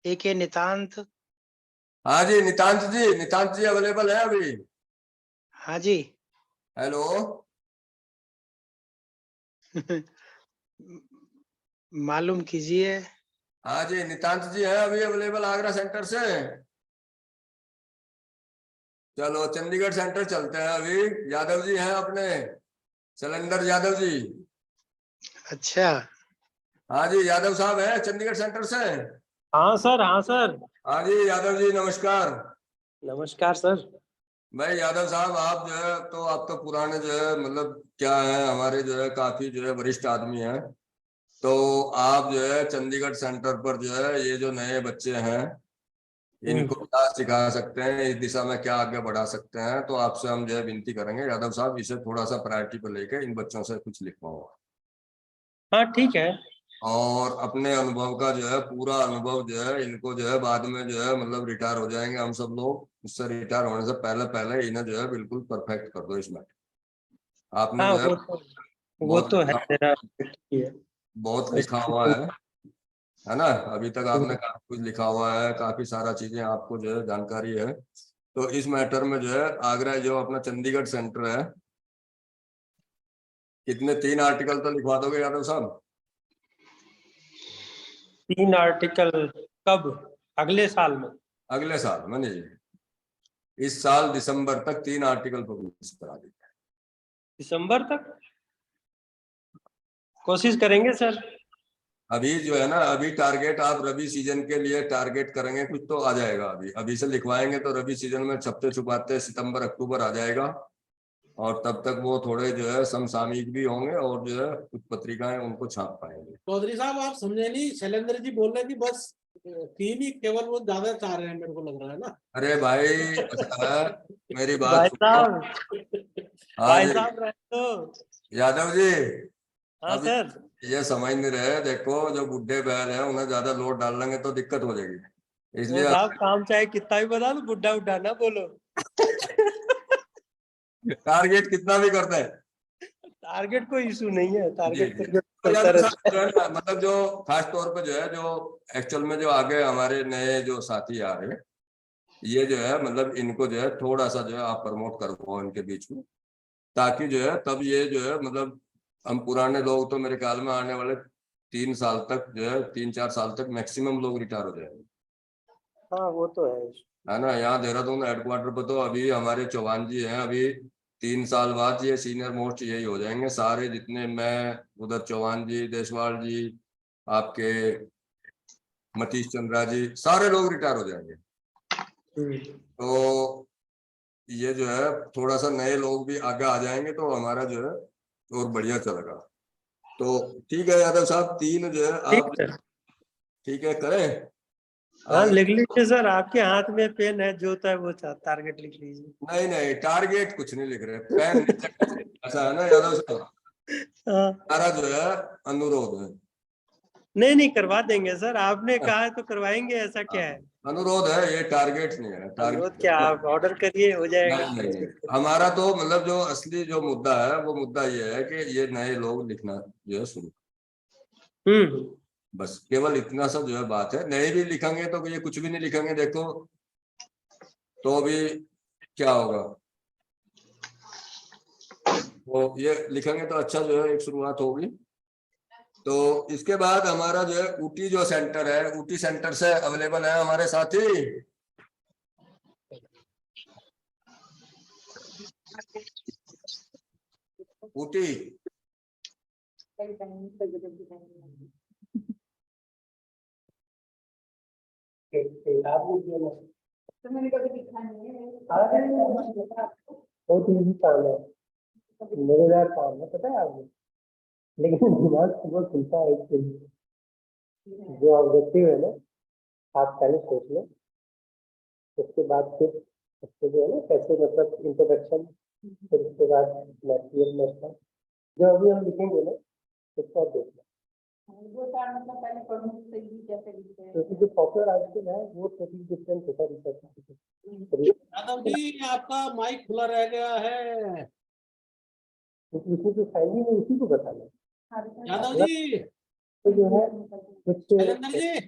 एके नितांत। हाँ जी नितांत जी अवेलेबल है अभी? हाँ जी। हेलो, मालूम कीजिए। हाँ जी नितांत जी है अभी अवेलेबल आगरा सेंटर से? चलो चंडीगढ़ सेंटर चलते हैं अभी। यादव जी हैं अपने, शैलेंद्र यादव जी। अच्छा, हाँ जी यादव साहब है चंडीगढ़ सेंटर से। हाँ सर, हाँ सर। हाँ जी यादव जी नमस्कार। नमस्कार सर। भाई यादव साहब, आप जो है तो आप तो पुराने जो है मतलब क्या है हमारे जो है काफी जो है वरिष्ठ आदमी हैं। तो आप जो है चंडीगढ़ सेंटर पर जो है ये जो नए बच्चे हैं इनको क्या सिखा सकते हैं, इस दिशा में क्या आगे बढ़ा सकते हैं, तो आपसे हम जो है विनती करेंगे यादव साहब इसे थोड़ा सा प्रायोरिटी पर लेके इन बच्चों से कुछ लिखवाओ। हाँ ठीक है। और अपने अनुभव का जो है पूरा अनुभव जो है इनको जो है बाद में जो है मतलब रिटायर हो जाएंगे हम सब लोग, उससे रिटायर होने से पहले पहले इन्हें जो है बिल्कुल परफेक्ट कर दो इसमें। आपने हाँ जो है वो बहुत तो है लिखा, मेरा। बहुत लिखा हुआ है ना? अभी तक आपने काफी कुछ लिखा हुआ है, काफी सारा चीजें आपको जो है जानकारी है। तो इस मैटर में जो है आगरा जो अपना चंडीगढ़ सेंटर है, कितने 3 आर्टिकल तो लिखवा दोगे यादव साहब? 3 आर्टिकल कब? अगले साल में? अगले साल में नहीं, इस साल दिसंबर तक 3 आर्टिकल पब्लिश करा देंगे। दिसंबर तक कोशिश करेंगे सर। अभी जो है ना अभी टारगेट आप रबी सीजन के लिए टारगेट करेंगे कुछ तो आ जाएगा। अभी अभी से लिखवाएंगे तो रबी सीजन में छपते छुपाते सितंबर अक्टूबर आ जाएगा। और तब तक वो थोड़े जो है समसामयिक भी होंगे और जो है कुछ पत्रिकाएं उनको छाप पाएंगे। चौधरी साहब आप समझे नहीं, शैलेंद्र जी बोल रहे थे बस 3 ही केवल वो ज्यादा चाह रहे हैं, मेरे को लग रहा है ना। अरे भाई ऐसा है, मेरी बात भाई सुनो। साहब, हाँ भाई जी साहब रहे तो। यादव जी, हाँ अब सर। ये समझ नहीं रहे, देखो जो बुढ़े बैल हैं उन्हें ज्यादा लोड डाल लेंगे तो दिक्कत हो जाएगी। इसलिए साहब काम चाहे कितना भी बता दो, बुड्ढा उड्ढा ना बोलो। टारगेट कितना भी करते हैं। टारगेट कोई इशू नहीं है, टारगेट जी, जी। तो तो चलता यादव रहता साहब जो है ना, मतलब जो खास तौर पे जो है, जो एक्चुअल में जो आगे हमारे नए जो साथी आ रहे हैं, ये जो है मतलब इनको जो है थोड़ा सा जो है आप प्रमोट करवाओ इनके बीच में, ताकि जो है तब ये जो है मतलब हम पुराने लोग तो मेरे ख्याल में आने वाले 3 साल तक जो है 3-4 साल तक मैक्सिमम लोग रिटायर हो जाएंगे, हाँ वो तो है ना। यहाँ देहरादून हेडक्वार्टर पर तो अभी हमारे चौहान जी हैं, अभी 3 साल बाद ये सीनियर मोस्ट यही हो जाएंगे सारे जितने, मैं उधर चौहान जी, देसवाल जी, आपके मतीश चंद्रा जी, सारे लोग रिटायर हो जाएंगे। तो ये जो है थोड़ा सा नए लोग भी आगे आ जाएंगे तो हमारा जो है और बढ़िया चलेगा। तो ठीक है यादव साहब, 3 जो है आप ठीक है करें। हाँ लिख लीजिए सर, आपके हाथ में पेन है, जो होता है वो टारगेट लिख लीजिए। नहीं नहीं, टारगेट कुछ नहीं लिख रहे, पेन ऐसा है ना यादव साहब, हाँ हमारा जो है अनुरोध है। नहीं नहीं करवा देंगे सर, आपने कहा है तो करवाएंगे, ऐसा क्या है। अनुरोध है, ये टारगेट नहीं है। अनुरोध क्या, आप ऑर्डर करिए हो जाएगा। नहीं नहीं, हमारा तो मतलब जो असली जो मुद्दा है वो मुद्दा ये है कि ये नए लोग लिखना जो है शुरू, बस केवल इतना सा जो है बात है। नए भी लिखेंगे तो ये कुछ भी नहीं लिखेंगे देखो तो भी क्या होगा, वो ये लिखेंगे तो अच्छा जो है एक शुरुआत होगी। तो इसके बाद हमारा जो है ऊटी जो सेंटर है, ऊटी सेंटर से अवेलेबल है हमारे साथी। ऊटी तो मैंने कभी दिखा नहीं है। बहुत ईजी काम है, मजेदार काम है, पता है आपको, लेकिन दिमाग सुबह खुलता है इससे। जो ऑब्जेक्टिव है ना, आप पहले सोच लो, उसके बाद फिर उसको जो है ना कैसे मतलब इंट्रोडक्शन, फिर उसके बाद मटेरियल में जो अभी हम लिखेंगे ना उसको देख लो। वो टाइम मतलब पहले पढ़ने से ही कैसे लिखते हैं। क्योंकि जो पॉपुलर आर्टिकल है वो टोटली डिफरेंट होता है रिसर्च। यादव जी आपका माइक खुला रह गया है। उसमें जो फाइंडिंग है उसी को बताना। यादव जी, तो जो है कुछ शैलेंद्र जी,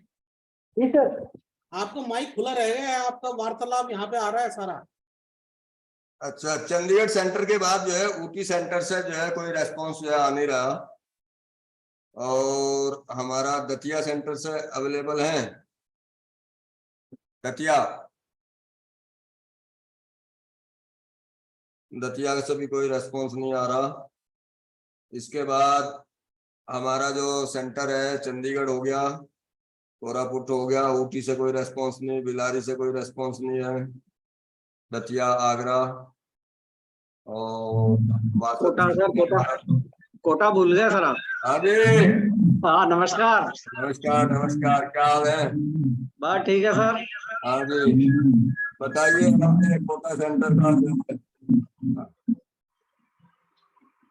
जी सर, आपका माइक खुला रह गया है, आपका वार्तालाप यहाँ पे आ रहा है सारा। अच्छा, चंडीगढ़ सेंटर के बाद जो है ऊटी सेंटर से जो है कोई रेस्पॉन्स जो है आ नहीं रहा, और हमारा दतिया सेंटर से अवेलेबल है। दतिया से भी कोई रेस्पॉन्स नहीं आ रहा। इसके बाद हमारा जो सेंटर है चंडीगढ़ हो गया, कोरापुट हो गया, ऊटी से कोई रेस्पॉन्स नहीं, बिलारी से कोई रेस्पॉन्स नहीं है, दतिया, आगरा और कोटा सर, कोटा भूल गए सर आप। हाँ जी, हाँ नमस्कार। नमस्कार नमस्कार, क्या हाल है? बस ठीक है सर। हाँ जी, बताइए अपने कोटा सेंटर का।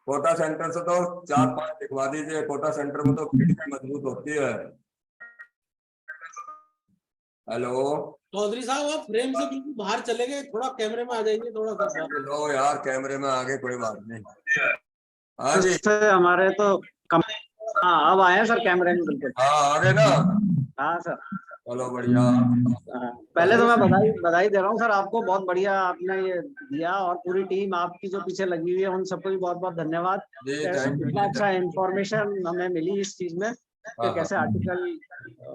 कोटा सेंटर से तो 4-5 लिखवा दीजिए, कोटा सेंटर में तो भीड़ भी मजबूत होती है। हेलो चौधरी साहब, आप फ्रेम से बिल्कुल बाहर चले गए, थोड़ा कैमरे में आ जाइए, थोड़ा सा। लो यार, कैमरे में आगे कोई बात नहीं। हाँ जी, हमारे तो हाँ अब आए हैं सर कैमरे में बिल्कुल। हाँ आगे ना। हाँ सर, चलो बढ़िया। पहले तो मैं बधाई दे रहा हूँ सर आपको, बहुत बढ़िया आपने ये दिया, और पूरी टीम आपकी जो पीछे लगी हुई है उन सबको भी बहुत बहुत धन्यवाद। जी थैंक यू। इतना अच्छा इंफॉर्मेशन हमें मिली इस चीज में कि कैसे आर्टिकल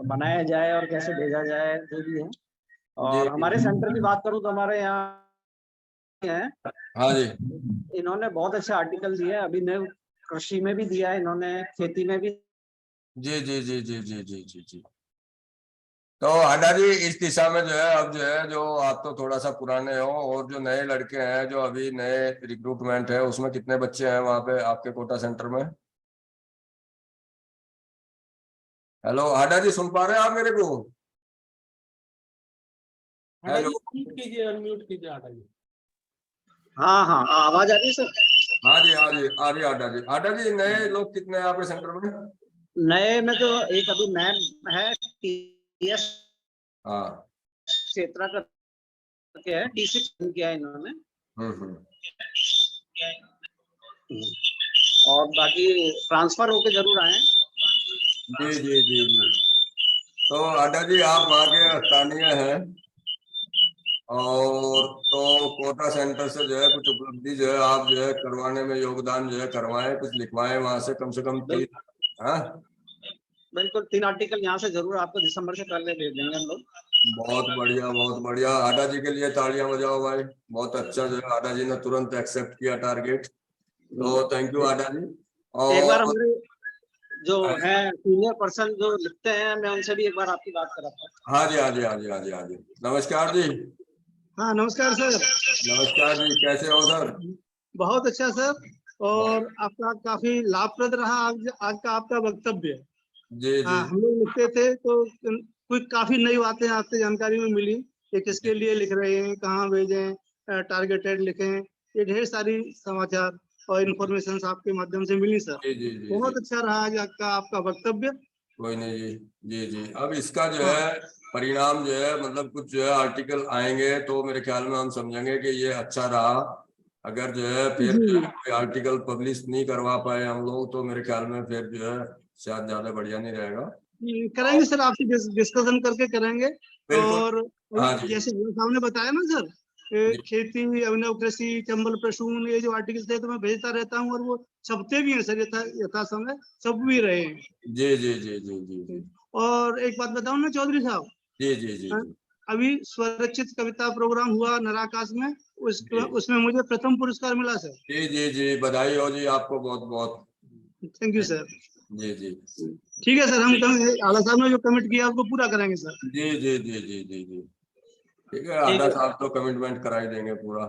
बनाया जाए और कैसे भेजा जाए, जो भी है। और हमारे सेंटर की बात करूँ तो हमारे यहाँ है, हाँ जी, इन्होंने बहुत अच्छे आर्टिकल दिए, अभी नए कृषि में भी दिया है इन्होंने, खेती में भी। जी जी जी जी जी जी जी जी। तो हाडा जी, इस दिशा में जो है अब जो है, जो आप तो थोड़ा सा पुराने हो, और जो नए लड़के हैं जो अभी नए रिक्रूटमेंट है, उसमें कितने बच्चे हैं वहां पे आपके कोटा सेंटर में? हेलो हाडा जी, सुन पा रहे हैं आप मेरे को? हेलो, अनम्यूट कीजिए, अनम्यूट कीजिए आटा जी। हाँ हाँ आवाज आ रही है सर? हाँ जी हाँ जी, आ रही हाडा जी। हाडा जी, नए लोग कितने हैं आपके सेंटर में? नए में तो एक अभी मैम है TS, हाँ क्षेत्र का करके है, D6 किया है इन्होंने। और बाकी ट्रांसफर होके जरूर आए। जी जी जी जी। तो आडा जी आप वहाँ के स्थानीय हैं और तो कोटा सेंटर से जो है कुछ उपलब्धि जो है आप जो है करवाने में योगदान जो है करवाएं, कुछ लिखवाएं वहां से कम 30। हाँ बिल्कुल 3 आर्टिकल यहाँ से जरूर आपको दिसंबर से पहले भेज देंगे हम लोग। बहुत बढ़िया बहुत बढ़िया। आडा जी के लिए तालियां बजाओ भाई, बहुत अच्छा जो है आडा जी ने तुरंत एक्सेप्ट किया टारगेट, तो थैंक यू आडा जी। एक बार और हमारे जो है सीनियर पर्सन जो लिखते हैं, मैं उनसे भी एक बार आपकी बात कराता हूँ। हाँ जी हाँ जी हाँ जी हाँ जी हाँ जी। नमस्कार जी। हाँ नमस्कार सर। नमस्कार जी, कैसे हो सर? बहुत अच्छा सर, और आपका काफी लाभप्रद रहा आज का आपका वक्तव्य। जी जी हम लोग लिखते थे तो कुछ काफी नई बातें आपसे जानकारी में मिली कि किसके लिए लिख रहे हैं, कहाँ भेजें, टारगेटेड लिखें, ये ढेर सारी समाचार और इन्फॉर्मेशन आपके माध्यम से मिली सर। जी जी जी बहुत जी। अच्छा रहा आज आपका वक्तव्य। कोई नहीं जी। जी जी। अब इसका जो है परिणाम जो है मतलब कुछ जो है आर्टिकल आएंगे तो मेरे ख्याल में हम समझेंगे कि ये अच्छा रहा। अगर जो है फिर जो है कोई आर्टिकल पब्लिश नहीं करवा पाए हम लोग तो मेरे ख्याल में फिर जो है शायद ज्यादा बढ़िया नहीं रहेगा। करेंगे सर, आपसे डिस्कशन करके करेंगे। बिल्कुल। और हाँ जी जैसे सामने बताया ना सर, खेती, अभिनव कृषि, चंबल प्रसून, ये जो आर्टिकल थे तो मैं भेजता रहता हूँ और वो छपते भी हैं सर, यथा समय छप भी रहे हैं। जी जी जी जी जी जी। और एक बात बताऊं ना चौधरी साहब, जी जी जी जी। अभी स्वरचित कविता प्रोग्राम हुआ नराकाश में, जी उसमें मुझे प्रथम पुरस्कार मिला सर। जी जी जी, बधाई हो जी आपको बहुत बहुत। Thank you sir. जी जी ठीक है सर, हम आला साहब ने जो कमिट किया उसको पूरा करेंगे सर। जी जी जी जी जी जी। ठीक है आडा साहब तो कमिटमेंट करा ही देंगे पूरा।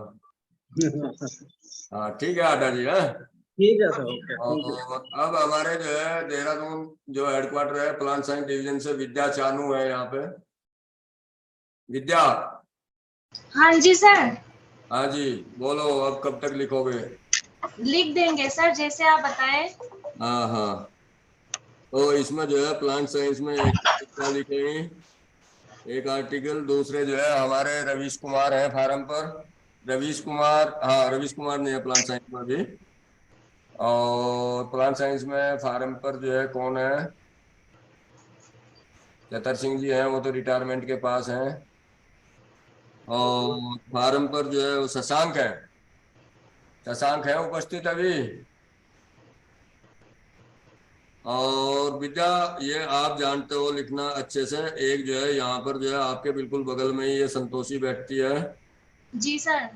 हाँ ठीक है आडा जी। है ठीक है सर, ओके थैंक यू। और अब हमारे जो है देहरादून जो हेडक्वार्टर है प्लांट साइंस डिवीजन से विद्या चानू है यहाँ पे। विद्या। हाँ जी सर, हाँ जी बोलो, अब कब तक लिखोगे? लिख देंगे सर जैसे आप बताएं। हाँ हाँ। तो इसमें जो है प्लांट साइंस में एक क्या लिखेंगे, एक आर्टिकल। दूसरे जो है हमारे रवीश कुमार है फार्म पर। रवीश कुमार, हाँ रवीश कुमार नहीं है प्लांट साइंस में भी। और प्लांट साइंस में फार्म पर जो है कौन है, चतर सिंह जी हैं, वो तो रिटायरमेंट के पास हैं। और फार्म पर जो है वो शशांक है। शशांक है उपस्थित अभी। और विद्या ये आप जानते हो लिखना अच्छे से। एक जो है यहाँ पर जो है आपके बिल्कुल बगल में ही ये संतोषी बैठती है। जी सर।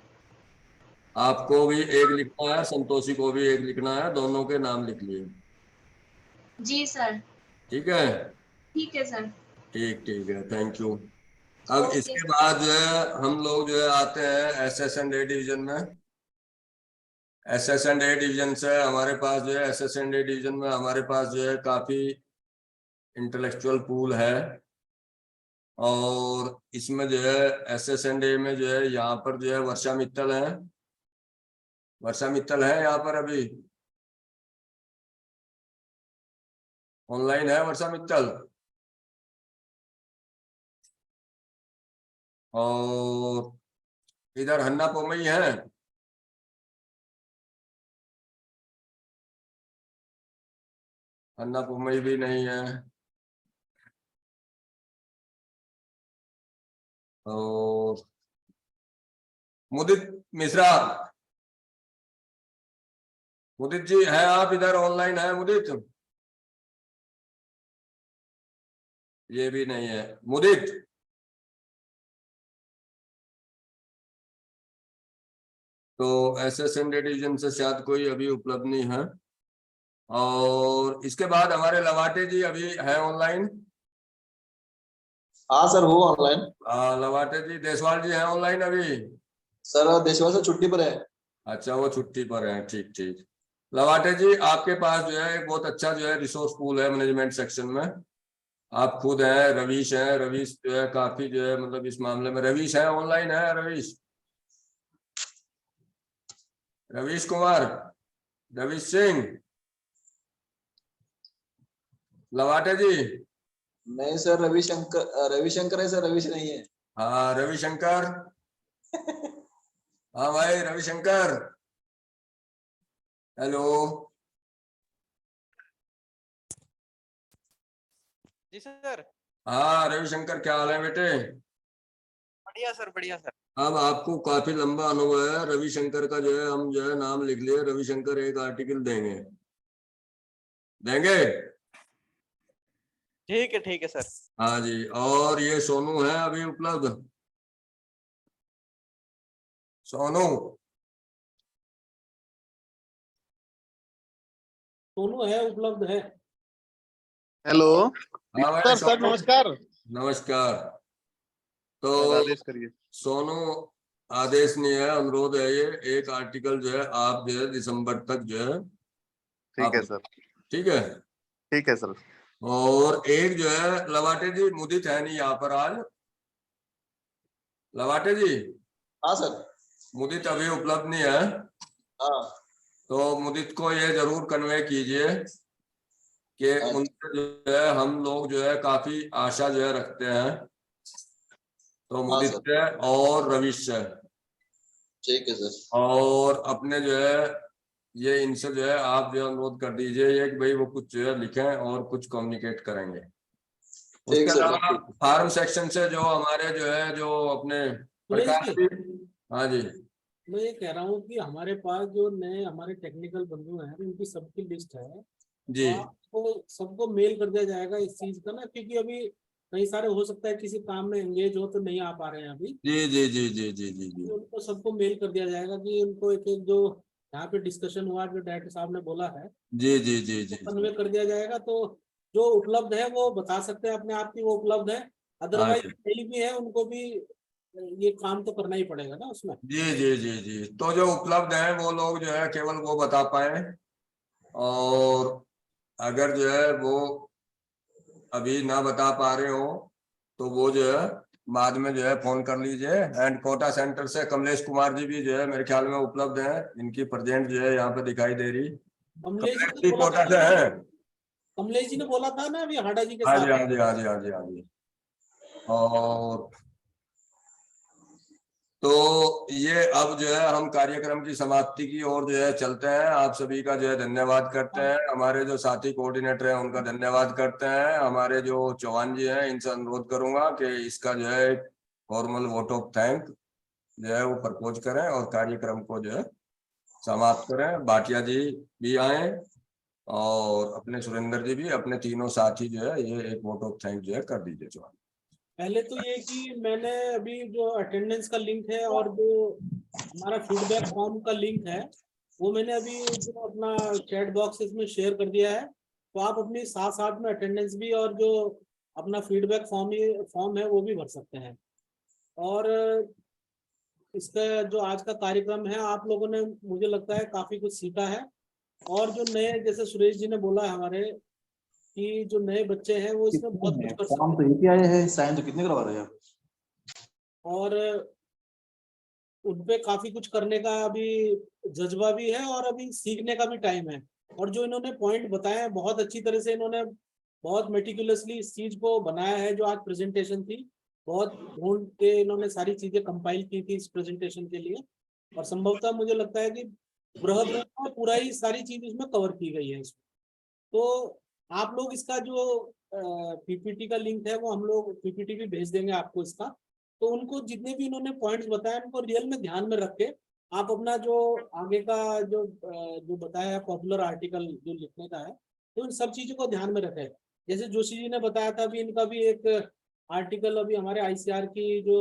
आपको भी एक लिखना है, संतोषी को भी एक लिखना है, दोनों के नाम लिख लिए। जी सर। ठीक है। ठीक है सर। ठीक है थैंक यू। अब ओके इसके सर। बाद जो है हम लोग जो है आते हैं SS एंड A डिवीजन में। SS एंड A डिवीजन से हमारे पास जो है SS एंड A डिवीजन में हमारे पास जो है काफी इंटेलेक्चुअल पूल है। और इसमें जो है SS एंड A में जो है यहाँ पर जो है वर्षा मित्तल है। वर्षा मित्तल है यहाँ पर अभी ऑनलाइन है वर्षा मित्तल। और इधर हन्ना पोमई है। हन्ना पोमई भी नहीं है। और मुदित मिश्रा, मुदित जी है आप इधर ऑनलाइन है मुदित? ये भी नहीं है मुदित। तो SS एंड A डिवीजन से शायद कोई अभी उपलब्ध नहीं है। और इसके बाद हमारे लवाटे जी अभी है ऑनलाइन। हाँ सर वो ऑनलाइन। लवाटे जी, देसवाल जी है ऑनलाइन अभी? सर देशवाल से छुट्टी पर है। अच्छा वो छुट्टी पर है, ठीक ठीक। लवाटे जी आपके पास जो है एक बहुत अच्छा जो है रिसोर्स पूल है मैनेजमेंट सेक्शन में। आप खुद हैं, रवीश है, रवीश जो है काफी जो है मतलब इस मामले में। रवीश है ऑनलाइन है? रवीश, रवीश कुमार, रवीश सिंह, लवाटे जी। नहीं सर रविशंकर है सर, रवीश नहीं है। हाँ रविशंकर। हाँ भाई रविशंकर, हेलो। जी सर। हाँ रविशंकर, क्या हाल है बेटे? बढ़िया सर, बढ़िया सर। अब आपको काफी लंबा अनुभव है, रविशंकर का जो है हम जो है नाम लिख लिए, रविशंकर एक आर्टिकल देंगे। देंगे? ठीक है सर। हाँ जी। और ये सोनू है अभी उपलब्ध? सोनू, दोनों है, उपलब्ध है। हेलो हाँ भाई सर सोनू, नमस्कार। नमस्कार। तो आदेश करिए। सोनू, आदेश नहीं है, अनुरोध है, ये एक आर्टिकल जो है आप जो है दिसंबर तक जो है ठीक है आप, सर। ठीक है। ठीक है सर। और एक जो है लवाटे जी, मुदित है नहीं यहाँ पर आज। लवाटे जी, हाँ सर। मुदित अभी उपलब्ध नहीं है, हाँ तो मुदित को ये जरूर कन्वे कीजिए कि उनसे जो है हम लोग जो है काफी आशा जो है रखते हैं, तो मुदित से और रविश से। ठीक है सर। और अपने जो है ये इनसे जो है आप जो है अनुरोध कर दीजिए ये कि भाई वो कुछ जो है लिखें और कुछ कम्युनिकेट करेंगे। उसके अलावा फार्म सेक्शन से जो हमारे जो है जो अपने सुरेश प्रकाश जी, जी, हाँ जी मैं ये कह रहा हूँ कि हमारे पास जो नए हमारे टेक्निकल बंधु हैं उनकी सबकी लिस्ट है, जी तो आपको सबको मेल कर दिया जाएगा इस चीज का ना, क्योंकि अभी कई सारे हो सकता है किसी काम में एंगेज हो तो नहीं आ पा रहे हैं अभी। जी जी जी जी जी जी जी तो उनको सबको मेल कर दिया जाएगा कि उनको एक एक जो यहाँ पे डिस्कशन हुआ जो डायरेक्टर साहब ने बोला है जी जी जी जी कन्वे कर दिया जाएगा। तो जो उपलब्ध है वो बता सकते हैं अपने आप की वो उपलब्ध है, हाँ अदरवाइज जी नहीं भी है उनको भी ये काम तो करना ही पड़ेगा ना उसमें। जी जी जी जी। तो जो उपलब्ध है वो लोग जो है केवल वो बता पाए, और अगर जो है वो अभी ना बता पा रहे हो तो वो जो है बाद में जो है फोन कर लीजिए। एंड कोटा सेंटर से कमलेश कुमार जी भी जो है मेरे ख्याल में उपलब्ध है, इनकी प्रेजेंट जो है यहाँ पे दिखाई दे रही। कमलेश जी कमलेश ने जी बोला कोटा था से ना, है। कमलेश जी ने बोला था ना अभी हाडा जी के हाँ जी साथ। हाँ जी हाँ जी हाँ जी हाँ जी। और तो ये अब जो है हम कार्यक्रम की समाप्ति की ओर जो है चलते हैं। आप सभी का जो है धन्यवाद करते हैं, हमारे जो साथी कोऑर्डिनेटर हैं उनका धन्यवाद करते हैं, हमारे जो चौहान जी हैं इनसे अनुरोध करूंगा कि इसका जो है एक फॉर्मल वोट ऑफ थैंक जो है वो प्रपोज करें और कार्यक्रम को जो है समाप्त करें। भाटिया जी भी आए और अपने सुरेंद्र जी भी, अपने तीनों साथी जो है ये एक वोट ऑफ थैंक जो है कर दीजिए चौहान। पहले तो ये कि मैंने अभी जो अटेंडेंस का लिंक है और जो हमारा फीडबैक फॉर्म का लिंक है वो मैंने अभी जो अपना चैट बॉक्स इसमें शेयर कर दिया है, तो आप अपनी साथ साथ में अटेंडेंस भी और जो अपना फीडबैक फॉर्म है वो भी भर सकते हैं। और इसका जो आज का कार्यक्रम है आप लोगों ने मुझे लगता है काफी कुछ सीखा है, और जो नए जैसे सुरेश जी ने बोला है हमारे कि जो नए बच्चे हैं वो इसमें बहुत कुछ कर सकते फॉर्म तो एक ही आए हैं, साइन तो कितने करवा रहे हैं आप? और उनपे काफी कुछ करने का अभी जज्बा भी है और अभी सीखने का भी टाइम है। और जो इन्होंने पॉइंट बताए हैं बहुत अच्छी तरह से, इन्होंने बहुत मेटिकुलसली इस चीज को बनाया है। जो आज प्रेजेंटेशन थी बहुत ढूंढ के इन्होंने सारी चीजें कंपाइल की थी इस प्रेजेंटेशन के लिए, और संभवतः मुझे लगता है कि बृहद रूप में पूरा ही सारी चीज उसमें कवर की गई है इसमें। तो आप लोग इसका जो पीपीटी का लिंक है वो हम लोग पीपीटी भी भेज देंगे आपको इसका, तो उनको जितने भी इन्होंने पॉइंट्स बताए उनको रियल में ध्यान में रख के आप अपना जो आगे का जो बताया है पॉपुलर आर्टिकल जो लिखने का है तो इन सब चीजों को ध्यान में रखें। जैसे जोशी जी ने बताया था अभी इनका भी एक आर्टिकल अभी हमारे आईसीआर की जो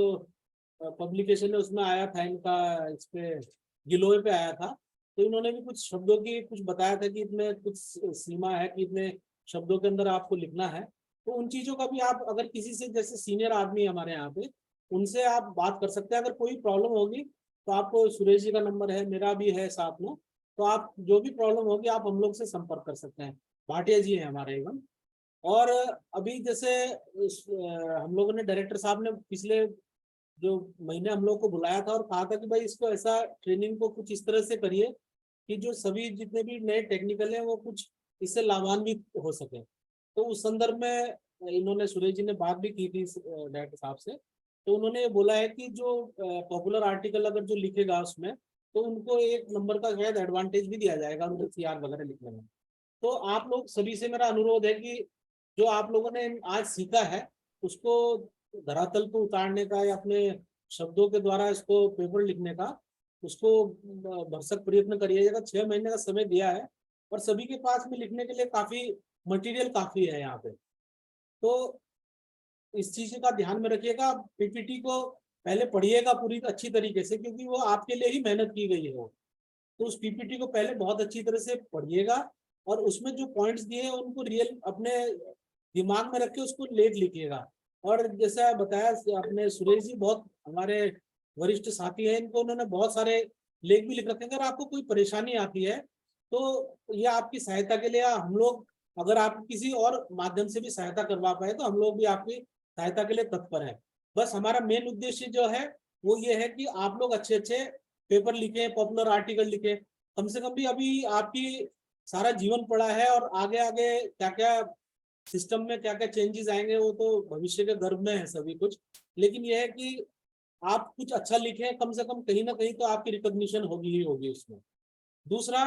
पब्लिकेशन है उसमें आया था, इनका इस पे गिलोय पे आया था, तो इन्होंने भी कुछ शब्दों की कुछ बताया था कि इतने कुछ सीमा है कि इतने शब्दों के अंदर आपको लिखना है। तो उन चीजों का भी आप अगर किसी से जैसे सीनियर आदमी है हमारे यहाँ पे उनसे आप बात कर सकते हैं। अगर कोई प्रॉब्लम होगी तो आपको सुरेश जी का नंबर है, मेरा भी है साथ में, तो आप जो भी प्रॉब्लम होगी आप हम लोग से संपर्क कर सकते हैं। भाटिया जी है हमारे एवं। और अभी जैसे हम लोगों ने डायरेक्टर साहब ने पिछले जो महीने हम लोग को बुलाया था और कहा था कि भाई इसको ऐसा ट्रेनिंग को कुछ इस तरह से करिए कि जो सभी जितने भी नए टेक्निकल हैं वो कुछ इससे लाभान्वित हो सके। तो उस संदर्भ में इन्होंने सुरेश जी ने बात भी की थी डायरेक्टर साहब से, तो उन्होंने बोला है कि जो पॉपुलर आर्टिकल अगर जो लिखेगा उसमें, तो उनको 1 नंबर का शायद एडवांटेज भी दिया जाएगा उनको CR वगैरह लिखने में। तो आप लोग सभी से मेरा अनुरोध है कि जो आप लोगों ने आज सीखा है उसको धरातल पर उतारने का, या अपने शब्दों के द्वारा इसको पेपर लिखने का, उसको भरसक प्रयत्न करिएगा। 6 महीने का समय दिया है और सभी के पास में लिखने के लिए काफी मटेरियल काफी है यहाँ पे। तो इस चीज का ध्यान में रखिएगा। PPT को पहले पढ़िएगा पूरी अच्छी तरीके से, क्योंकि वो आपके लिए ही मेहनत की गई है वो। तो उस PPT को पहले बहुत अच्छी तरह से पढ़िएगा और उसमें जो पॉइंट्स दिए हैं उनको रियल अपने दिमाग में रख के उसको लेख लिखिएगा। और जैसा बताया अपने सुरेश जी, बहुत हमारे वरिष्ठ साथी हैं, इनको उन्होंने बहुत सारे लेख भी लिख रखे हैं। अगर आपको कोई परेशानी आती है तो ये आपकी सहायता के लिए, हम लोग अगर आप किसी और माध्यम से भी सहायता करवा पाए तो हम लोग भी आपकी सहायता के लिए तत्पर है। बस हमारा मेन उद्देश्य जो है वो ये है कि आप लोग अच्छे अच्छे पेपर लिखें, पॉपुलर आर्टिकल लिखें। कम से कम भी अभी आपकी सारा जीवन पड़ा है और आगे आगे क्या क्या सिस्टम में क्या क्या चेंजेस आएंगे वो तो भविष्य के गर्भ में है सभी कुछ। लेकिन यह है कि आप कुछ अच्छा लिखें, कम से कम कहीं ना कहीं तो आपकी रिकॉग्निशन होगी ही होगी उसमें। दूसरा,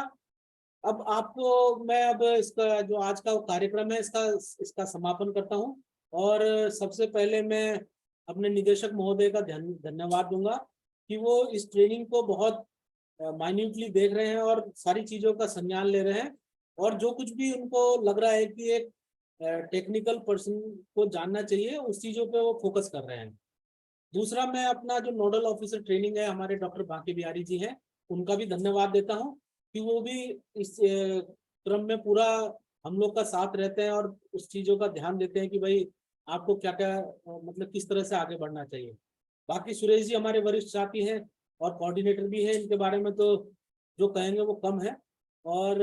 अब आपको मैं अब इसका जो आज का कार्यक्रम है इसका समापन करता हूं। और सबसे पहले मैं अपने निदेशक महोदय का धन्यवाद दूंगा कि वो इस ट्रेनिंग को बहुत माइन्यूटली देख रहे हैं और सारी चीज़ों का संज्ञान ले रहे हैं। और जो कुछ भी उनको लग रहा है कि एक टेक्निकल पर्सन को जानना चाहिए, उस चीज़ों पे वो फोकस कर रहे हैं। दूसरा, मैं अपना जो नोडल ऑफिसर ट्रेनिंग है हमारे डॉक्टर बांके बिहारी जी हैं, उनका भी धन्यवाद देता हूं कि वो भी इस क्रम में पूरा हम लोग का साथ रहते हैं और उस चीज़ों का ध्यान देते हैं कि भाई आपको क्या क्या मतलब किस तरह से आगे बढ़ना चाहिए। बाकी सुरेश जी हमारे वरिष्ठ साथी हैं और कोऑर्डिनेटर भी हैं, इनके बारे में तो जो कहेंगे वो कम है। और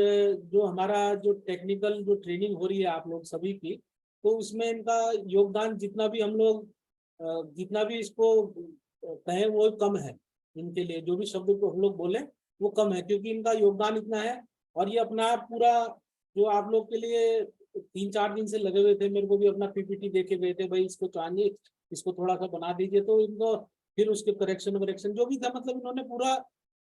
जो हमारा जो टेक्निकल जो ट्रेनिंग हो रही है आप लोग सभी की, तो उसमें इनका योगदान जितना भी हम लोग जितना भी इसको कहें वो कम है। इनके लिए जो भी शब्द को हम लोग बोले वो कम है, क्योंकि इनका योगदान इतना है। और ये अपना पूरा जो आप लोग के लिए 3-4 दिन से लगे हुए थे, मेरे को भी अपना PPT दे के गए थे, भाई इसको चाहिए, इसको थोड़ा सा बना दीजिए। तो इनको फिर उसके करेक्शन जो भी था, मतलब इन्होंने पूरा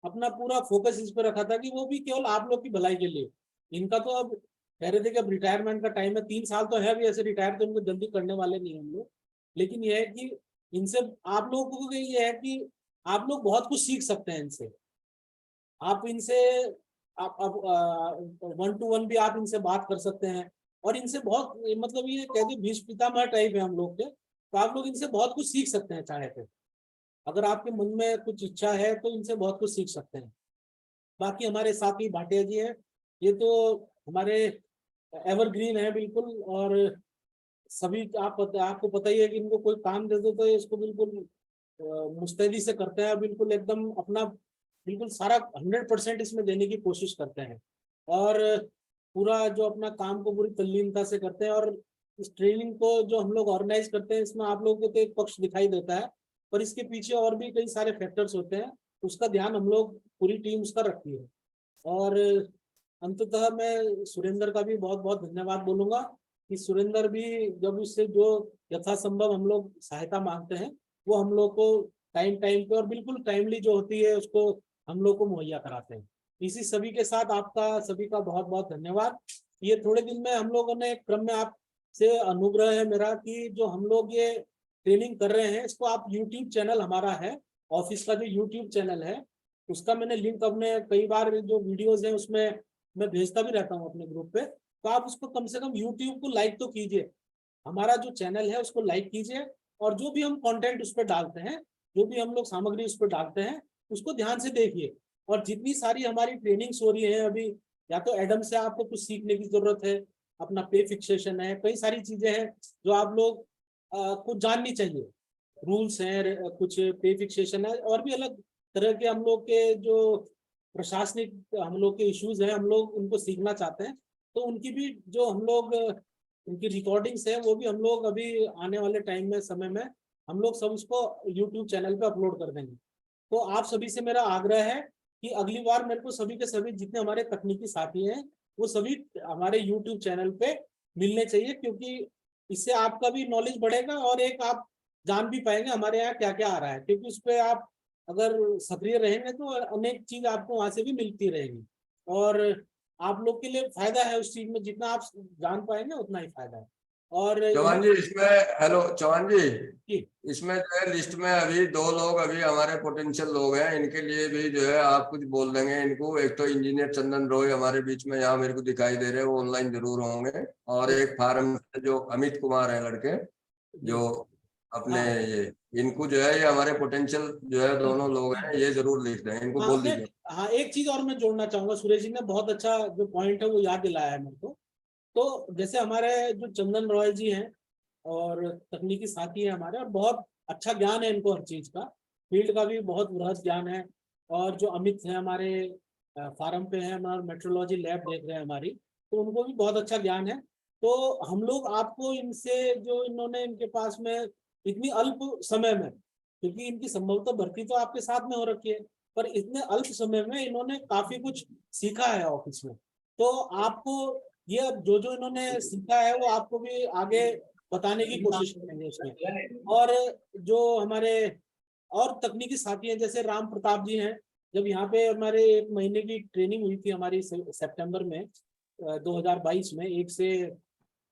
अपना पूरा फोकस इस पर रखा था कि वो भी केवल आप लोग की भलाई के लिए। इनका तो अब कह रहे थे कि अब रिटायरमेंट का टाइम है, 3 साल तो है अभी, ऐसे रिटायर तो इनको जल्दी करने वाले नहीं हम लोग। लेकिन यह है कि इनसे आप लोगों को ये है कि आप लोग बहुत कुछ सीख सकते हैं इनसे। आप इनसे आप 1 to 1 भी आप इनसे बात कर सकते हैं। और इनसे बहुत मतलब ये कहते भीष्म पितामह टाइप है हम लोग के, तो आप लोग इनसे बहुत कुछ सीख सकते हैं चाहे तो। अगर आपके मन में कुछ इच्छा है तो इनसे बहुत कुछ सीख सकते हैं। बाकी हमारे साथी भाटिया जी हैं, ये तो हमारे एवरग्रीन है बिल्कुल। और सभी आपको पता ही है कि इनको कोई काम दे दो तो इसको बिल्कुल मुस्तैदी से करते हैं, बिल्कुल एकदम अपना बिल्कुल सारा 100% इसमें देने की कोशिश करते हैं। और पूरा जो अपना काम को पूरी तल्लीनता से करते हैं। और इस ट्रेनिंग को जो हम लोग ऑर्गेनाइज करते हैं, इसमें आप लोगों को तो एक पक्ष दिखाई देता है, पर इसके पीछे और भी कई सारे फैक्टर्स होते हैं, उसका ध्यान हम लोग पूरी टीम उसका रखती है। और अंततः मैं सुरेंद्र का भी बहुत बहुत धन्यवाद बोलूँगा कि सुरेंद्र भी जब उससे जो यथासंभव हम लोग सहायता मांगते हैं वो हम लोग को टाइम पे और बिल्कुल टाइमली जो होती है उसको हम लोग को मुहैया कराते हैं। इसी सभी के साथ आपका सभी का बहुत बहुत धन्यवाद। ये थोड़े दिन में हम लोगों ने क्रम में आपसे अनुग्रह है मेरा कि जो हम लोग ये ट्रेनिंग कर रहे हैं इसको आप यूट्यूब चैनल हमारा है, ऑफिस का जो यूट्यूब चैनल है उसका मैंने लिंक अपने कई बार जो वीडियोज है उसमें मैं भेजता भी रहता हूँ अपने ग्रुप पे, तो आप उसको कम से कम यूट्यूब को लाइक तो कीजिए, हमारा जो चैनल है उसको लाइक कीजिए। और जो भी हम कंटेंट उस पर डालते हैं, जो भी हम लोग सामग्री उस पर डालते हैं उसको ध्यान से देखिए। और जितनी सारी हमारी ट्रेनिंग्स हो रही है अभी, या तो एडम से आपको कुछ सीखने की जरूरत है, अपना पे फिक्सेशन है, कई सारी चीजें हैं जो आप लोग को जाननी चाहिए। रूल्स हैं कुछ, पे फिक्सेशन है, और भी अलग तरह के हम लोग के जो प्रशासनिक हम लोग के इश्यूज हैं हम लोग उनको सीखना चाहते हैं। तो उनकी भी जो हम लोग उनकी रिकॉर्डिंग्स है वो भी हम लोग अभी आने वाले टाइम में समय में हम लोग सब उसको यूट्यूब चैनल पे अपलोड कर देंगे। तो आप सभी से मेरा आग्रह है कि अगली बार मेरे को सभी के सभी जितने हमारे तकनीकी साथी हैं वो सभी हमारे यूट्यूब चैनल पे मिलने चाहिए, क्योंकि इससे आपका भी नॉलेज बढ़ेगा और एक आप जान भी पाएंगे हमारे यहाँ क्या क्या आ रहा है, क्योंकि उस पर आप अगर सक्रिय रहेंगे तो अनेक चीज आपको वहां से भी मिलती रहेगी, और आप लोग के लिए फायदा है उस चीज में, जितना आप जान पाएंगे उतना ही फायदा है। और चौहान जी इसमें, हेलो चौहान जी, जी इसमें जो है लिस्ट में अभी 2 लोग अभी हमारे पोटेंशियल लोग हैं, इनके लिए भी जो है आप कुछ बोल देंगे इनको। एक तो इंजीनियर चंदन रॉय हमारे बीच में यहाँ मेरे को दिखाई दे रहे हैं, वो ऑनलाइन जरूर होंगे, और एक फार्म से जो अमित कुमार है लड़के जो अपने हाँ। ये, इनको जो है ये हमारे पोटेंशियल जो है दोनों लोग हैं, ये जरूर लिख दें, इनको बोल दीजिए। हाँ, एक चीज और मैं जोड़ना चाहूंगा, सुरेश जी ने बहुत अच्छा जो पॉइंट है वो याद दिलाया है मेरे को। तो जैसे हमारे जो चंदन रॉय जी हैं और तकनीकी साथी हैं हमारे, और बहुत अच्छा ज्ञान है इनको हर चीज का, फील्ड का भी बहुत बृहद ज्ञान है। और जो अमित हैं हमारे फार्म पे हैं, हमारे मेट्रोलॉजी लैब देख रहे हैं हमारी, तो उनको भी बहुत अच्छा ज्ञान है। तो हम लोग आपको इनसे, जो इन्होंने इनके पास में इतनी अल्प समय में, क्योंकि इनकी संभवतः भर्ती तो आपके साथ में हो रखी है, पर इतने अल्प समय में इन्होंने काफी कुछ सीखा है ऑफिस में। तो आपको ये अब जो जो इन्होंने सीखा है वो आपको भी आगे बताने की कोशिश करेंगे इसमें। और जो हमारे और तकनीकी साथी हैं, जैसे राम प्रताप जी हैं, जब यहाँ पे हमारे 1 महीने की ट्रेनिंग हुई थी हमारी सितंबर में 2022 में, 1 से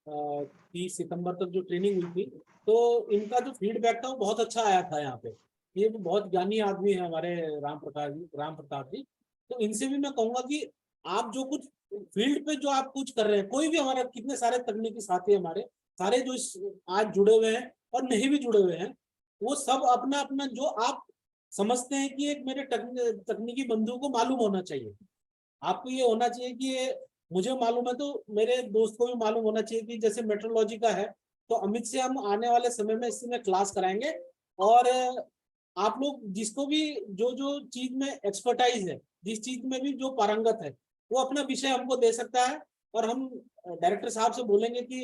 30 सितंबर तक जो ट्रेनिंग हुई थी, तो इनका जो फीडबैक था वो बहुत अच्छा आया था यहाँ पे। ये भी बहुत ज्ञानी आदमी है हमारे राम प्रताप जी। तो इनसे भी मैं कहूँगा कि आप जो कुछ फील्ड पे जो आप कुछ कर रहे हैं, कोई भी हमारा, कितने सारे तकनीकी साथी हमारे सारे जो आज जुड़े हुए हैं और नहीं भी जुड़े हुए हैं, वो सब अपना अपना जो आप समझते हैं कि एक मेरे तकनीकी बंधु को मालूम होना चाहिए, आपको ये होना चाहिए कि ये मुझे मालूम है तो मेरे दोस्त को भी मालूम होना चाहिए। कि जैसे मेट्रोलॉजी का है तो अमित से हम आने वाले समय में इसमें क्लास कराएंगे, और आप लोग जिसको भी जो जो चीज में एक्सपर्टाइज है, जिस चीज में भी जो पारंगत है, वो अपना विषय हमको दे सकता है। और हम डायरेक्टर साहब से बोलेंगे कि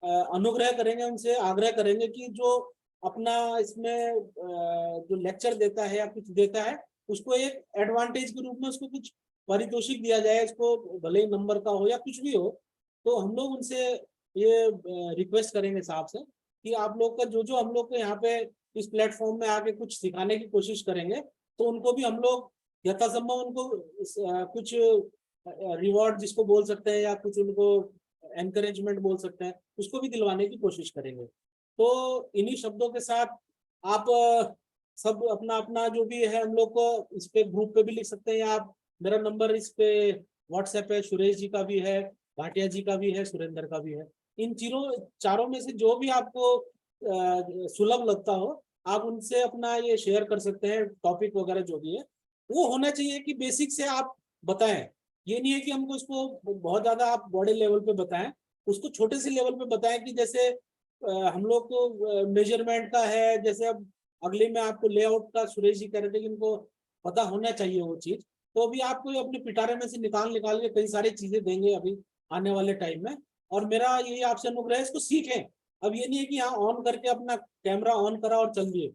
अनुग्रह करेंगे, उनसे आग्रह करेंगे कि जो अपना इसमें जो लेक्चर देता है या कुछ देता है, उसको एक एडवांटेज के रूप में उसको कुछ पारितोषिक दिया जाए, इसको भले ही नंबर का हो या कुछ भी हो। तो हम लोग उनसे ये रिक्वेस्ट करेंगे साहब से कि आप लोग का जो जो हम लोग को यहाँ पे इस प्लेटफॉर्म में आके कुछ सिखाने की कोशिश करेंगे, तो उनको भी हम लोग यथासंभव उनको कुछ रिवॉर्ड जिसको बोल सकते हैं, या कुछ उनको एनकरेजमेंट बोल सकते हैं, उसको भी दिलवाने की कोशिश करेंगे। तो इन्हीं शब्दों के साथ आप सब अपना अपना जो भी है हम लोग को इस पे ग्रुप पे भी लिख सकते हैं, या आप मेरा नंबर इस पे व्हाट्सएप है, सुरेश जी का भी है, भाटिया जी का भी है, सुरेंद्र का भी है। इन चारों में से जो भी आपको सुलभ लगता हो, आप उनसे अपना ये शेयर कर सकते हैं, टॉपिक वगैरह जो भी है। वो होना चाहिए कि बेसिक से आप बताएं, ये नहीं है कि हमको इसको बहुत ज्यादा आप बड़े लेवल पे बताएं, उसको छोटे से लेवल पे बताएं। कि जैसे हम लोग को मेजरमेंट का है, जैसे अब अगले में आपको लेआउट का सुरेश जी कह रहे थे कि इनको पता होना चाहिए वो चीज, तो अभी आपको अपने पिटारे में से निकाल के कई सारी चीजें देंगे अभी आने वाले टाइम में। और मेरा यही आपसे अनुग्रह है, इसको सीखें। अब ये नहीं है कि यहाँ ऑन करके अपना कैमरा ऑन करा और चल दिए,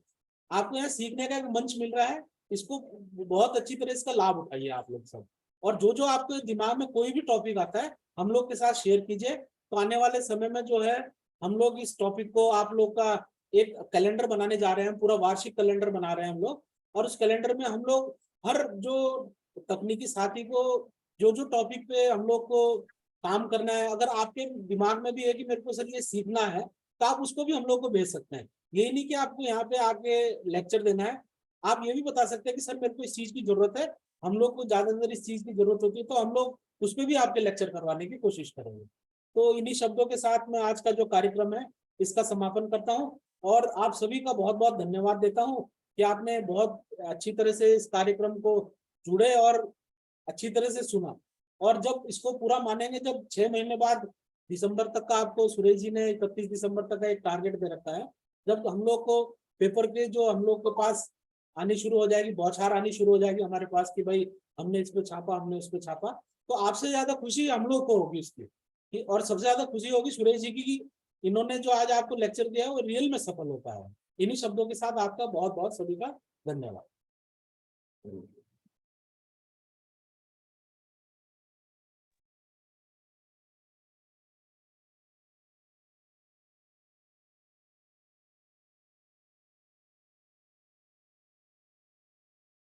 आपको यहाँ सीखने का एक मंच मिल रहा है, इसको बहुत अच्छी तरह इसका लाभ उठाइए आप लोग सब। और जो जो आपके दिमाग में कोई भी टॉपिक आता है हम लोग के साथ शेयर कीजिए, तो आने वाले समय में जो है हम लोग इस टॉपिक को, आप लोग का एक कैलेंडर बनाने जा रहे हैं, पूरा वार्षिक कैलेंडर बना रहे हैं हम लोग। और उस कैलेंडर में हम लोग हर जो तकनीकी साथी को जो जो टॉपिक पे हम लोग को काम करना है, अगर आपके दिमाग में भी है कि मेरे को सर ये सीखना है, तो आप उसको भी हम लोग को भेज सकते हैं। यही नहीं कि आपको यहाँ पे आके लेक्चर देना है, आप ये भी बता सकते हैं कि सर मेरे को इस चीज की जरूरत है, हम लोग को ज्यादातर इस चीज की जरूरत होती है, तो हम लोग उस पर भी आपके लेक्चर करवाने की कोशिश करेंगे। तो इन्हीं शब्दों के साथ मैं आज का जो कार्यक्रम है इसका समापन करता हूँ, और आप सभी का बहुत बहुत धन्यवाद देता हूँ कि आपने बहुत अच्छी तरह से इस कार्यक्रम को जुड़े और अच्छी तरह से सुना। और जब इसको पूरा मानेंगे, जब 6 महीने बाद दिसंबर तक का आपको सुरेश जी ने 31 दिसंबर तक का एक टारगेट दे रखा है, जब हम लोग को पेपर के जो हम लोग के पास आनी शुरू हो जाएगी, बौछार आनी शुरू हो जाएगी हमारे पास कि भाई हमने इस पे छापा, हमने उस पे छापा, तो आपसे ज्यादा खुशी हम लोग को होगी इसकी। और सबसे ज्यादा खुशी होगी सुरेश जी की कि इन्होंने जो आज आपको लेक्चर दिया है वो रियल में सफल हो पाया है। इन्हीं शब्दों के साथ आपका बहुत बहुत सभी का धन्यवाद।